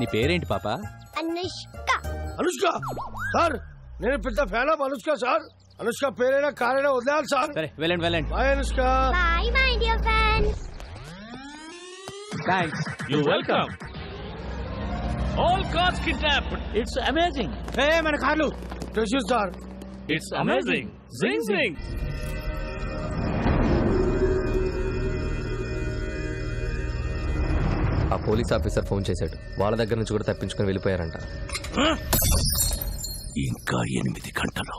నీ పేరేంటి పాప? అనుష్క. అనుష్క సార్, నేను పెద్ద fan of Anushka sir. Anushka పేరైనా కారైనా వదిలేయాలి సార్. సరే, వెళ్ళండి వెళ్ళండి. Bye Anushka. Bye my dear friends. Thanks. You welcome. All cars kidnapped. It's amazing. ఏ మన కార్లు. Pressure sir. It's amazing. జింగ్ జింగ్. ఆ పోలీస్ ఆఫీసర్ ఫోన్ చేశాడు. వాళ్ళ దగ్గర నుంచి కూడా తప్పించుకొని వెళ్ళిపోయారంట. ఇంకా 8 గంటలు.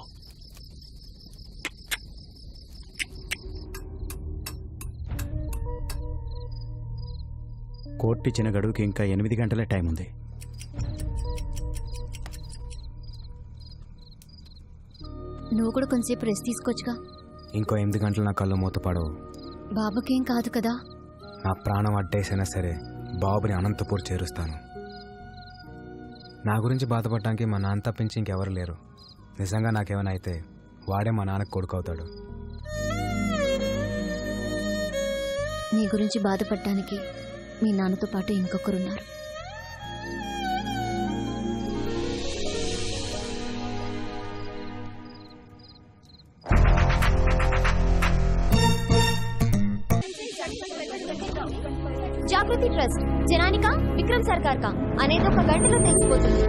కోర్టు ఇచ్చిన గడువుకి ఇంకా 8 గంటలే టైం ఉంది. నువ్వు కూడా కొంచెంసేపు రెస్ట్ తీసుకోవచ్చుగా. ఇంకో 8 గంటలు నా కళ్ళు మూతపడవు. బాబుకేం కాదు కదా? నా ప్రాణం అడ్డేసైనా సరే బాబుని అనంతపూర్ చేరుస్తాను. నా గురించి బాధపడటానికి మా నాన్న తప్పించి ఇంకెవరు లేరు. నిజంగా నాకేమైనా అయితే వాడే మా నాన్నకు కొడుకు అవుతాడు. మీ గురించి బాధపడటానికి మీ నాన్నతో పాటు ఇంకొకరున్నారు. జాగృతి ట్రస్ట్ జనానికా విక్రమ్ సర్కార్ కా అనేది ఒక గంటలో తెలిసిపోతుంది.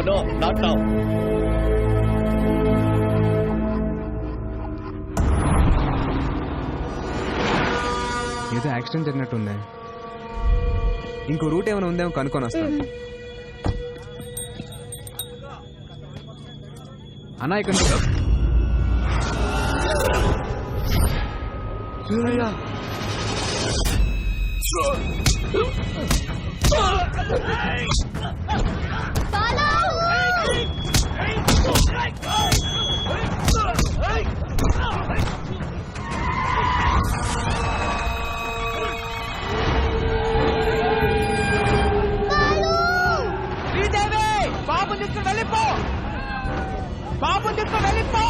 No, not now. ఏదో యాక్సిడెంట్ జరిగినట్టుంది. ఇంకో రూట్ ఏమైనా ఉందేమో కనుక్కొని వస్తాను. అన్నా ఇక్కడ శ్రీదేవి బాబు తీసుకుని వెళ్ళిపో, బాబు తీసుకుని వెళ్ళిపో.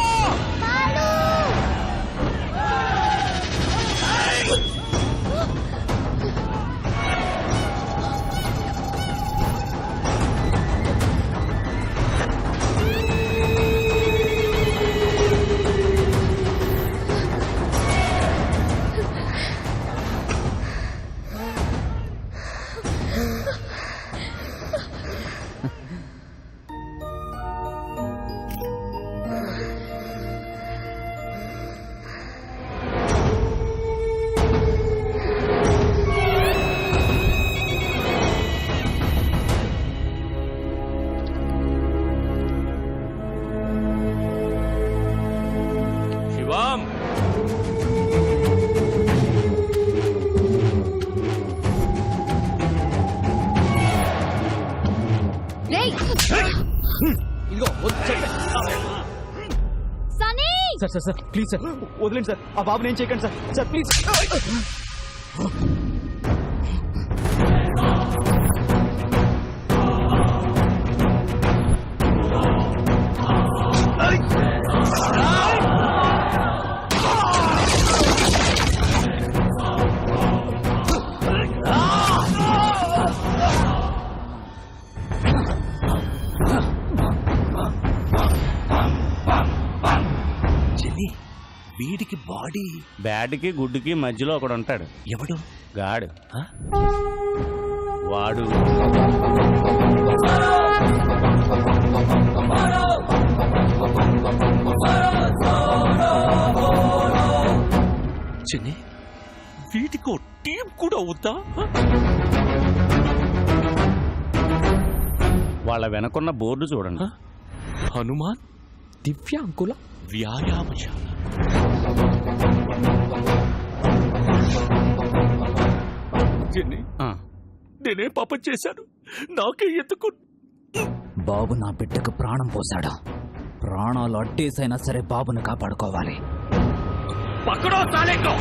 ఇదిగో సార్ ప్లీజ్ సార్ వదిలేండి సార్. ఆ బాబుని ఏం చేయకండి సార్ ప్లీజ్. వీడికి బాడీ బ్యాడ్కి గుడ్డుకి మధ్యలో ఒకడు ఉంటాడు. ఎవడు? గాడు. వాడు చిన్ని వీటికో టీం కూడా అవుతా? వాళ్ళ వెనకున్న బోర్డు చూడండి. హనుమాన్ దివ్యాంకుల వ్యాయామశాల. నేనే పాపం చేశాను, నాకే ఎందుకు? బాబు నా బిడ్డకు ప్రాణం పోశాడు. ప్రాణాలు అడ్డేసైనా సరే బాబుని కాపాడుకోవాలి. పక్కడో సాలేకో.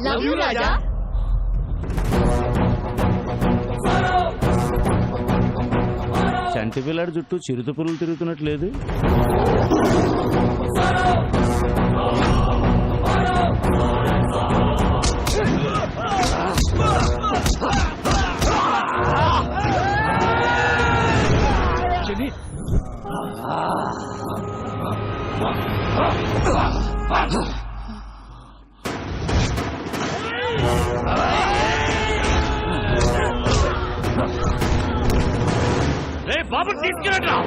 లవ్ యూ రాజా. చంటి పిల్లాడి చుట్టూ చిరుత పురులు తిరుగుతున్నట్లేదు. రే బాబు తీసుకెళ్ళరా.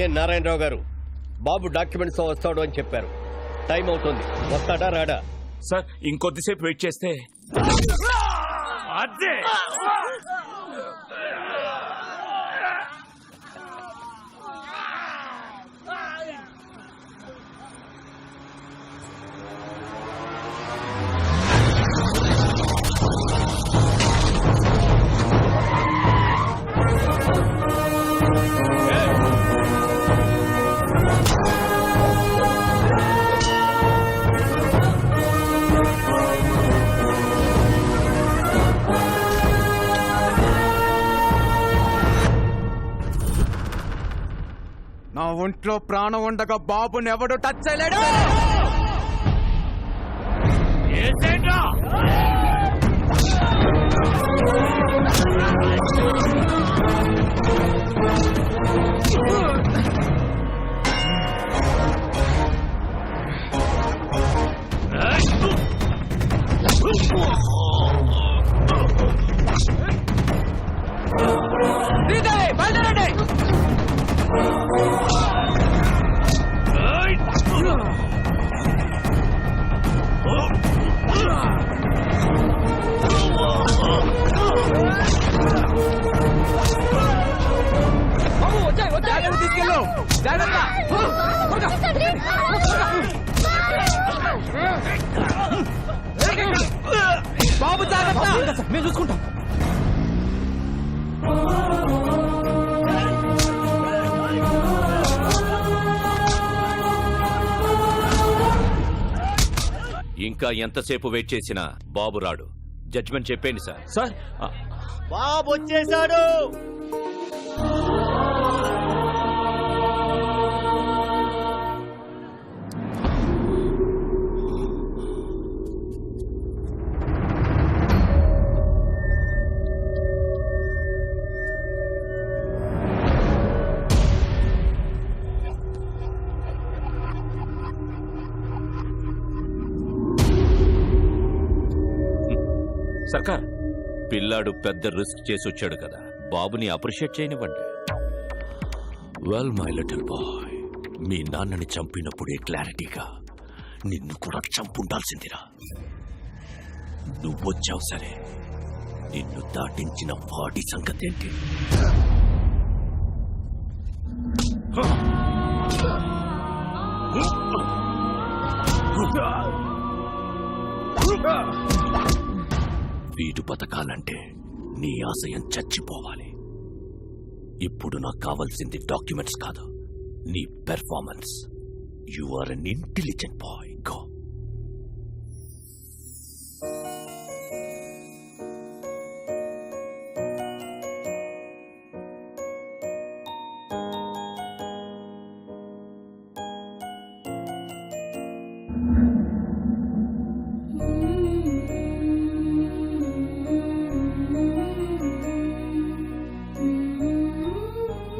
ఏ నారాయణరావు గారు, బాబు డాక్యుమెంట్స్ తో వస్తాడు అని చెప్పారు. టైం అవుతుంది, వస్తాడా రాడా? సార్ ఇంకొద్దిసేపు వెయిట్ చేస్తే అదే నా ఒంట్లో ప్రాణం ఉండగా బాబుని ఎవడు టచ్ చేయలేడు. తీసుకెళ్ళు, జాగ్రత్త. బాబు జాగ్రత్త, మేము చూసుకుంటాం. ఇంకా ఎంతసేపు వెయిట్ చేసినా బాబు రాడు. జడ్జిమెంట్ చెప్పండి సార్. సార్ బాబు వచ్చేసాడు. సర్కార్, పిల్లాడు పెద్ద రిస్క్ చేసి వచ్చాడు కదా, బాబుని అప్రిషియేట్ చేయనివ్వండి. వెల్ మై లిటిల్ బాయ్, మీ నాన్నని చంపినప్పుడే క్లారిటీగా నిన్ను కూడా చంపుండాల్సిందిరా. నువ్వొచ్చావు సరే, నిన్ను దాటించిన వాడి సంగతి ఏంటి? వీడు బతకాలంటే నీ ఆశయం చచ్చిపోవాలి. ఇప్పుడు నాకు కావాల్సింది డాక్యుమెంట్స్ కాదు, నీ performance. You are an intelligent boy. Go.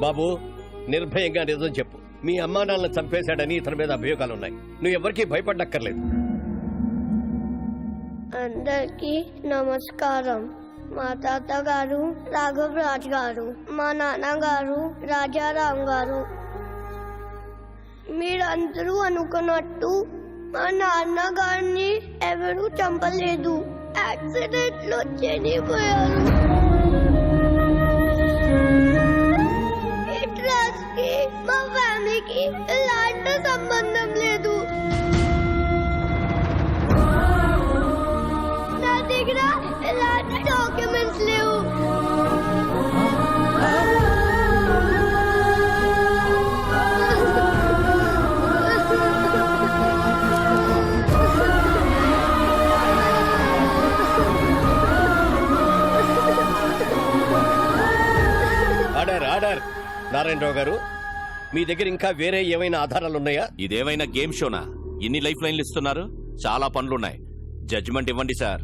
బాబు, నిర్భయంగా నిజం చెప్పు. మీ అమ్మా నాన్నలను చంపేశాడని ఇతని మీద అభియోగాలున్నాయి. నువ్వు ఎవరికీ భయపడక్కర్లేదు. అందరికీ నమస్కారం. మా తాతగారు రాఘవ్ రాజ్ గారు, మా నాన్నగారు రాజారాం గారు. మీరందరూ అనుకున్నట్టు మా నాన్నగారిని ఎవరూ చంపలేదు, యాక్సిడెంట్ లో చనిపోయారు. నాకు ఎలాంటి సంబంధం లేదు. నా దగ్గర ఎలాంటి డాక్యుమెంట్స్ లేవు. ఆర్డర్ ఆర్డర్ నారాయణరావు గారు, మీ దగ్గర ఇంకా వేరే ఏమైనా ఆధారాలు ఉన్నాయా? ఇదేమైనా గేమ్ షోనా? ఇన్ని లైఫ్ లైన్లు ఇస్తున్నారు? చాలా పనులున్నాయి. జడ్జిమెంట్ ఇవ్వండి సార్.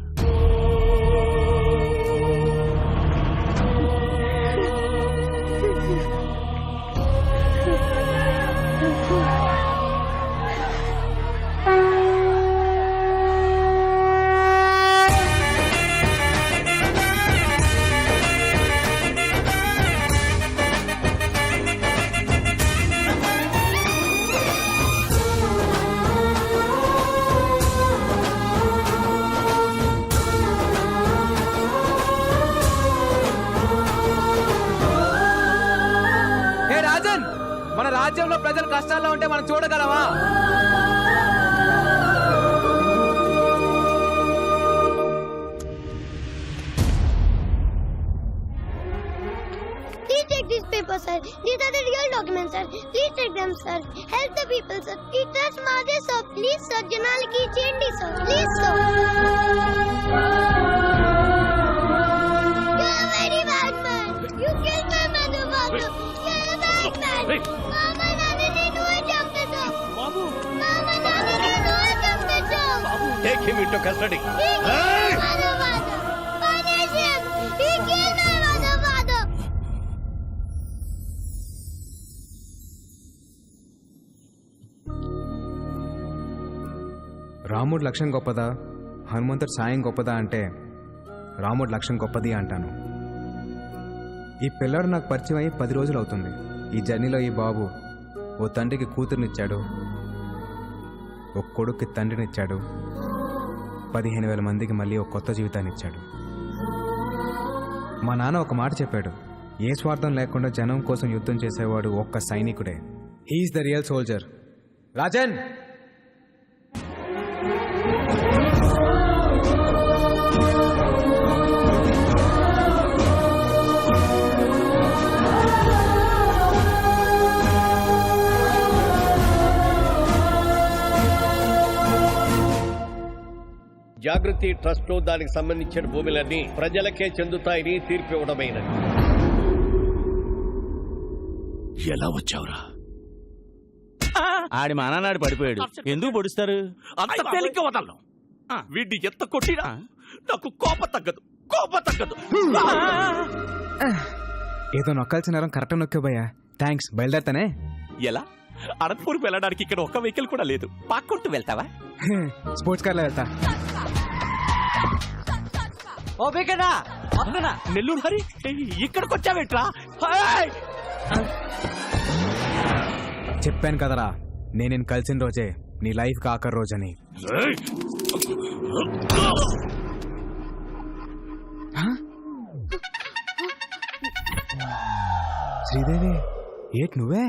హే రాజన్, మన రాజ్యంలో ప్రజలు కష్టాల్లో ఉంటే మనం చూడగలమా? Please take these papers, sir. These are the real documents, sir. Please take them, sir. Help the people, sir. It is Madhe, sir. Please, sir. Janaliki change, sir. Please, sir. You're a very bad man. You killed my mother, father. You're a bad man. Mama, Nani, నేను చంపేశా. బాబు. Mama, Nani, నేను చంపేశా. Take him into custody. He killed my mother, father. Punish him. He killed my mother, father. రాముడు లక్ష్యం గొప్పదా, హనుమంతుడు సాయం గొప్పదా అంటే రాముడు లక్ష్యం గొప్పది అంటాను. ఈ పిల్లాడు నాకు పరిచయం అయ్యి 10 రోజులు అవుతుంది. ఈ జర్నీలో ఈ బాబు ఓ తండ్రికి కూతురునిచ్చాడు, ఒక కొడుక్కి తండ్రినిచ్చాడు, 15,000 మందికి మళ్ళీ ఒక కొత్త జీవితాన్ని ఇచ్చాడు. మా నాన్న ఒక మాట చెప్పాడు, ఏ స్వార్థం లేకుండా జనం కోసం యుద్ధం చేసేవాడు ఒక్క సైనికుడే. He's the real soldier. Rajan, Jagruti trust దానికి సంబంధించిన భూములన్నీ ప్రజలకే చెందుతాయని తీర్పు ఇవ్వడమైనది. ఎలా వచ్చావురా? ఆడి మానాడు పడిపోయాడు. ఎందుకు పొడుస్తారు? అంత తేలిక వదలను. వీడిని ఎంత కొట్టినా నాకు కోప తగ్గదు. ఏదో నొక్కాల్సిన నేరం కరెక్ట్ నొక్కే భయ్యా. థ్యాంక్స్. బయలుదేరతానే. ఎలా? అనంతపూర్కి వెళ్ళడానికి ఇక్కడ ఒక్క వెహికల్ కూడా లేదు. పాక్కుంటూ వెళ్తావా? స్పోర్ట్స్ కార్లో వెళ్తా. నెల్లూరు హరి, ఇక్కడికి వచ్చావేట్రా? చెప్పాను కదరా, నేను కలిసిన రోజే నీ లైఫ్ ఆఖరి రోజని. శ్రీదేవి, ఏట్ నువ్వే?